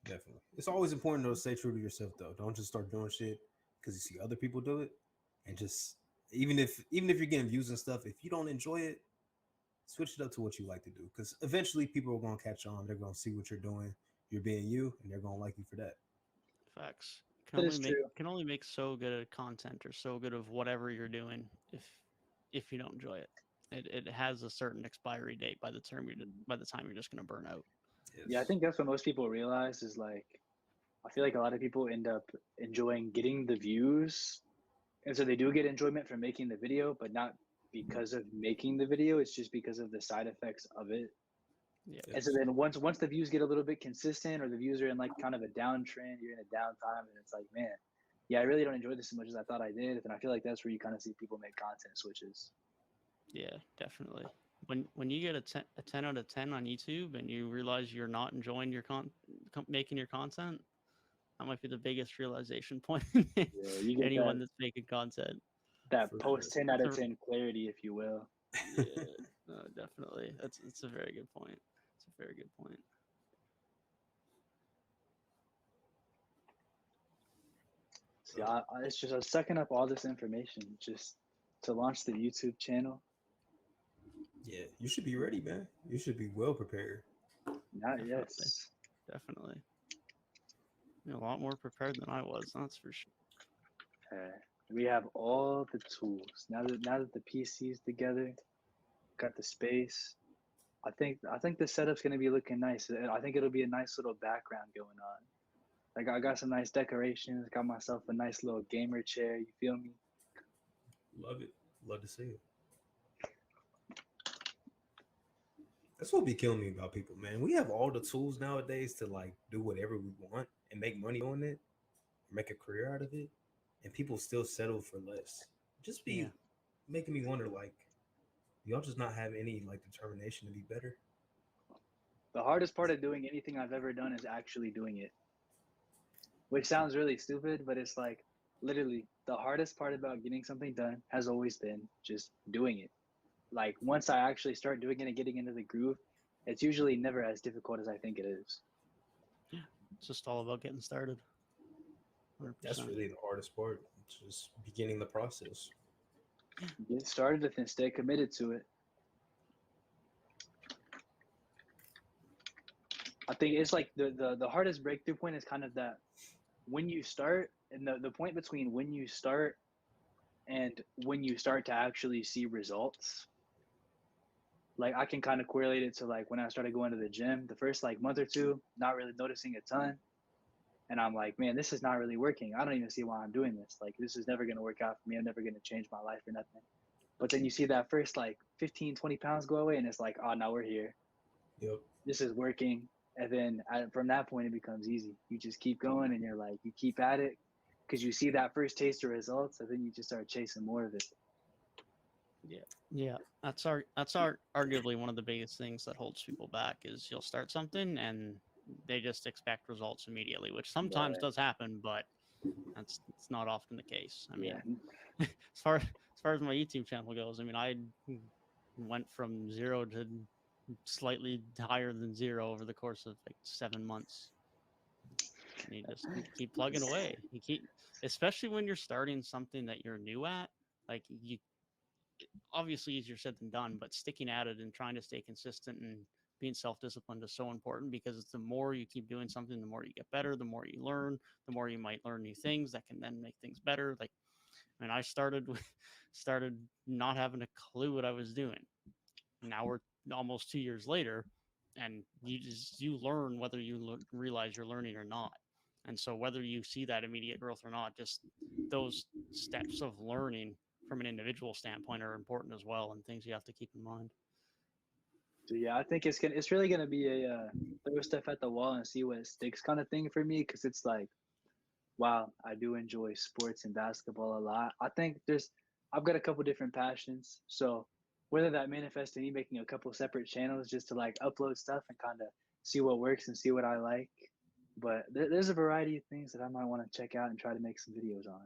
Definitely. It's always important to stay true to yourself though. Don't just start doing shit because you see other people do it, and just even if you're getting views and stuff, if you don't enjoy it, switch it up to what you like to do. Because eventually people are gonna catch on. They're gonna see what you're doing. You're being you, and they're gonna like you for that. Facts. That is true. Can only make so good of content or so good of whatever you're doing if you don't enjoy it. It has a certain expiry date by the time you're just gonna burn out. Yes. Yeah, I think that's what most people realize is like, I feel like a lot of people end up enjoying getting the views. And so they do get enjoyment from making the video, but not because of making the video. It's just because of the side effects of it. Yeah. And so then once the views get a little bit consistent, or the views are in like kind of a downtrend, you're in a downtime, and it's like, man, yeah, I really don't enjoy this as much as I thought I did. And I feel like that's where you kind of see people make content switches. Yeah, definitely. When you get a 10 out of 10 on YouTube and you realize you're not enjoying your making your content, that might be the biggest realization point. Yeah, you get Anyone that's making content. that For post sure. 10 out of 10 clarity, if you will. Yeah, no, definitely. It's a very good point. It's a very good point. See, it's just I was sucking up all this information just to launch the YouTube channel. Yeah, you should be ready, man. You should be well prepared. Not Definitely. yes. Definitely. You're a lot more prepared than I was, that's for sure. We have all the tools now that the PC's together, got the space. I think the setup's gonna be looking nice. I think it'll be a nice little background going on. Like I got some nice decorations. Got myself a nice little gamer chair. You feel me? Love it. Love to see it. That's what be killing me about people, man. We have all the tools nowadays to like do whatever we want and make money on it, make a career out of it, and people still settle for less. Just be making me wonder, like, y'all just not have any like determination to be better? The hardest part of doing anything I've ever done is actually doing it. Which sounds really stupid, but it's like literally the hardest part about getting something done has always been just doing it. Like once I actually start doing it and getting into the groove, it's usually never as difficult as I think it is. Yeah, it's just all about getting started. 100%. That's really the hardest part. It's just beginning the process. Get started and stay committed to it. I think it's like the hardest breakthrough point is kind of that when you start, and the point between when you start and when you start to actually see results. Like I can kind of correlate it to like when I started going to the gym, the first like month or two, not really noticing a ton. And I'm like, man, this is not really working. I don't even see why I'm doing this. Like, this is never going to work out for me. I'm never going to change my life or nothing. But then you see that first like 15, 20 pounds go away and it's like, oh, now we're here. Yep. This is working. And then from that point, it becomes easy. You just keep going and you're like, you keep at it because you see that first taste of results. And then you just start chasing more of it. Yeah, that's arguably one of the biggest things that holds people back is you'll start something and they just expect results immediately, which sometimes does happen, but it's not often the case. I mean, as far as my YouTube channel goes, I mean, I went from 0 to slightly higher than 0 over the course of like 7 months. And you just keep plugging away. You keep, especially when you're starting something that you're new at, like you. Obviously easier said than done, but sticking at it and trying to stay consistent and being self-disciplined is so important because the more you keep doing something, the more you get better, the more you learn, the more you might learn new things that can then make things better. Like, I mean, I started not having a clue what I was doing. Now we're almost 2 years later, and you learn whether you realize you're learning or not. And so whether you see that immediate growth or not, just those steps of learning from an individual standpoint are important as well, and things you have to keep in mind. So yeah, I think it's really gonna be a throw stuff at the wall and see what sticks kind of thing for me, because it's like, wow, I do enjoy sports and basketball a lot. I think I've got a couple different passions, so whether that manifests in me making a couple separate channels just to like upload stuff and kind of see what works and see what I like, But there's a variety of things that I might want to check out and try to make some videos on.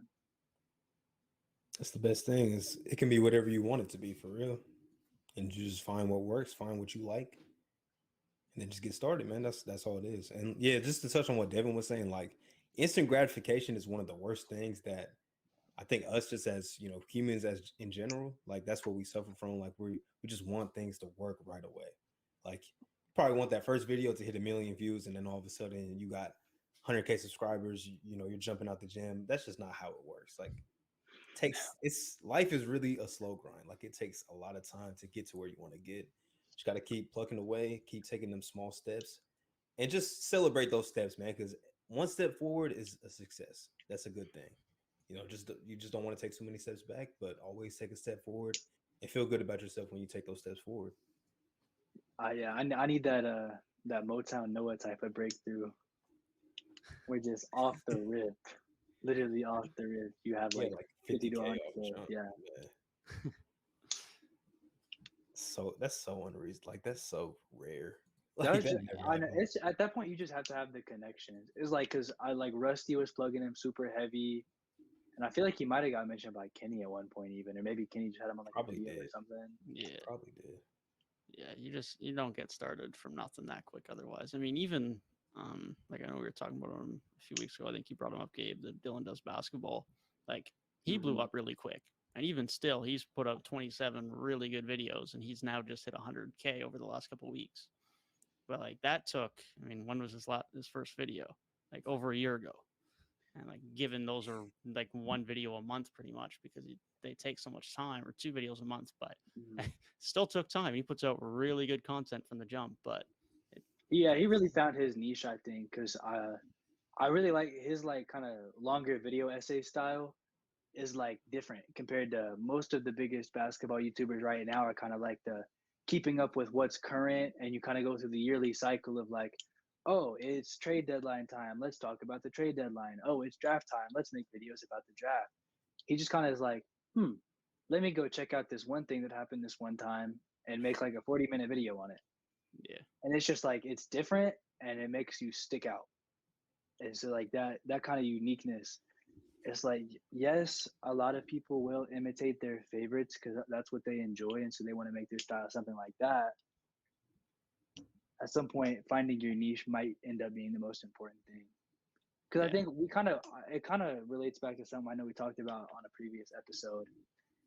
That's the best thing is it can be whatever you want it to be for real. And you just find what works, find what you like, and then just get started, man. That's all it is. And yeah, just to touch on what Devin was saying, like instant gratification is one of the worst things that I think us just as humans as in general, like that's what we suffer from. Like we just want things to work right away. Like you probably want that first video to hit 1 million views, and then all of a sudden you got 100K subscribers. You're jumping out the gym. That's just not how it works. Like it's life is really a slow grind. Like it takes a lot of time to get to where you want to get. Just got to keep plucking away, keep taking them small steps, and just celebrate those steps, man. Because one step forward is a success. That's a good thing. You just don't want to take too many steps back, but always take a step forward and feel good about yourself when you take those steps forward. Yeah, I need that Motown Noah type of breakthrough. We're just off the rip, literally off the rip. You have Yeah, like like 50 to 50K 100K. jump. Yeah. So that's so unreasonable. Like that's so rare. That Like was that just, never I know happened. it's at that point you just have to have the connections. It's like because I like Rusty was plugging him super heavy, and I feel like he might have got mentioned by Kenny at one point even, or maybe Kenny just had him on like a Probably video or did. something. Yeah. Probably did. Yeah, you don't get started from nothing that quick otherwise. I mean, even like I know we were talking about him a few weeks ago. I think you brought him up, Gabe, that Dylan does basketball. Like he blew Mm-hmm. up really quick. And even still, he's put up 27 really good videos and he's now just hit 100K over the last couple of weeks. But like that took, I mean, when was his first video? Like over a year ago. And like given those are like one video a month pretty much because they take so much time, or 2 videos a month, but Mm-hmm. still took time. He puts out really good content from the jump, but it, Yeah, he really found his niche, I think, because I really like his like kind of longer video essay style is like different compared to most of the biggest basketball YouTubers right now are kind of like the keeping up with what's current, and you kind of go through the yearly cycle of like, oh, it's trade deadline time, let's talk about the trade deadline. Oh, it's draft time, let's make videos about the draft. He just kind of is like, let me go check out this one thing that happened this one time and make like a 40-minute video on it. yeah, And it's just like it's different and it makes you stick out. And so like that kind of uniqueness, it's like yes, a lot of people will imitate their favorites because that's what they enjoy, and so they want to make their style something like that. At some point, finding your niche might end up being the most important thing. Because I yeah, think it kind of relates back to something I know we talked about on a previous episode,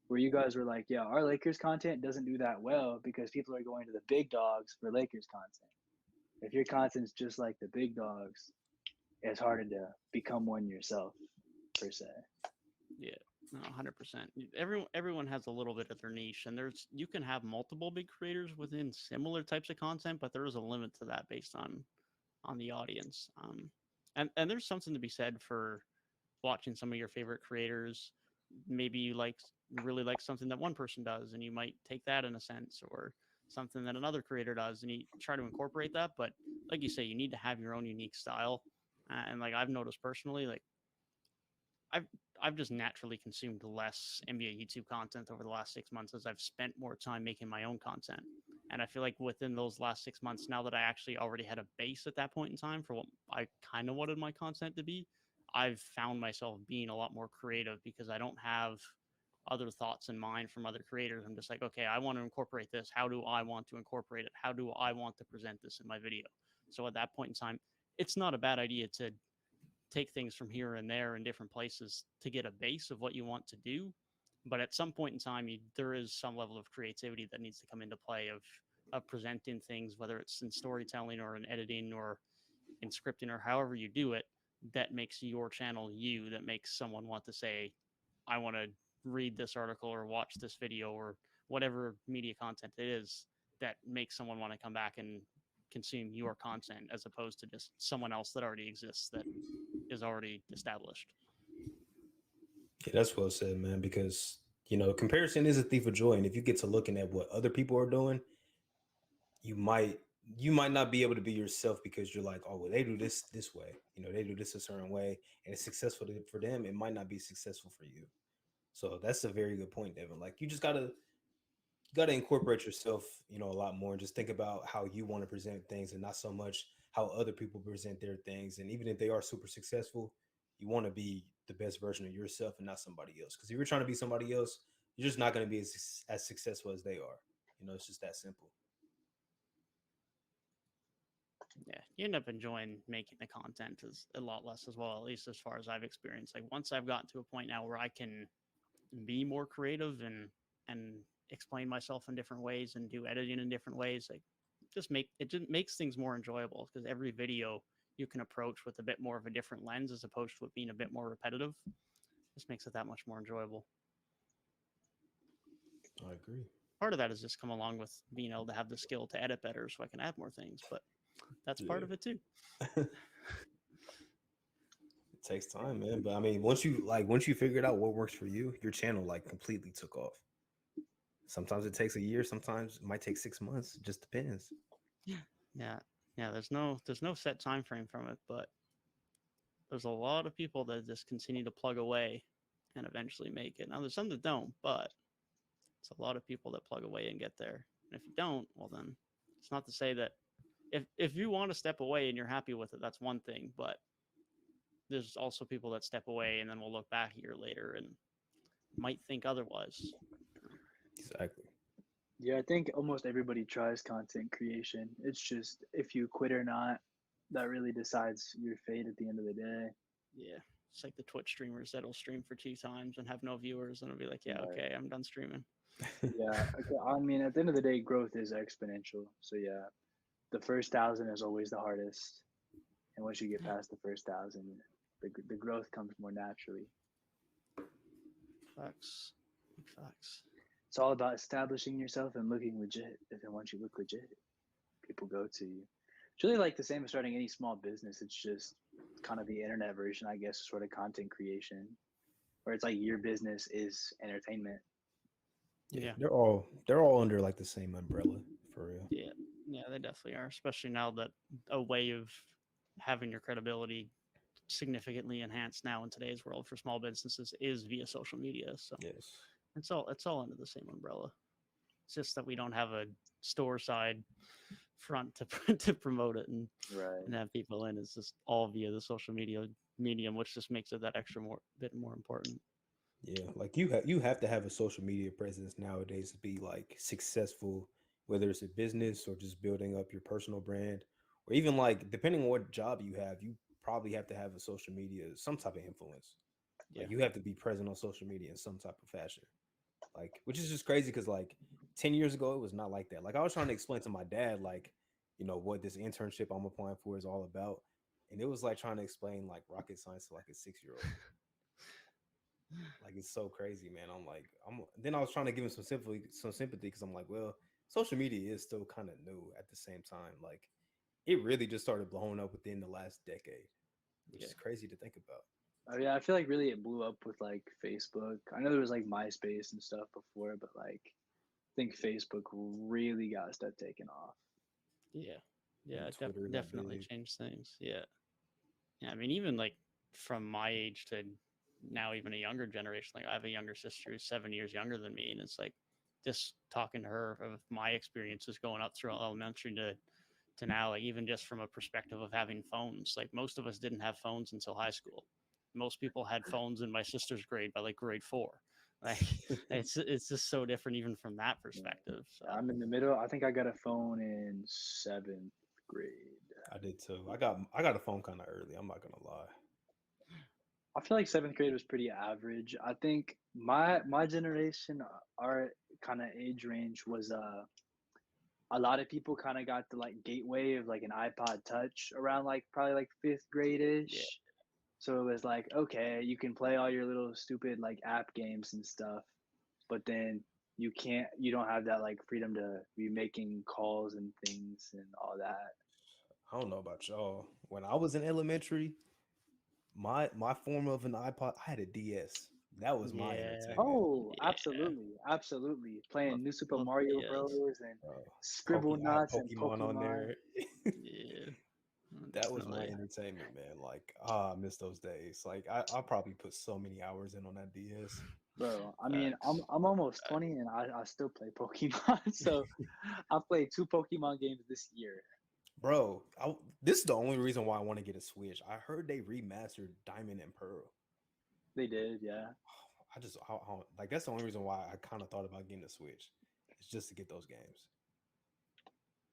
where you guys were like, yeah, our Lakers content doesn't do that well because people are going to the big dogs for Lakers content. If your content's just like the big dogs, it's harder to become one yourself, per se. yeah. No, 100%. Everyone has a little bit of their niche, and you can have multiple big creators within similar types of content, but there is a limit to that based on the audience. And there's something to be said for watching some of your favorite creators. Maybe you really like something that one person does, and you might take that in a sense, or something that another creator does, and you try to incorporate that. But like you say, you need to have your own unique style. And like I've noticed personally, like I've I've just naturally consumed less NBA YouTube content over the last 6 months as I've spent more time making my own content. And I feel like within those last 6 months, now that I actually already had a base at that point in time for what I kind of wanted my content to be, I've found myself being a lot more creative because I don't have other thoughts in mind from other creators. I'm just like, okay, I want to incorporate this. How do I want to incorporate it? How do I want to present this in my video? So at that point in time, it's not a bad idea to take things from here and there in different places to get a base of what you want to do. But at some point in time, there is some level of creativity that needs to come into play of presenting things, whether it's in storytelling or in editing or in scripting or however you do it, that makes your channel you, that makes someone want to say, I want to read this article or watch this video or whatever media content it is that makes someone want to come back and consume your content as opposed to just someone else that already exists that is already established. Yeah, that's well said, man. Because comparison is a thief of joy, and if you get to looking at what other people are doing, you might you might not be able to be yourself because you're like, oh, well, they do this way. They do this a certain way, and it's successful for them. It might not be successful for you. So that's a very good point, Devin. Like you just gotta incorporate yourself, a lot more, and just think about how you want to present things, and not so much how other people present their things. And even if they are super successful, you want to be the best version of yourself and not somebody else. Because if you're trying to be somebody else, you're just not going to be as successful as they are. You know, it's just that simple. Yeah, you end up enjoying making the content is a lot less as well, at least as far as I've experienced. Like once I've gotten to a point now where I can be more creative and explain myself in different ways and do editing in different ways, like just makes things more enjoyable because every video you can approach with a bit more of a different lens as opposed to it being a bit more repetitive. Just makes it that much more enjoyable. I agree. Part of that has just come along with being able to have the skill to edit better so I can add more things, but that's part of it too. It takes time, man. But I mean, once you figured out what works for you, your channel like completely took off. Sometimes it takes a year, sometimes it might take 6 months. It just depends. Yeah. There's no set time frame from it, but there's a lot of people that just continue to plug away and eventually make it. Now there's some that don't, but it's a lot of people that plug away and get there. And if you don't, well then it's not to say that if you want to step away and you're happy with it, that's one thing. But there's also people that step away and then will look back a year later and might think otherwise. Exactly. Yeah, I think almost everybody tries content creation. It's just if you quit or not, that really decides your fate at the end of the day. Yeah. It's like the Twitch streamers that'll stream for 2 times and have no viewers and it'll be like, yeah, okay, I'm done streaming. Yeah, okay. I mean, at the end of the day, growth is exponential. So yeah, the first 1,000 is always the hardest, and once you get past the first 1,000, the growth comes more naturally. Facts. It's all about establishing yourself and looking legit. And then once you look legit, people go to you. It's really like the same as starting any small business. It's just kind of the internet version, I guess, sort of content creation, where it's like your business is entertainment. Yeah. They're all under like the same umbrella for real. Yeah, they definitely are, especially now that a way of having your credibility significantly enhanced now in today's world for small businesses is via social media. So Yes. it's all under the same umbrella. It's just that we don't have a store side front to promote it and have people in. It's just all via the social media medium, which just makes it that bit more important. Yeah, like you have to have a social media presence nowadays to be like successful, whether it's a business or just building up your personal brand, or even like depending on what job you have, you probably have to have a social media, some type of influence. Yeah. Like you have to be present on social media in some type of fashion. Like, which is just crazy because like 10 years ago it was not like that. Like I was trying to explain to my dad like, you know, what this internship I'm applying for is all about, and it was like trying to explain like rocket science to like a 6-year-old. Like it's so crazy, man. Then I was trying to give him some sympathy because I'm like, well, social media is still kind of new at the same time. Like it really just started blowing up within the last decade, which is crazy to think about. Oh yeah, I feel like really it blew up with like Facebook. I know there was like MySpace and stuff before, but like I think Facebook really got stuff taken off. Yeah, it Twitter got definitely big. changed things. Yeah, I mean, even like from my age to now, even a younger generation. Like I have a younger sister who's 7 years younger than me, and it's like just talking to her of my experiences going up through elementary to now, like even just from a perspective of having phones. Like most of us didn't have phones until high school. Most people had phones in my sister's grade by like grade 4. Like it's just so different even from that perspective. So. I'm in the middle. I think I got a phone in 7th grade. I did too. I got a phone kind of early. I'm not gonna lie. I feel like 7th grade was pretty average. I think my generation, our kind of age range was a lot of people kind of got the like gateway of like an iPod Touch around like probably like 5th grade ish. Yeah. So it was like, okay, you can play all your little stupid like app games and stuff, but then you don't have that like freedom to be making calls and things and all that. I don't know about y'all. When I was in elementary, my form of an iPod, I had a DS. That was my entertainment. Oh, Yeah. absolutely. Playing New Super Love Mario DS. Bros. And Bro, Scribble I had Knots and on there. Yeah. That was my Definitely. entertainment, man. Like, I miss those days. Like, I probably put so many hours in on that DS. Bro, I mean, Facts. I'm almost 20 and I still play Pokemon. So I've played 2 Pokemon games this year. Bro, this is the only reason why I want to get a Switch. I heard they remastered Diamond and Pearl. They did, yeah. Like that's the only reason why I kind of thought about getting a Switch. It's just to get those games.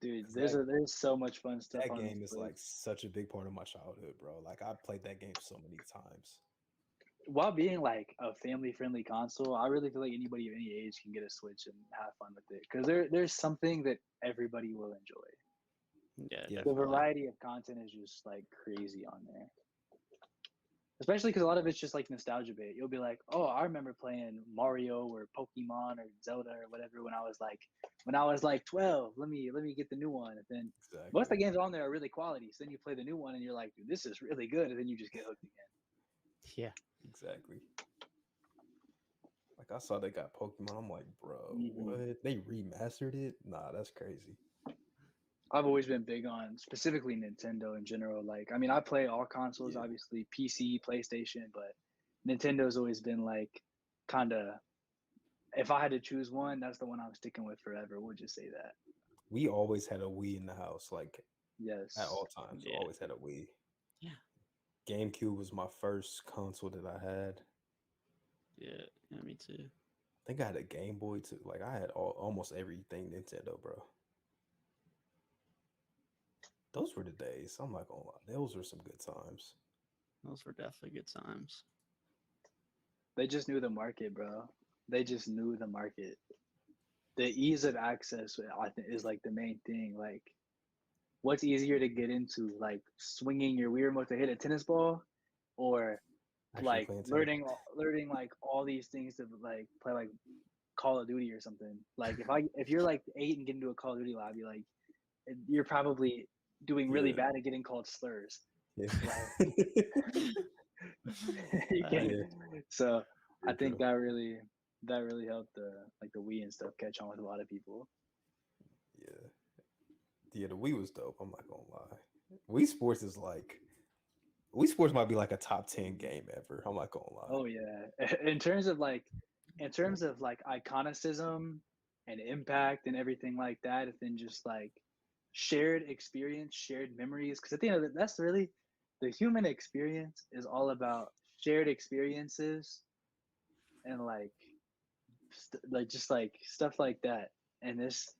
Dude, 'Cause there's so much fun stuff that on game this is like list. such a big part of my childhood, bro. Like I played that game so many times. While being like a family friendly console, I really feel like anybody of any age can get a Switch and have fun with it because there's something that everybody will enjoy. Yeah, Yeah. The definitely. variety of content is just like crazy on there. Especially because a lot of it's just like nostalgia bait. You'll be like, "Oh, I remember playing Mario or Pokemon or Zelda or whatever when I was like 12. Let me get the new one." And then Exactly. most of the games on there are really quality. So then you play the new one and you're like, "Dude, this is really good." And then you just get hooked again. Yeah. Exactly. Like I saw they got Pokemon. I'm like, bro, Mhm. what? They remastered it? Nah, that's crazy. I've always been big on specifically Nintendo in general. Like, I mean, I play all consoles, Yeah. obviously PC, PlayStation, but Nintendo's always been like kind of. If I had to choose one, that's the one I'm sticking with forever. We'll just say that. We always had a Wii in the house, like Yes. at all times. We Yeah. always had a Wii. Yeah. GameCube was my first console that I had. Yeah, me too. I think I had a Game Boy too. Like I had almost everything Nintendo, bro. Those were the days. I'm not gonna lie. Those were some good times. Those were definitely good times. They just knew the market, bro. They just knew the market. The ease of access, I think, is like the main thing. Like, what's easier to get into, like swinging your Wii remote to hit a tennis ball, or Actually like playing tennis. learning like all these things to like play like Call of Duty or something. Like if you're like 8 and get into a Call of Duty lobby, like you're probably doing really Yeah. bad at getting called slurs. Yeah. You can't. Yeah. So I Very think true. that really helped the Wii and stuff catch on with a lot of people. Yeah. Yeah, the Wii was dope. I'm not gonna lie. Wii Sports is like Wii Sports might be like a top 10 game ever. I'm not gonna lie. Oh yeah. In terms of like iconicism and impact and everything like that, and then just like shared experience, shared memories. Because at the end of it, that's really the human experience is all about shared experiences and like just like stuff like that. And this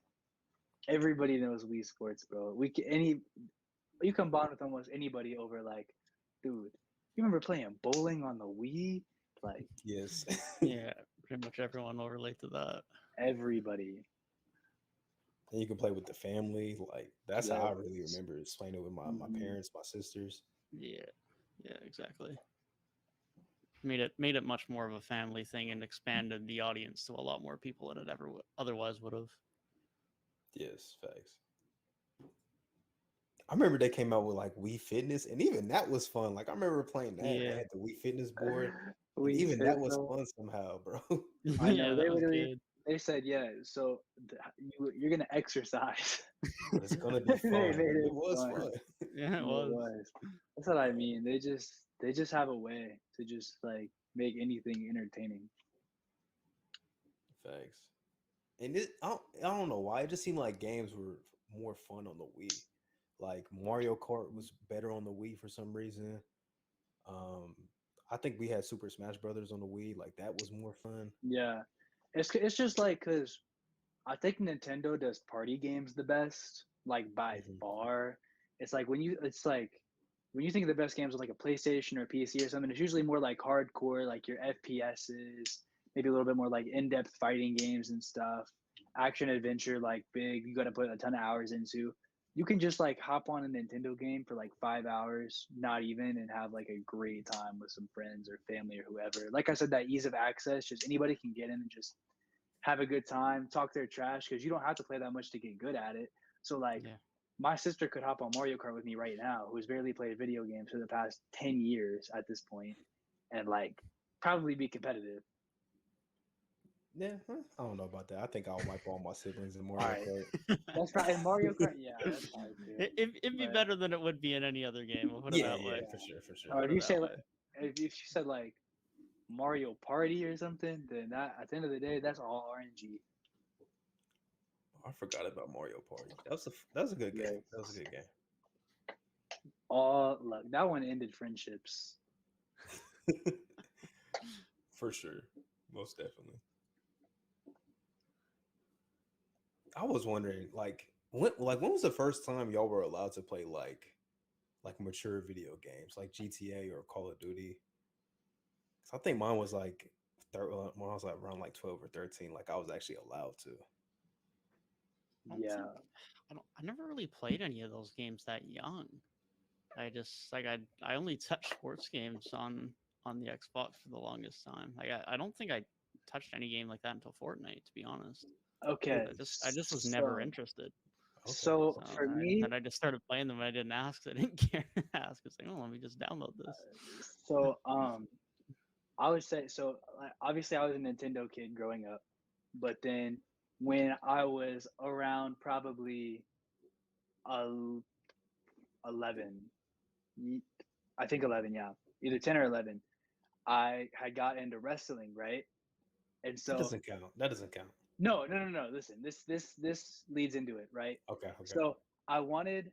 everybody knows Wii Sports, bro. You can bond with almost anybody over like, dude, you remember playing bowling on the Wii? Like Yes. Yeah, pretty much everyone will relate to that. everybody. And you can play with the family. Like that's how I really Yes. remember is playing it with my Mhm. parents, my sisters. Yeah, exactly. Made it much more of a family thing and expanded the audience to a lot more people than it ever otherwise would have. Yes, facts. I remember they came out with like Wii Fitness, and even that was fun. Like I remember playing that. They Yeah, had the Wii Fitness board, and We even that fit was though. fun somehow, bro. I yeah, know that they was literally good. they said yeah. So you're gonna exercise. But it's gonna be They fun, made and it it was fun. fun. Yeah, it And it was. was. That's what I mean. They just have a way to just like make anything entertaining. Facts. And I don't know why. It just seemed like games were more fun on the Wii. Like Mario Kart was better on the Wii for some reason. Um, I think we had Super Smash Brothers on the Wii. Like that was more fun. Yeah, it's just like because I think Nintendo does party games the best, like by Mhm. far. It's like when you think of the best games on like a PlayStation or PC or something, it's usually more like hardcore, like your FPSs, maybe a little bit more like in-depth fighting games and stuff. Action adventure, like big, you got to put a ton of hours into. You can just like hop on a Nintendo game for like 5 hours, not even, and have like a great time with some friends or family or whoever. Like I said, that ease of access, just anybody can get in and just have a good time, talk their trash because you don't have to play that much to get good at it. So like Yeah, my sister could hop on Mario Kart with me right now, who's barely played video games for the past 10 years at this point, and like probably be competitive. Yeah, I don't know about that. I think I'll wipe all my siblings in All Mario right. Kart. That's probably in Mario Kart. Yeah, that's probably true. it'd be But better than it would be in any other game. We'll put it Yeah, that yeah, way. yeah. for sure, for sure. Or Put if it you that say way. if you said like Mario Party or something, then that at the end of the day, that's all RNG. I forgot about Mario Party. That was a good game. Yes. That was a good game. All luck. That one ended friendships. For sure. Most definitely. I was wondering, when was the first time y'all were allowed to play like mature video games, like GTA or Call of Duty? 'Cause I think mine was like when I was like around like 12 or 13, like I was actually allowed to. I don't Yeah. think I never really played any of those games that young. I just I only touched sports games on the Xbox for the longest time. Like I don't think I touched any game like that until Fortnite, to be honest. Okay. I just was never interested. Okay. So So for me, I just started playing them. I didn't ask. I didn't care to ask. I was like, oh, let me just download this. so I would say so. Like, obviously, I was a Nintendo kid growing up, but then when I was around probably uh, 11, I think 11, yeah, either 10 or 11, I had got into wrestling, right? And That so doesn't count. That doesn't count. no. Listen, this leads into it, right? Okay. Okay. So I wanted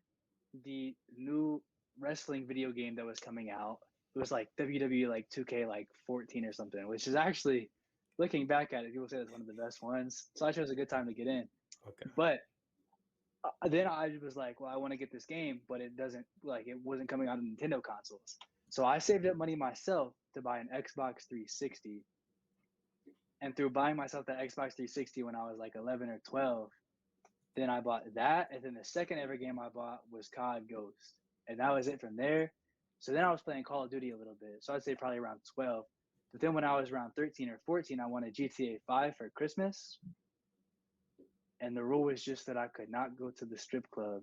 the new wrestling video game that was coming out. It was like WWE like 2K like 14 or something, which is actually looking back at it, people say it's one of the best ones. So I chose a good time to get in. Okay. But then I was like, well, I want to get this game, but it wasn't coming out on Nintendo consoles. So I saved up money myself to buy an Xbox 360. And through buying myself that Xbox 360 when I was like 11 or 12, then I bought that. And then the second ever game I bought was COD Ghost. And that was it from there. So then I was playing Call of Duty a little bit. So I'd say probably around 12. But then when I was around 13 or 14, I wanted GTA 5 for Christmas. And the rule was just that I could not go to the strip club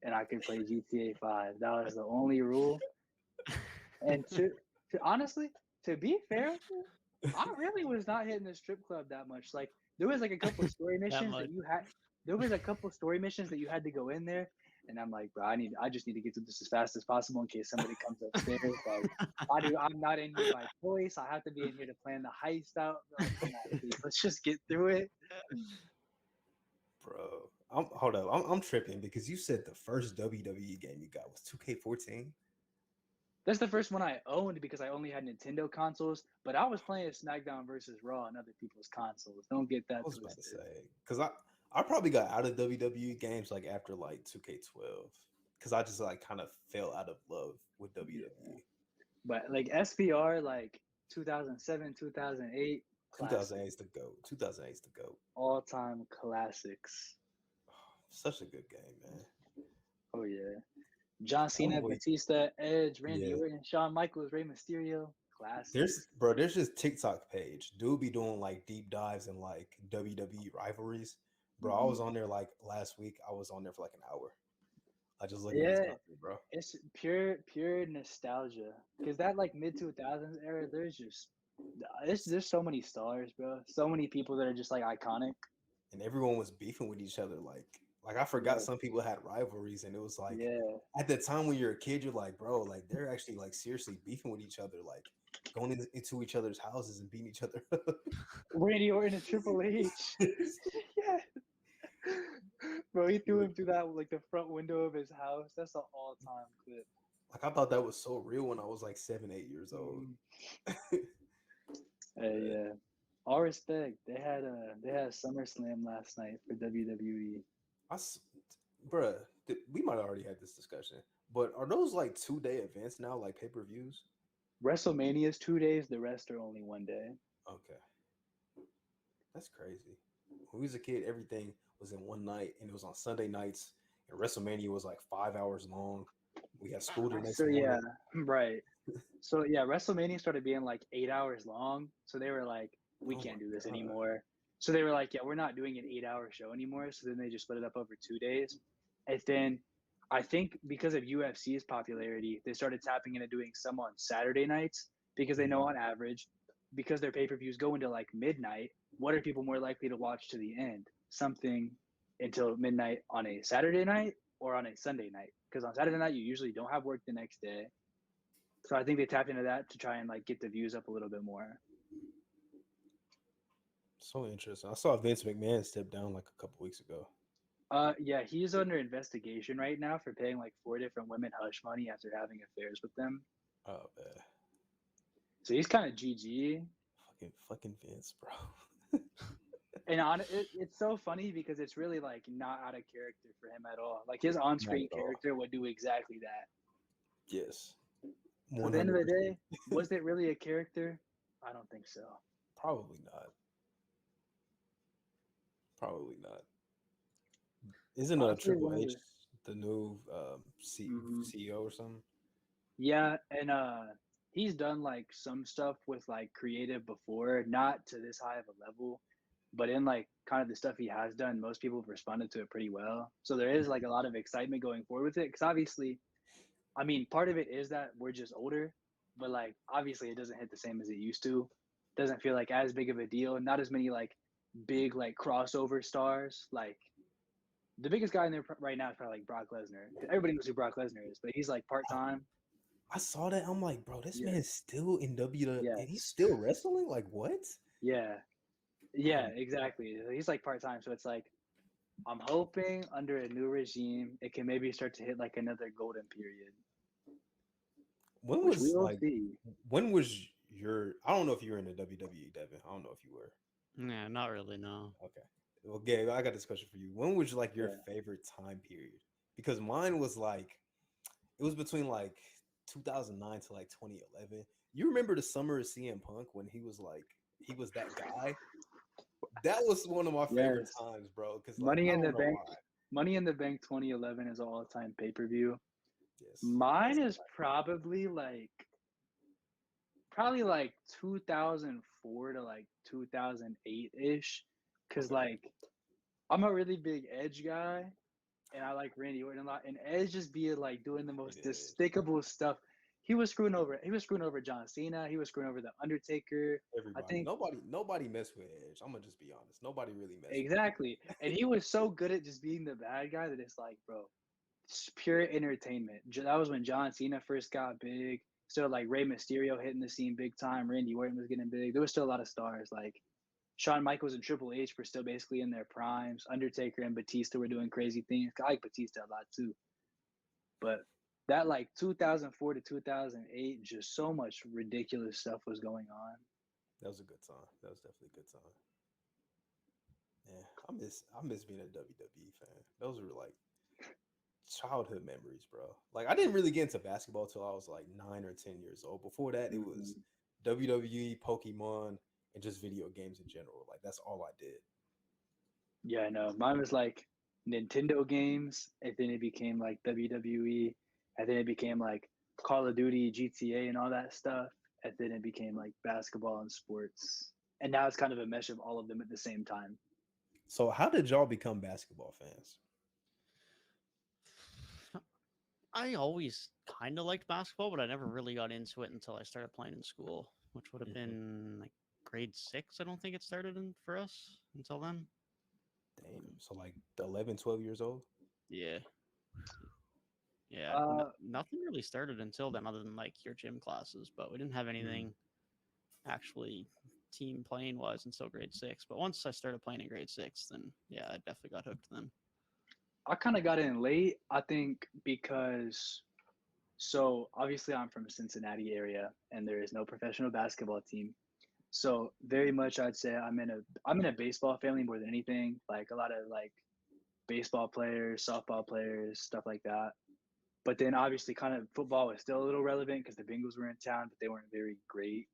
and I could play GTA 5. That was the only rule. And to honestly, to be fair, I really was not hitting the strip club that much. Like there was like a couple of story missions that you had. There was a couple of story missions that you had to go in there, and I'm like, bro, I just need to get to this as fast as possible in case somebody comes upstairs. Like, I'm not in here by choice. I have to be in here to plan the heist out. Like, come on, please, let's just get through it. Bro, hold up. I'm tripping because you said the first WWE game you got was 2K14. That's the first one I owned because I only had Nintendo consoles, but I was playing SmackDown versus Raw on other people's consoles. Don't get that I was about to twisted. say because I probably got out of WWE games like after like 2K12 because I just like kind of fell out of love with WWE. Yeah. But like SPR, like 2007, 2008, 2008 is the GOAT. 2008 is the GOAT. all-time classics. Such a good game, man. Oh yeah, John Cena, Batista, Edge, Randy Orton, Shawn Michaels, Rey Mysterio, classics. There's this TikTok page. Dude be doing like deep dives in like WWE rivalries. Bro, I was on there like last week. I was on there for like an hour. I just looked at this content, bro. It's pure nostalgia. Cause that like mid 2000s era, there's so many stars, bro. So many people that are just like iconic. And everyone was beefing with each other. Like I forgot some people had rivalries, and it was like at the time when you're a kid, you're like, bro, like they're actually like seriously beefing with each other, like going into each other's houses and beating each other up. Randy Orton and Triple H. Yeah. Bro, he threw him through that like the front window of his house. That's an all-time clip. Like I thought that was so real when I was like 7, 8 years old. Hey, yeah. All respect. They had SummerSlam last night for WWE. Bruh, we might have already had this discussion, but are those like 2-day events now, like pay-per-views? WrestleMania is 2 days. The rest are only 1 day. Okay, that's crazy. When we was a kid, everything was in one night, and it was on Sunday nights. And WrestleMania was like 5 hours long. We had school the next morning. Yeah, right. So yeah, WrestleMania started being like 8 hours long. So they were like, we can't do this anymore. So they were like, yeah, we're not doing an 8-hour show anymore. So then they just split it up over 2 days. And then I think because of UFC's popularity, they started tapping into doing some on Saturday nights because they know on average, because their pay-per-views go into like midnight, what are people more likely to watch to the end? Something until midnight on a Saturday night or on a Sunday night. Because on Saturday night, you usually don't have work the next day. So I think they tapped into that to try and like get the views up a little bit more. So interesting. I saw Vince McMahon step down like a couple weeks ago. Yeah, he's under investigation right now for paying like 4 different women hush money after having affairs with them. Oh man, So he's kind of GG. fucking Vince, bro. And it's so funny because it's really like not out of character for him at all. Like his Not on-screen at all. character would do exactly that. Yes, So at one the end of hundred the percent. day, was it really a character? I don't think so. Probably not. Probably not. Isn't Honestly, Triple one of H the the new Mhm. CEO or something? Yeah, and he's done like some stuff with like creative before, not to this high of a level, but in like kind of the stuff he has done, most people have responded to it pretty well. So there is like a lot of excitement going forward with it because obviously, I mean, part of it is that we're just older, but like obviously it doesn't hit the same as it used to. Doesn't feel like as big of a deal. Not as many like big like crossover stars. Like the biggest guy in there right now is probably like Brock Lesnar. Everybody knows who Brock Lesnar is, but he's like part time. I saw that. I'm like, bro, this Yeah. man's still in WWE and he's Yes. still wrestling. Like what? Yeah. Yeah. Exactly. He's like part time, so it's like I'm hoping under a new regime, it can maybe start to hit like another golden period, When which we was will like see. when was your I don't know if you were in the WWE, Devin. I don't know if you were. Yeah, not really. No. Okay. Well, Gabe, I got this question for you. When was like your Yeah. favorite time period? Because mine was like it was between like 2009 to like 2011. You remember the summer of CM Punk when he was that guy? That was one of my favorite Yes. times, bro. Because like Money I in the don't know Bank. why. Money in the Bank 2011 is all time pay per view. Yes, that's Mine is probably like 2004 to like 2008 ish, because okay. like I'm a really big Edge guy, and I like Randy Orton a lot. And Edge just be like doing the most It despicable stuff. He was screwing over John Cena. He was screwing over the Undertaker. I everybody. think Nobody messed with Edge. I'm gonna just be honest. Nobody really messed with him. exactly. And he was so good at just being the bad guy that it's like, bro, it's pure entertainment. That was when John Cena first got big. Still like Rey Mysterio hitting the scene big time. Randy Orton was getting big. There was still a lot of stars. Like Shawn Michaels and Triple H were still basically in their primes. Undertaker and Batista were doing crazy things. I like Batista a lot too. But that like 2004 to 2008, just so much ridiculous stuff was going on. That was a good time. That was definitely a good time. Yeah, I miss being a WWE fan. Those were like childhood memories, bro. Like I didn't really get into basketball till I was like 9 or 10 years old. Before that, it was Mhm. WWE, Pokemon, and just video games in general. Like that's all I did. Yeah, I know. Mine was like Nintendo games, and then it became like WWE, and then it became like Call of Duty, GTA, and all that stuff, and then it became like basketball and sports. And now it's kind of a mesh of all of them at the same time. So how did y'all become basketball fans? I always kind of liked basketball, but I never really got into it until I started playing in school, which would have Mhm. been like grade 6. I don't think it started for us until then. Damn. So like 11, 12 years old? Yeah. Yeah. Uh, Nothing really started until then, other than like your gym classes, but we didn't have Mhm. anything actually team playing wise until grade 6. But once I started playing in grade 6, then yeah, I definitely got hooked then. I kind of got in late, I think, because so obviously I'm from Cincinnati area, and there is no professional basketball team. So very much, I'd say I'm in a baseball family more than anything. Like a lot of like baseball players, softball players, stuff like that. But then obviously, kind of football was still a little relevant because the Bengals were in town, but they weren't very great,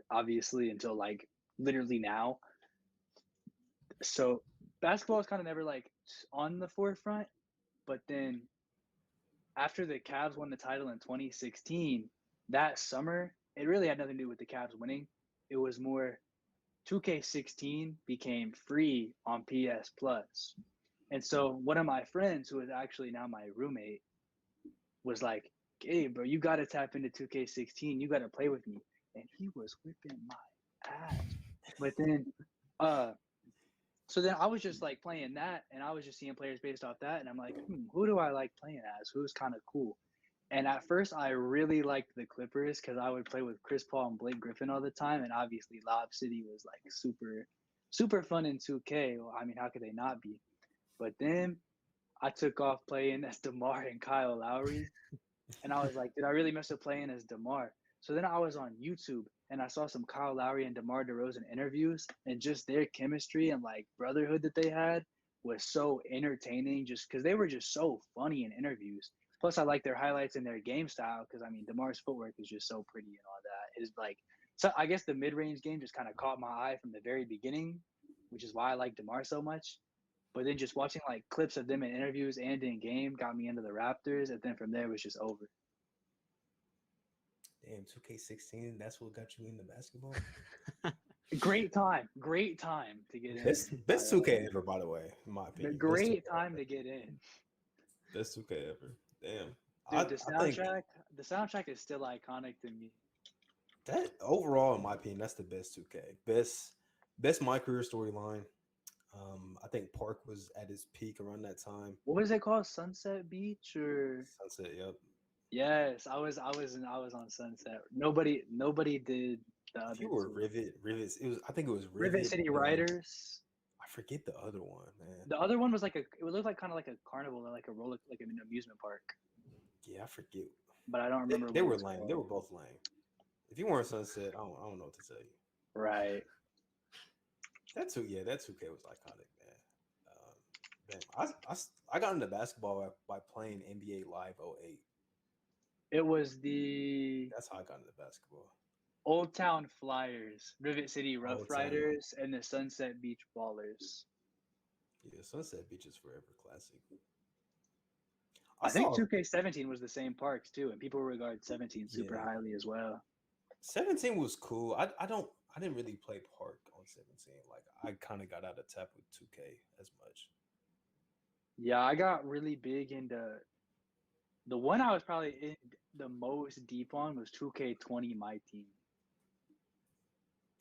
obviously, until like literally now. So basketball is kind of never like on the forefront. But then after the Cavs won the title in 2016, that summer, it really had nothing to do with the Cavs winning. It was more 2K16 became free on PS Plus. And so one of my friends, who is actually now my roommate, was like, "Hey, bro, you got to tap into 2K16. You got to play with me." And he was whipping my ass. But then, uh, so then I was just like playing that, and I was just seeing players based off that, and I'm like, who do I like playing as? Who's kind of cool? And at first, I really liked the Clippers because I would play with Chris Paul and Blake Griffin all the time, and obviously Lob City was like super, super fun in 2K. Well, I mean, how could they not be? But then I took off playing as DeMar and Kyle Lowry, and I was like, did I really mess up playing as DeMar? So then I was on YouTube and I saw some Kyle Lowry and DeMar DeRozan interviews, and just their chemistry and like brotherhood that they had was so entertaining. Just because they were just so funny in interviews. Plus, I like their highlights and their game style because I mean, DeMar's footwork is just so pretty and all that. It's like, so I guess the mid-range game just kind of caught my eye from the very beginning, which is why I like DeMar so much. But then just watching like clips of them in interviews and in game got me into the Raptors, and then from there it was just over. Damn, 2K16, that's what got you into basketball? Great time to get in. Best 2K ever, by the way, in my opinion. Great time to get in. Best 2K ever. Damn. Dude, the soundtrack is still iconic to me. That overall, in my opinion, that's the best 2K. Best my career storyline. I think Park was at his peak around that time. What was it called? Sunset Beach or Sunset? Yep. Yes, I was on Sunset. Nobody did the other. You were two. Rivets. I think it was Rivet City Riders. I forget the other one, man. The other one was like it looked like kind of like a carnival or like a roller, like an amusement park. Yeah, I forget. But I don't remember. They were lame. Called. They were both lame. If you weren't Sunset, I don't know what to tell you. Right. That 2K was iconic, man. I got into basketball by playing NBA Live 08. It was that's how I got into basketball. Old Town Flyers, Rivet City Rough Riders, and the Sunset Beach Ballers. Yeah, Sunset Beach is forever classic. I think 2K17 was the same parks too, and people regard 17 super highly as well. 17 was cool. I didn't really play Park on 17. Like I kind of got out of tap with 2K as much. Yeah, I got really big into the one I was probably in the most deep on was 2K20 My Team.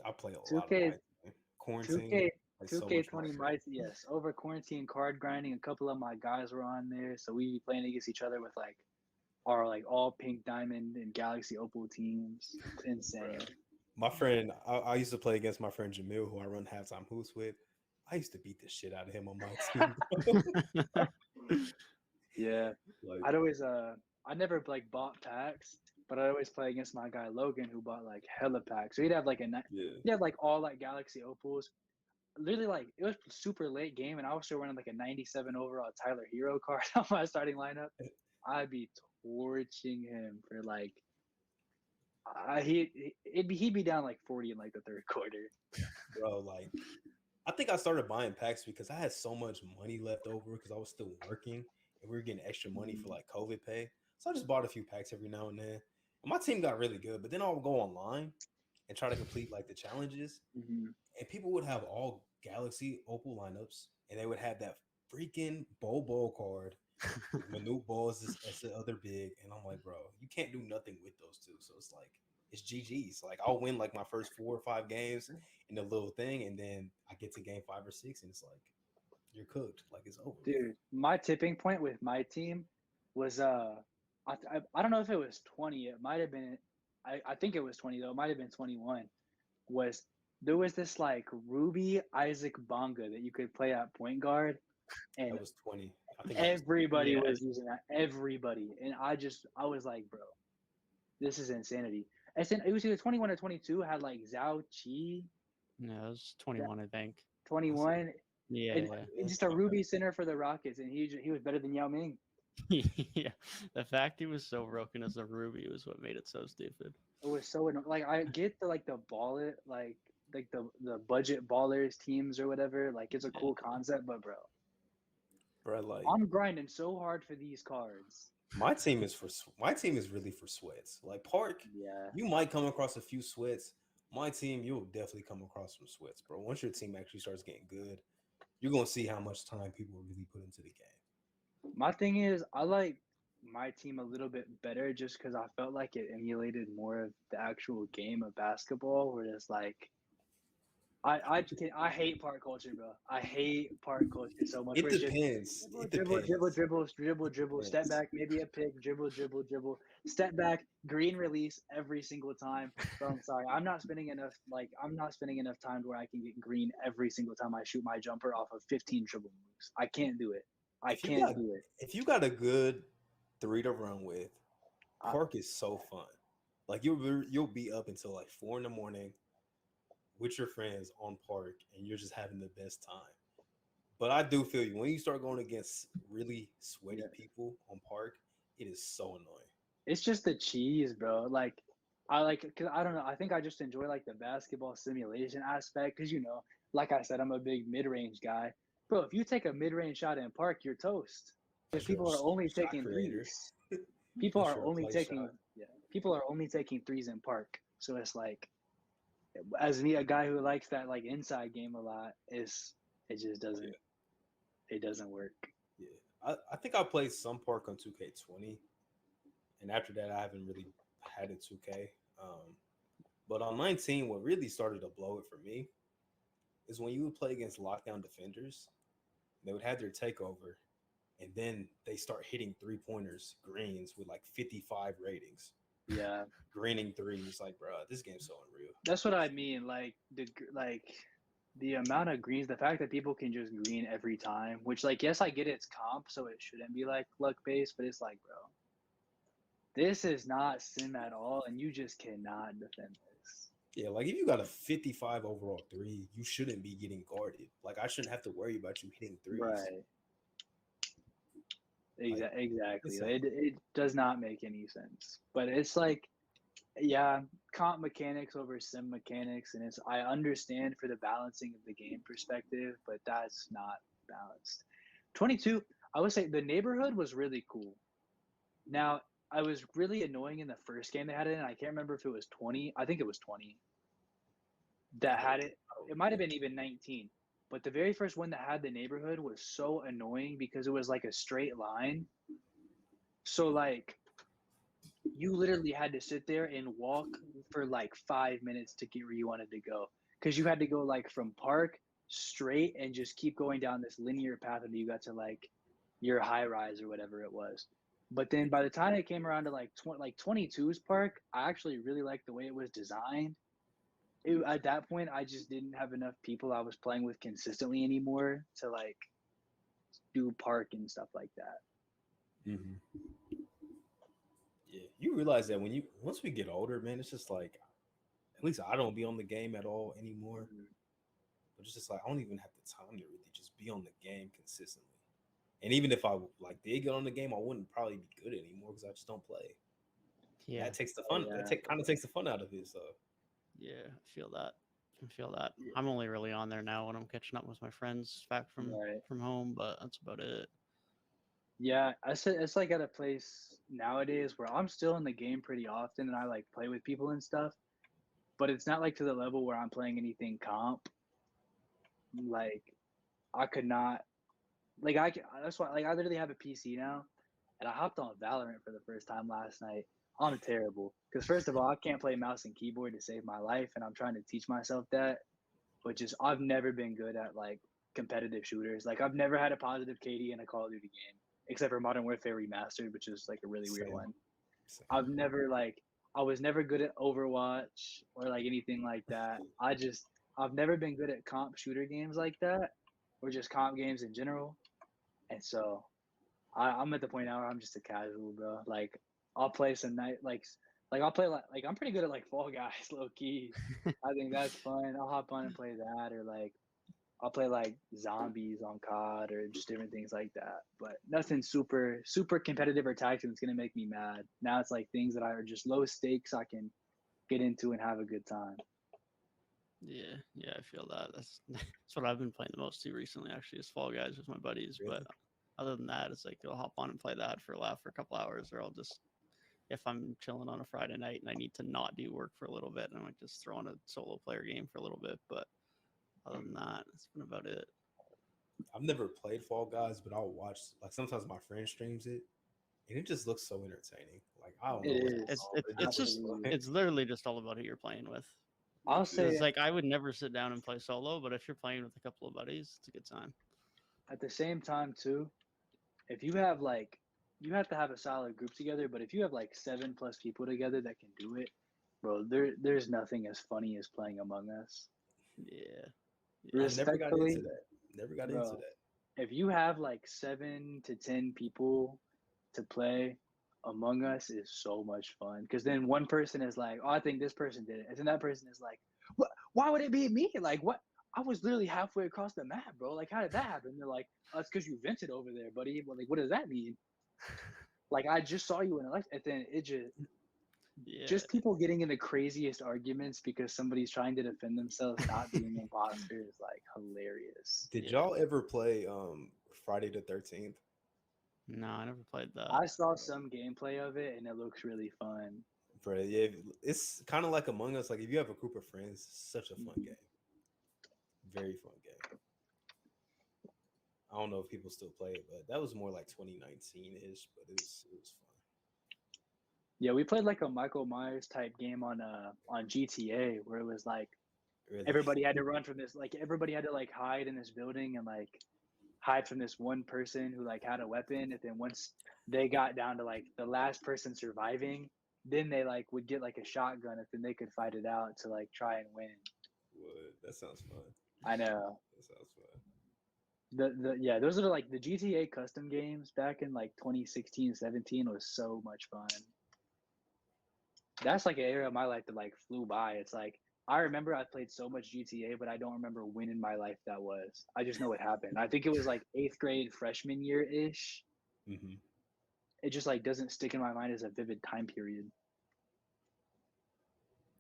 I play a lot of My Team. Quarantine. 2K20 My Team, yes. Over quarantine card grinding, a couple of my guys were on there, so we be playing against each other with like our like all pink diamond and galaxy opal teams. It's insane. My friend, I used to play against my friend Jamil, who I run halftime hoops with. I used to beat the shit out of him on my team. Yeah, like, I'd always I never like bought packs, but I always play against my guy Logan, who bought like hella packs. So he'd have like he'd have like all like galaxy opals. Literally, like it was super late game, and I was still running like a 97 overall Tyler Hero card on my starting lineup. I'd be torching him for like he'd be down like 40 in like the third quarter. Bro, like I think I started buying packs because I had so much money left over because I was still working and we were getting extra money for like COVID pay. So I just bought a few packs every now and then. And my team got really good, but then I would go online and try to complete like the challenges. And people would have all Galaxy Opal lineups and they would have that freaking Bol card. Manute Ball is the other big. And I'm like, bro, you can't do nothing with those two. So it's like, it's GG's. Like I'll win like my first 4 or 5 games in the little thing, and then I get to game 5 or 6, and it's like you're cooked. Like it's over. Dude, my tipping point with my team was I don't know if it was 20. It might have been. I think it was 20 though. It might have been 21. There was this like Ruby Isaac Bonga that you could play at point guard, and that was 20. I think everybody was using that. Everybody, and I was like, bro, this is insanity. And then it was either 21 or 22. Had like Zhao Qi. No, it was 21, I think. 21. Yeah, and just a Ruby center for the Rockets, and he was better than Yao Ming. Yeah, the fact he was so broken as a Ruby was what made it so stupid. It was so annoying. Like I get the ball like the budget ballers teams or whatever. Like it's a cool concept, but bro, like I'm grinding so hard for these cards. My team is really for sweats. Like Park, you might come across a few sweats. My team, you'll definitely come across some sweats, bro. Once your team actually starts getting good, you're gonna see how much time people really put into the game. My thing is, I like my team a little bit better just because I felt like it emulated more of the actual game of basketball, where it's like I hate park culture, bro. I hate park culture so much. It depends. Dribble, step back, maybe a pick, dribble, step back, green release every single time. Bro, I'm sorry. I'm not spending enough time where I can get green every single time I shoot my jumper off of 15 dribble moves. I can't do it. I If you can't got do it. if you got a good 3 to run with, I- Park is so fun. Like you'll be up until like 4 in the morning with your friends on Park, and you're just having the best time. But I do feel you when you start going against really sweaty Yeah. people on Park, it is so annoying. It's just the cheese, bro. Like, cause I don't know. I think I just enjoy like the basketball simulation aspect. Cause like I said, I'm a big mid-range guy, bro. If you take a mid-range shot in park, you're toast. Because Unless you're people are only shot taking creator, threes. People unless are you're a only play taking, shot. yeah. People are only taking threes in park. So it's like, as me, a guy who likes that like inside game a lot, it just doesn't, it doesn't work. Yeah, I think I played some Park on 2K20, and after that, I haven't really had it 2K. But on 19, what really started to blow it for me is when you would play against lockdown defenders, they would have their takeover, and then they start hitting 3-pointers, greens with like 55 ratings, Yeah, greening threes. Like, bro, this game's so unreal. that's what I mean. The amount of greens, the fact that people can just green every time, which like yes, I get it's comp, so it shouldn't be like luck based, but it's like, bro, this is not sim at all, and you just cannot defend this. Yeah, like if you got a 55 overall three, you shouldn't be getting guarded. Like I shouldn't have to worry about you hitting threes. Right. Like, Exactly. insane. It does not make any sense. But it's like, yeah, comp mechanics over sim mechanics, and I understand for the balancing of the game perspective, but that's not balanced. 22, I would say the neighborhood was really cool. Now, I was really annoying in the first game they had it in. I can't remember if it was 20. I think it was 20 that had it. It might have been even 19. But the very first one that had the neighborhood was so annoying because it was like a straight line. So like you literally had to sit there and walk for like 5 minutes to get where you wanted to go. Because you had to go like from park straight and just keep going down this linear path until you got to like your high rise or whatever it was. But then by the time it came around to like 22's park, I actually really liked the way it was designed. At that point, I just didn't have enough people I was playing with consistently anymore to like do park and stuff like that. Mm-hmm. Yeah, you realize that once we get older, man, it's just like at least I don't be on the game at all anymore. But it's just like I don't even have the time to really just be on the game consistently. And even if I like did get on the game, I wouldn't probably be good anymore because I just don't play. Yeah, That takes the fun. Yeah. Kind of takes the fun out of it. So yeah, I feel that. I'm only really on there now when I'm catching up with my friends back Right. from home, but that's about it. Yeah, I said it's like at a place nowadays where I'm still in the game pretty often and I like play with people and stuff, but it's not like to the level where I'm playing anything comp. Like I could not that's why like I literally have a PC now and I hopped on Valorant for the first time last night. I'm terrible because first of all, I can't play mouse and keyboard to save my life and I'm trying to teach myself that, which is I've never been good at like competitive shooters. Like I've never had a positive KD in a Call of Duty game except for Modern Warfare Remastered, which is like a really weird one. same. I was never good at Overwatch or like anything like that. I've never been good at comp shooter games like that or just comp games in general. And so I'm at the point now where I'm just a casual, bro. Like I'll play some night like I'll play like I'm pretty good at like Fall Guys, low key. I think that's fun. I'll hop on and play that, or like I'll play like zombies on COD or just different things like that. But nothing super competitive or tactical that's gonna make me mad. Now it's like things that are just low stakes I can get into and have a good time. Yeah, I feel that. That's what I've been playing the most too recently. Actually, is Fall Guys with my buddies. Really? But other than that, it's like I'll hop on and play that for a laugh for a couple hours, or I'll just if I'm chilling on a Friday night and I need to not do work for a little bit, and I might just throw on a solo player game for a little bit. But other than that, it's been about it. I've never played Fall Guys, but I'll watch. Like sometimes my friend streams it, and it just looks so entertaining. Like I don't know. It is. It's just Absolutely. it's literally just all about who you're playing with. I'll say It's like I would never sit down and play solo, but if you're playing with a couple of buddies, it's a good time. at the same time too, if you have like you have to have a solid group together, but if you have like 7+ people together that can do it, bro, there's nothing as funny as playing Among Us. Yeah. I never got Respectfully, into that. Never got bro, into that. if you have like 7 to 10 people to play, Among Us is so much fun because then one person is like, "Oh, I think this person did it," and then that person is like, "What? Why would it be me? Like, what? I was literally halfway across the map, bro. Like, how did that happen?" And they're like, "Oh, it's because you vented over there, buddy." Well, like, what does that mean? Like, I just saw you in a life, and then it just people getting in the craziest arguments because somebody's trying to defend themselves not being an imposter is like hilarious. Did y'all ever play Friday the 13th? No, I never played that. I saw some gameplay of it and it looks really fun. Bro, yeah, it's kind of like Among Us. Like if you have a group of friends, it's such a fun game. Very fun game. I don't know if people still play it, but that was more like 2019-ish, but it was fun. Yeah, we played like a Michael Myers type game on GTA where it was like everybody had to run from this, like everybody had to like hide in this building and like hide from this one person who like had a weapon, and then once they got down to like the last person surviving, then they like would get like a shotgun, and then they could fight it out to like try and win. What? That sounds fun. I know. That sounds fun. Those are like the GTA custom games back in like 2016, 17 was so much fun. That's like an era of my life that like flew by. It's like I remember I played so much GTA, but I don't remember when in my life that was. I just know it happened. I think it was like 8th grade, freshman year ish. Mm-hmm. It just like doesn't stick in my mind as a vivid time period.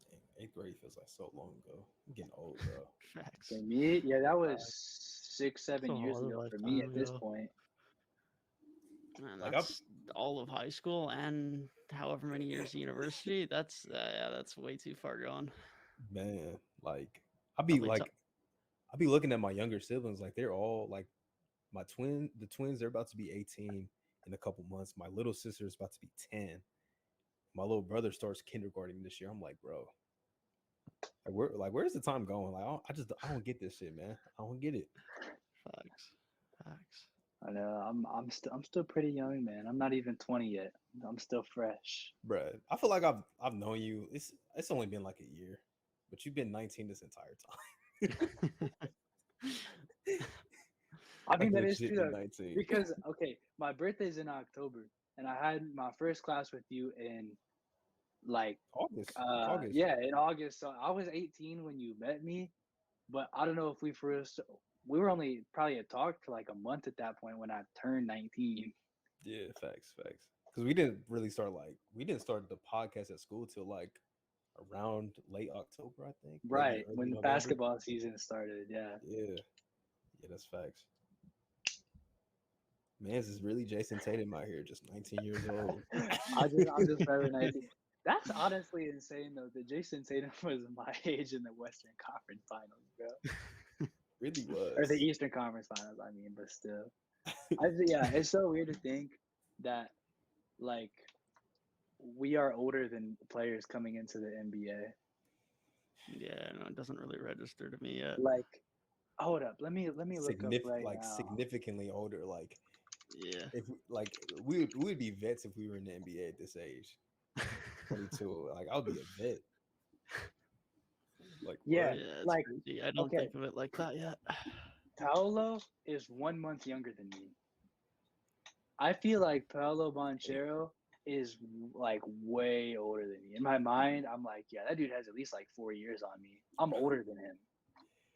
Dang, 8th grade feels like so long ago. I'm getting old, bro. Facts. For me, yeah, that was 6-7 years ago for me at this point. Man, Like, that's all of high school and however many years of university. That's way too far gone. Man, like I'll be looking at my younger siblings, like they're all like the twins, they're about to be 18 in a couple months. My little sister is about to be 10. My little brother starts kindergarten this year. I'm like, bro, where's the time going? Like, I don't get this shit, man. I don't get it. Facts. I know. I'm still pretty young, man. I'm not even 20 yet. I'm still fresh. Bruh, I feel like I've known you. It's only been like a year, but you've been 19 this entire time. I mean, like that is true though, 19. because okay, my birthday's in October, and I had my first class with you in like August. yeah, in August. So I was 18 when you met me, but I don't know if we were only probably talked for like a month at that point when I turned 19. Yeah, facts. Because we didn't start the podcast at school till like around late October, I think. Right, early when the November. basketball season started. Yeah, that's facts. Man's is really Jason Tatum out here, just 19 years old. I'm just forever 19. That's honestly insane though. That Jason Tatum was my age in the Western Conference Finals, bro. Really was. Or the Eastern Conference Finals, I mean, but still. Yeah, it's so weird to think that like we are older than players coming into the NBA. Yeah, no, it doesn't really register to me yet. Like, hold up, let me look up right now. Significantly older. Like, yeah, if we would be vets if we were in the NBA at this age. 22. Like, I'll be a vet. Like, yeah, like crazy. I don't think of it like that yet. Paolo is 1 month younger than me. I feel like Paolo Banchero is like way older than me. In my mind, I'm like, yeah, that dude has at least like 4 years on me. I'm older than him.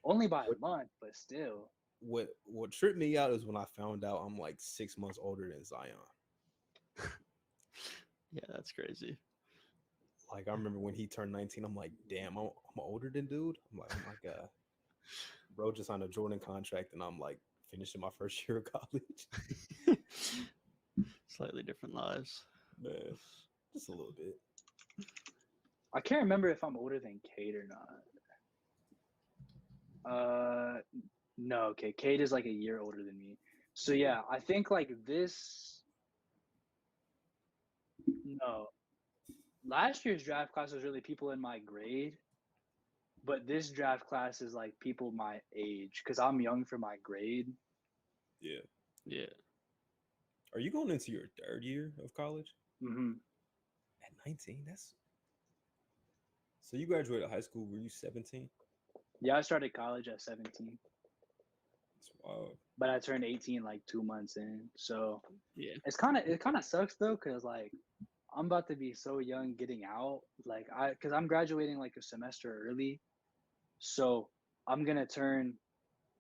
Only by a month, but still. What tripped me out is when I found out I'm like 6 months older than Zion. Yeah, that's crazy. Like, I remember when he turned 19, I'm like, damn, I'm older than dude. I'm like, oh my God. Bro just signed a Jordan contract, and I'm like finishing my first year of college. Slightly different lives. Man, just a little bit. I can't remember if I'm older than Cade or not. No, okay. Cade is like a year older than me. So yeah, I think like this. No, last year's draft class was really people in my grade, but this draft class is like people my age because I'm young for my grade. Yeah. Are you going into your third year of college? Mm-hmm. At 19, so you graduated high school. Were you 17? Yeah, I started college at 17. It's wild. But I turned 18 like 2 months in. So Yeah. it kind of sucks though, because like I'm about to be so young getting out. Like because I'm graduating like a semester early. So I'm gonna turn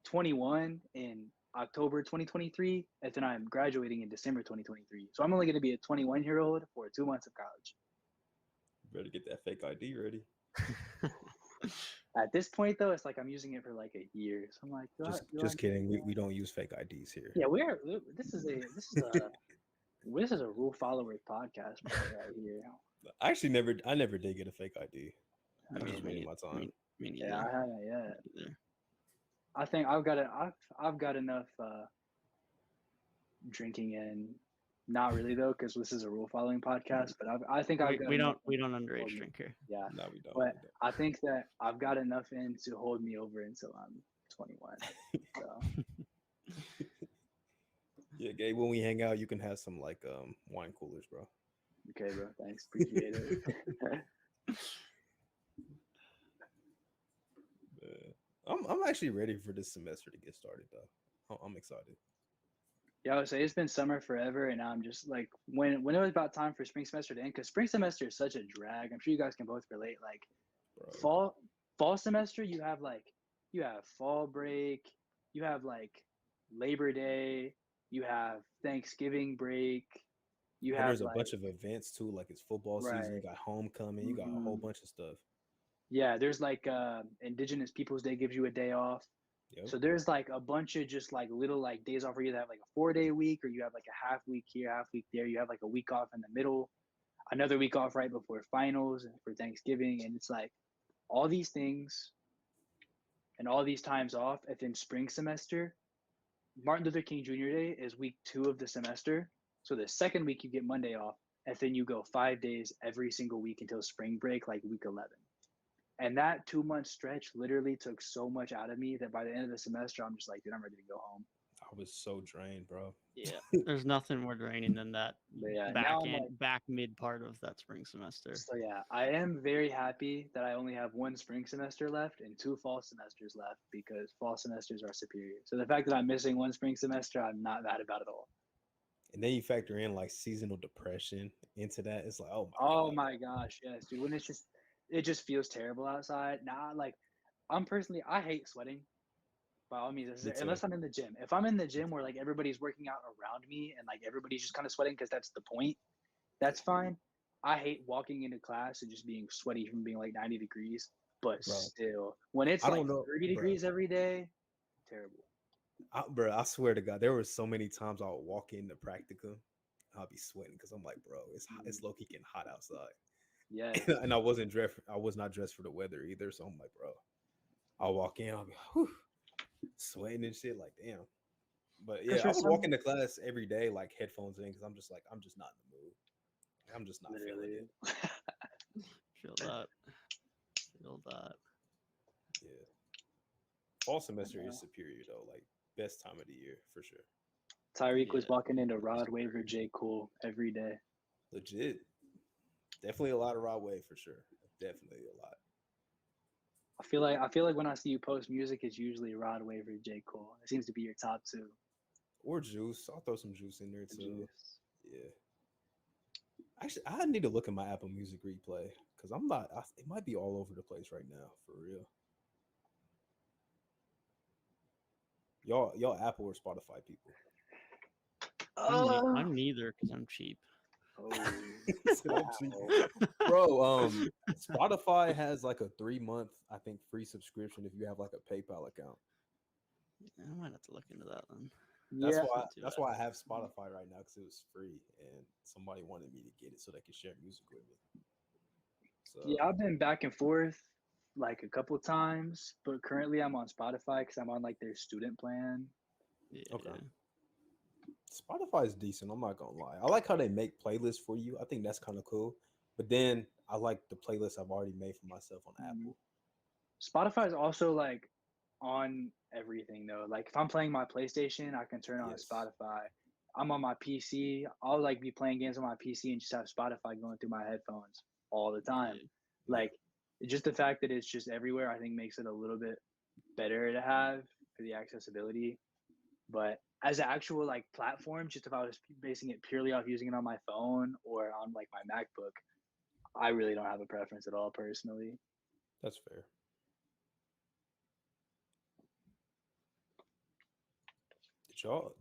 21 in October 2023, and then I'm graduating in December 2023. So I'm only gonna be a 21-year-old for 2 months of college. Better get that fake ID ready. At this point, though, it's like I'm using it for like a year. So I'm like, Just kidding. We don't use fake IDs here. yeah, this is a rule followers podcast right here. I never did get a fake ID. I was waiting my time. Me neither. Yeah, I haven't yet. Neither. I think I've got enough drinking in. Not really though, because this is a rule following podcast. But I think I've got we don't underage drink here. Yeah, No, we don't. but I think that I've got enough in to hold me over until I'm 21. So Yeah, Gabe, when we hang out, you can have some like wine coolers, bro. okay, bro. Thanks, appreciate it. I'm actually ready for this semester to get started though. I'm excited. Yeah, I would say it's been summer forever, and I'm just like when it was about time for spring semester to end, because spring semester is such a drag. I'm sure you guys can both relate. Like Bro. fall semester, you have fall break, you have like Labor Day, you have Thanksgiving break, you And have there's a like bunch of events too, like it's football season. right. You got homecoming. You got a whole bunch of stuff. Yeah, there's like Indigenous Peoples Day gives you a day off. Yep. So there's like a bunch of just like little like days off where you have like a 4-day week, or you have like a half week here, half week there. You have like a week off in the middle, another week off right before finals and for Thanksgiving. And it's like all these things and all these times off. And then spring semester, Martin Luther King Jr. Day is week 2 of the semester. So the second week you get Monday off, and then you go 5 days every single week until spring break, like week 11. And that 2-month stretch literally took so much out of me that by the end of the semester, I'm just like, dude, I'm ready to go home. I was so drained, bro. Yeah, there's nothing more draining than that But yeah, back mid part of that spring semester. So yeah, I am very happy that I only have 1 spring semester left and 2 fall semesters left, because fall semesters are superior. So the fact that I'm missing 1 spring semester, I'm not mad about at all. And then you factor in like seasonal depression into that. It's like, oh my gosh, yes, dude. When it just feels terrible outside. Nah, like I hate sweating. By all means, unless I'm in the gym. If I'm in the gym where like everybody's working out around me and like everybody's just kind of sweating because that's the point, that's fine. I hate walking into class and just being sweaty from being like 90 degrees. But still, when it's like 30 degrees every day, terrible. I swear to God, there were so many times I would walk into practicum, I'll be sweating because I'm like, bro, it's low key getting hot outside. Yeah. And I was not dressed for the weather either. So I'm like, bro, I'll walk in, I'll be whew, sweating and shit. Like, damn. But yeah, I was walking to class every day, like headphones in, because I'm just not in the mood. I'm just not feeling it. Feel that. Yeah. Fall semester is superior though. Like best time of the year for sure. Tyrik was walking into Rod Wave or J. Cole every day. Legit. Definitely a lot of Rod Wave for sure. Definitely a lot. I feel like when I see you post music, it's usually Rod Wave or J. Cole. It seems to be your top 2. Or Juice. I'll throw some Juice in there too. Yeah. Actually, I need to look at my Apple Music replay because it might be all over the place right now, for real. Y'all Apple or Spotify people? I'm neither because I'm cheap. Bro, Spotify has like a 3-month, I think, free subscription if you have like a PayPal account. I might have to look into that then. That's why I have Spotify right now, because it was free and somebody wanted me to get it so they could share music with me. So yeah, I've been back and forth like a couple times, but currently I'm on Spotify because I'm on like their student plan. Yeah. Okay. Spotify is decent. I'm not gonna lie. I like how they make playlists for you. I think that's kind of cool. But then I like the playlists I've already made for myself on Apple. Spotify is also like on everything though. Like if I'm playing my PlayStation, I can turn on Spotify. I'm on my PC. I'll like be playing games on my PC and just have Spotify going through my headphones all the time. Like just the fact that it's just everywhere, I think makes it a little bit better to have for the accessibility. But as an actual like platform, just if I was basing it purely off using it on my phone or on like my MacBook, I really don't have a preference at all personally. That's fair.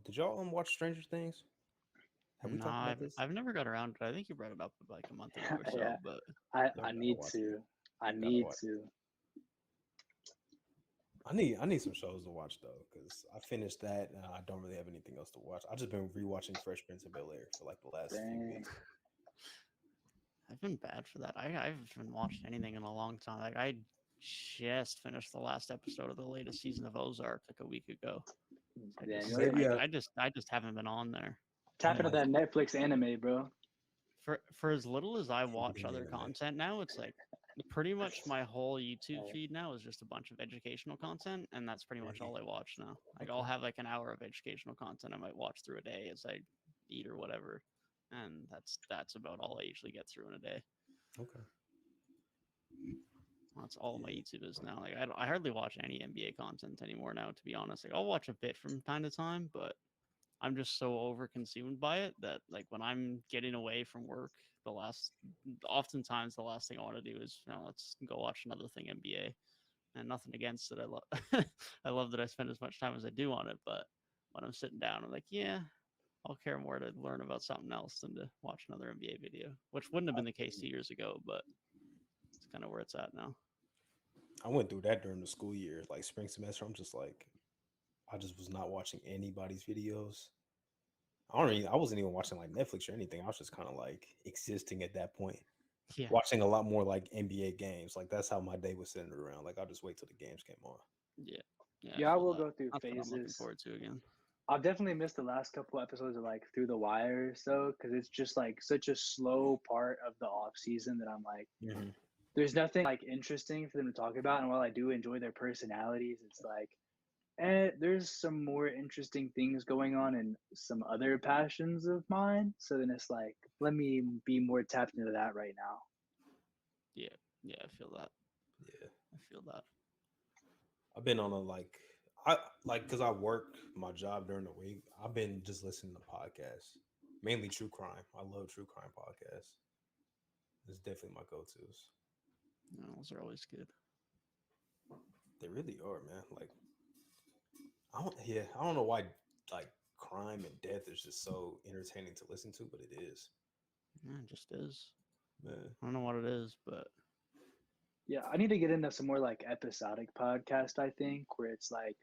Did y'all watch Stranger Things? Have we No, talked about this? I've never got around to it. I think you brought it up like a month ago or so, Yeah. but I gotta need watch to. it. I Gotta need watch to. I need some shows to watch though, because I finished that and I don't really have anything else to watch. I've just been rewatching Fresh Prince of Bel-Air for like the last few Dang. weeks. I've been bad for that. I haven't been watching anything in a long time. Like I just finished the last episode of the latest season of Ozark like a week ago. Dang, I just haven't been on there. tap into that Netflix anime, bro. For as little as I watch Reading other anime. content now, it's like pretty much my whole YouTube feed now is just a bunch of educational content, and that's pretty much all I watch now. Like I'll have like an hour of educational content I might watch through a day as I eat or whatever, and that's about all I usually get through in a day. Okay. That's all my YouTube is now. Like I hardly watch any NBA content anymore now, to be honest. Like I'll watch a bit from time to time, but I'm just so overconsumed by it that like when I'm getting away from work, oftentimes the last thing I want to do is, let's go watch another thing NBA. And nothing against it. I love I love that I spend as much time as I do on it, but when I'm sitting down, I'm like, yeah, I'll care more to learn about something else than to watch another NBA video, which wouldn't have been the case 2 years ago, but it's kind of where it's at now. I went through that during the school year, like spring semester. I'm just like, I just was not watching anybody's videos. I wasn't even watching like Netflix or anything. I was just kind of like existing at that point. Yeah. Watching a lot more like NBA games. Like that's how my day was centered around. Like I'll just wait till the games came on. Yeah, I will go through That's what I'm looking phases. forward to again. I've definitely missed the last couple episodes of like Through the Wire, so because it's just like such a slow part of the off season that I'm like, there's nothing like interesting for them to talk about. And while I do enjoy their personalities, it's like, there's some more interesting things going on in some other passions of mine. So then it's like, let me be more tapped into that right now. Yeah, I feel that. Yeah, I feel that. I've been on a because I work my job during the week. I've been just listening to podcasts, mainly true crime. I love true crime podcasts. It's definitely my go-tos. No, those are always good. They really are, man. Like, I don't know why like crime and death is just so entertaining to listen to, but it is. Yeah, it just is. Man. I don't know what it is, but yeah, I need to get into some more like episodic podcast. I think where it's like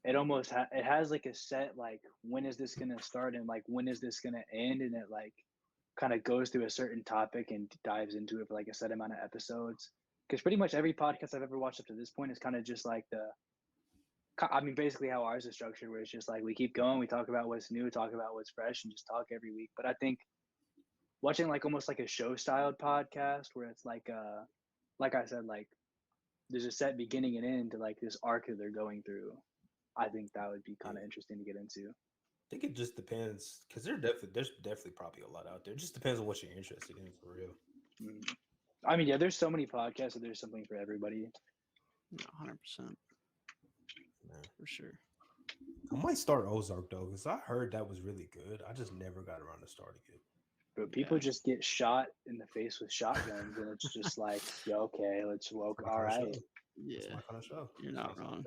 it almost it has like a set like when is this gonna start and like when is this gonna end, and it like kind of goes through a certain topic and dives into it for like a set amount of episodes. Because pretty much every podcast I've ever watched up to this point is kind of just like basically how ours is structured, where it's just like we keep going, we talk about what's new, talk about what's fresh, and just talk every week. But I think watching like almost like a show styled podcast where it's like I said, like there's a set beginning and end to like this arc that they're going through. I think that would be kind of interesting to get into. I think it just depends because there's definitely probably a lot out there. It just depends on what you're interested in for real. I mean, yeah, there's so many podcasts that there's something for everybody. 100%. For sure. I might start Ozark though, because I heard that was really good. I just never got around to starting it. But people just get shot in the face with shotguns, and it's just like, yeah, okay, let's woke. All right. Yeah, it's my kind of show. You're not wrong.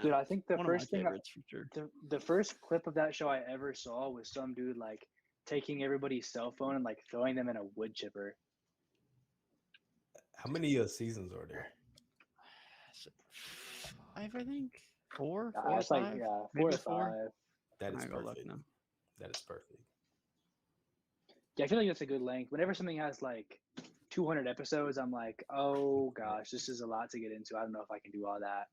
Dude, I think the One first of my thing, favorites for sure. the first clip of that show I ever saw was some dude like taking everybody's cell phone and like throwing them in a wood chipper. How many seasons are there? 5, I think. 4 It's or 5. like 4 or 5. That is I go look perfect. now. That is perfect. Yeah, I feel like that's a good length. Whenever something has like 200 episodes, I'm like, oh gosh, this is a lot to get into. I don't know if I can do all that.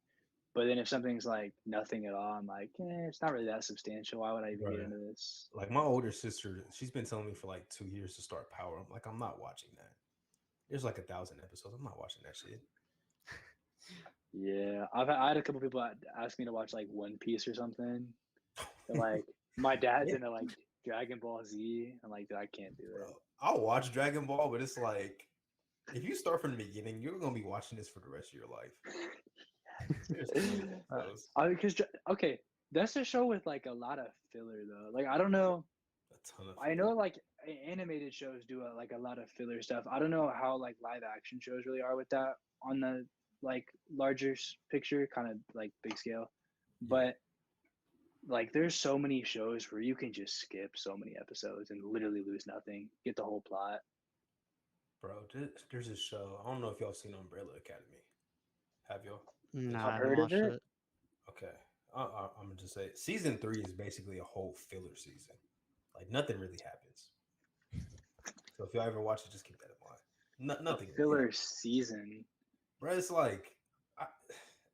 But then if something's like nothing at all, I'm like, it's not really that substantial. Why would I even get into this? Like my older sister, she's been telling me for like 2 years to start Power. I'm like, I'm not watching that. There's like 1,000 episodes. I'm not watching that shit. Yeah, I had a couple people ask me to watch like One Piece or something. And, like my dad's into like Dragon Ball Z. I'm like, dude, I can't do it. I'll watch Dragon Ball, but it's like if you start from the beginning, you're gonna be watching this for the rest of your life. Because okay, That's a show with like a lot of filler though. Like I don't know. A ton of. I know like animated shows do like a lot of filler stuff. I don't know how like live action shows really are with that on the like larger picture, kind of like big scale. Yeah. But like there's so many shows where you can just skip so many episodes and literally lose nothing, get the whole plot. Bro, there's a show. I don't know if y'all seen Umbrella Academy. Have y'all? No, I've I haven't heard of watched it. it. Okay. I'm gonna just say season 3 is basically a whole filler season. Like nothing really happens. So if y'all ever watch it, just keep that in mind. A Nothing. filler season. Bro, it's like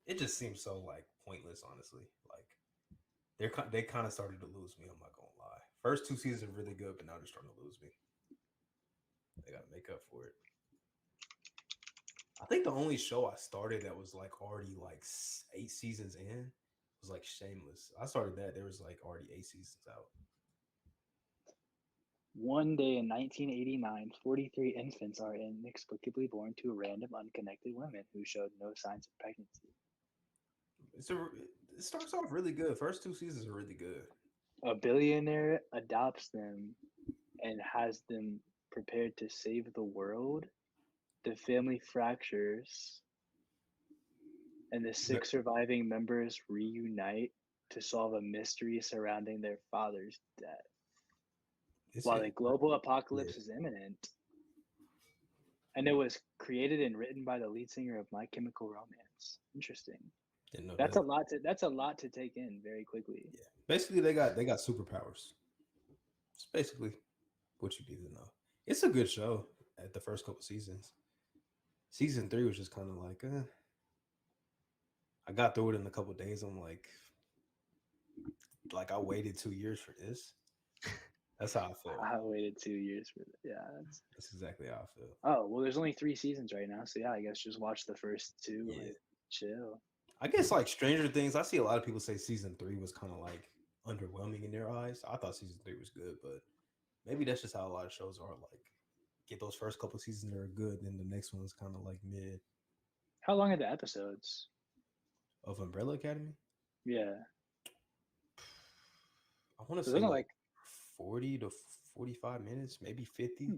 it just seems so like pointless, honestly. Like they kind of started to lose me. I'm not gonna lie. First 2 seasons are really good, but now they're starting to lose me. They gotta make up for it. I think the only show I started that was like already like 8 seasons in was like Shameless. I started that. There was like already 8 seasons out. One day in 1989, 43 infants are inexplicably born to random unconnected women who showed no signs of pregnancy. It starts off really good. First 2 seasons are really good. A billionaire adopts them and has them prepared to save the world. The family fractures, and the 6 surviving members reunite to solve a mystery surrounding their father's death. While a global apocalypse is imminent. And it was created and written by the lead singer of My Chemical Romance. Interesting. Didn't know That's that. a lot to take in very quickly. Yeah. Basically, they got superpowers. It's basically what you need to know. It's a good show at the first couple seasons. Season 3 was just kind of like, I got through it in a couple days. I'm like I waited 2 years for this. That's how I feel. I waited 2 years for that. Yeah, that's exactly how I feel. Oh well, there's only 3 seasons right now, so yeah, I guess just watch the first 2. Yeah. Like, chill. I guess like Stranger Things. I see a lot of people say season 3 was kind of like underwhelming in their eyes. I thought season 3 was good, but maybe that's just how a lot of shows are. Like, get those first couple seasons that are good, then the next one's kind of like mid. How long are the episodes Of Umbrella Academy? Yeah. I want to So say like 40 to 45 minutes, maybe 50.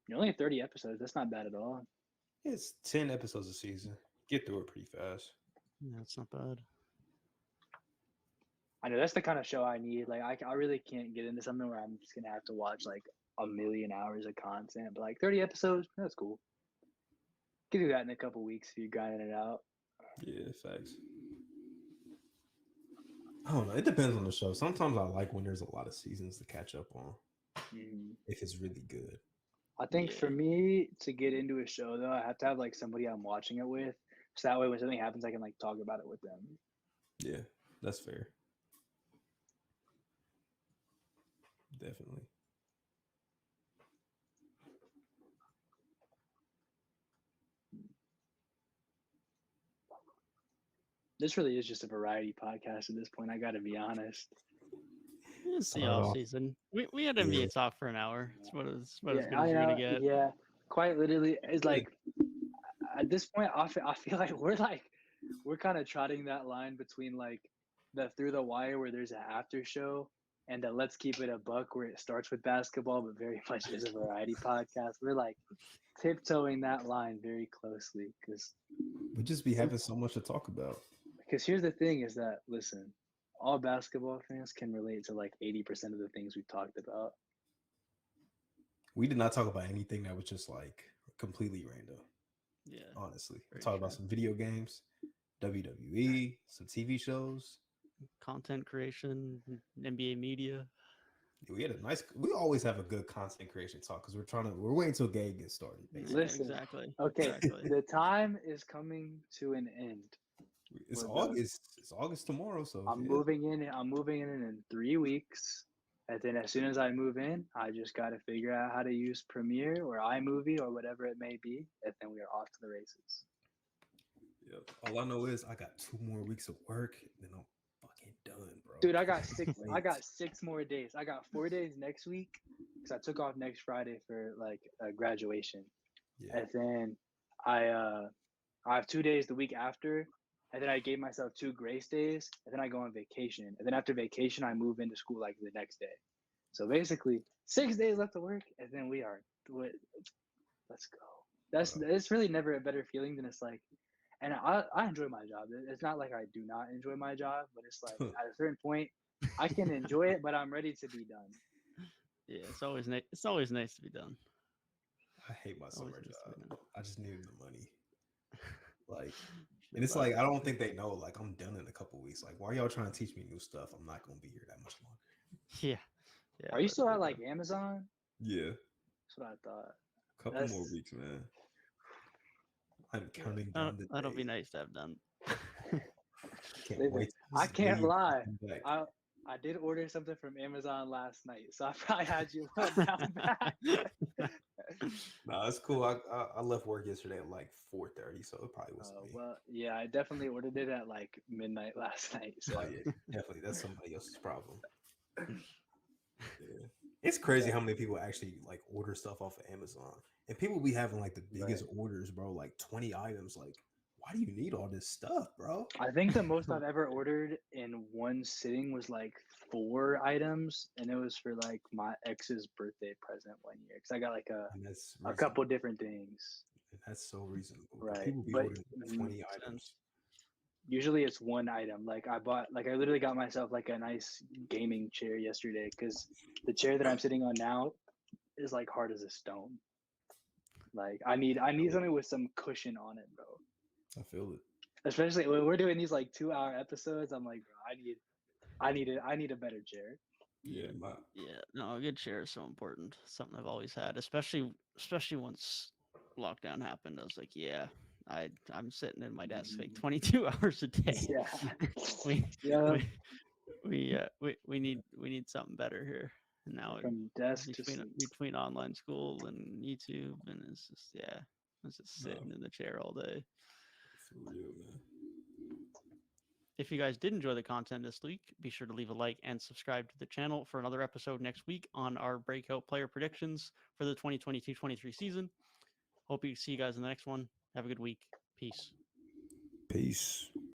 You're only 30 episodes. That's not bad at all. It's 10 episodes a season. Get through it pretty fast. Yeah, it's not bad. I know that's the kind of show I need. Like, I really can't get into something where I'm just gonna have to watch like a million hours of content. But like 30 episodes, that's cool. Can do that in a couple weeks if you're grinding it out. Yeah, facts. I don't know. It depends on the show. Sometimes I like when there's a lot of seasons to catch up on. If it's really good. I think for me to get into a show though, I have to have like somebody I'm watching it with. So that way when something happens I can like talk about it with them. Yeah, that's fair. Definitely. This really is just a variety podcast at this point. I got to be honest. It's the off season. We had NBA talk for an hour. It's what as good as you're gonna get. Yeah, quite literally. It's like at this point, I feel like we're kind of trotting that line between like the Through the Wire where there's an after show and the Let's Keep It a Buck where it starts with basketball but very much is a variety podcast. We're like tiptoeing that line very closely because we just be having so much to talk about. Because here's the thing is that, listen, all basketball fans can relate to like 80% of the things we've talked about. We did not talk about anything that was just like completely random. Yeah. Honestly. We talked about some video games, WWE, some TV shows. Content creation, NBA media. Yeah, we always have a good content creation talk because we're waiting until Gabe gets started. Basically. Listen, exactly. Okay. Exactly. The time is coming to an end. It's August. It's August tomorrow, so I'm moving in 3 weeks, and then as soon as I move in, I just got to figure out how to use Premiere or iMovie or whatever it may be, and then we are off to the races. Yep. All I know is I got 2 more weeks of work, and then I'm fucking done, bro. Dude, I got 6. I got 6 more days. I got 4 days next week because I took off next Friday for like a graduation, and then I have 2 days the week after. and then I gave myself 2 grace days, and then I go on vacation, and then after vacation I move into school like the next day. So basically 6 days left to work, and then let's go. It's really never a better feeling than it's like, and I enjoy my job. It's not like I do not enjoy my job, but it's like at a certain point I can enjoy it, but I'm ready to be done. Yeah, it's always nice. It's always nice to be done. I hate my summer Always nice to be job. done. I just needed the money. Like, and it's like I don't think they know. Like, I'm done in a couple weeks. Like, why are y'all trying to teach me new stuff? I'm not gonna be here that much longer. Yeah. Yeah. Are you still at like Amazon? Yeah, That's what I thought. couple more weeks, man. I'm counting down the That'll be days. nice to have done. Can't wait. I can't lie. Back. I did order something from Amazon last night, so I probably had you down back. Nah, it's cool. I left work yesterday at like 4:30, so it probably wasn't me. Well, yeah, I definitely ordered it at like midnight last night. So Oh yeah, definitely. That's somebody else's problem. Yeah. It's crazy how many people actually like order stuff off of Amazon. And people be having like the biggest orders, bro, like 20 items. Like, why do you need all this stuff, bro? I think the most I've ever ordered in one sitting was like 4 items, and it was for like my ex's birthday present one year because I got like a couple different things. And that's so reasonable. Right. People be ordering 20 items. Usually it's one item. Like I literally got myself like a nice gaming chair yesterday because the chair that I'm sitting on now is like hard as a stone. Like I need something with some cushion on it, bro. I feel it. Especially when we're doing these like 2-hour episodes, I'm like, bro, I need a better chair. Yeah, No, a good chair is so important. Something I've always had, especially once lockdown happened. I was like, yeah, I'm sitting in my desk like 22 hours a day. Yeah. we need something better here. And now from desk between online school and YouTube, and it's just sitting in the chair all day. For real, man. If you guys did enjoy the content this week, be sure to leave a like and subscribe to the channel for another episode next week on our breakout player predictions for the 2022-23 season. Hope you see you guys in the next one. Have a good week. Peace. Peace.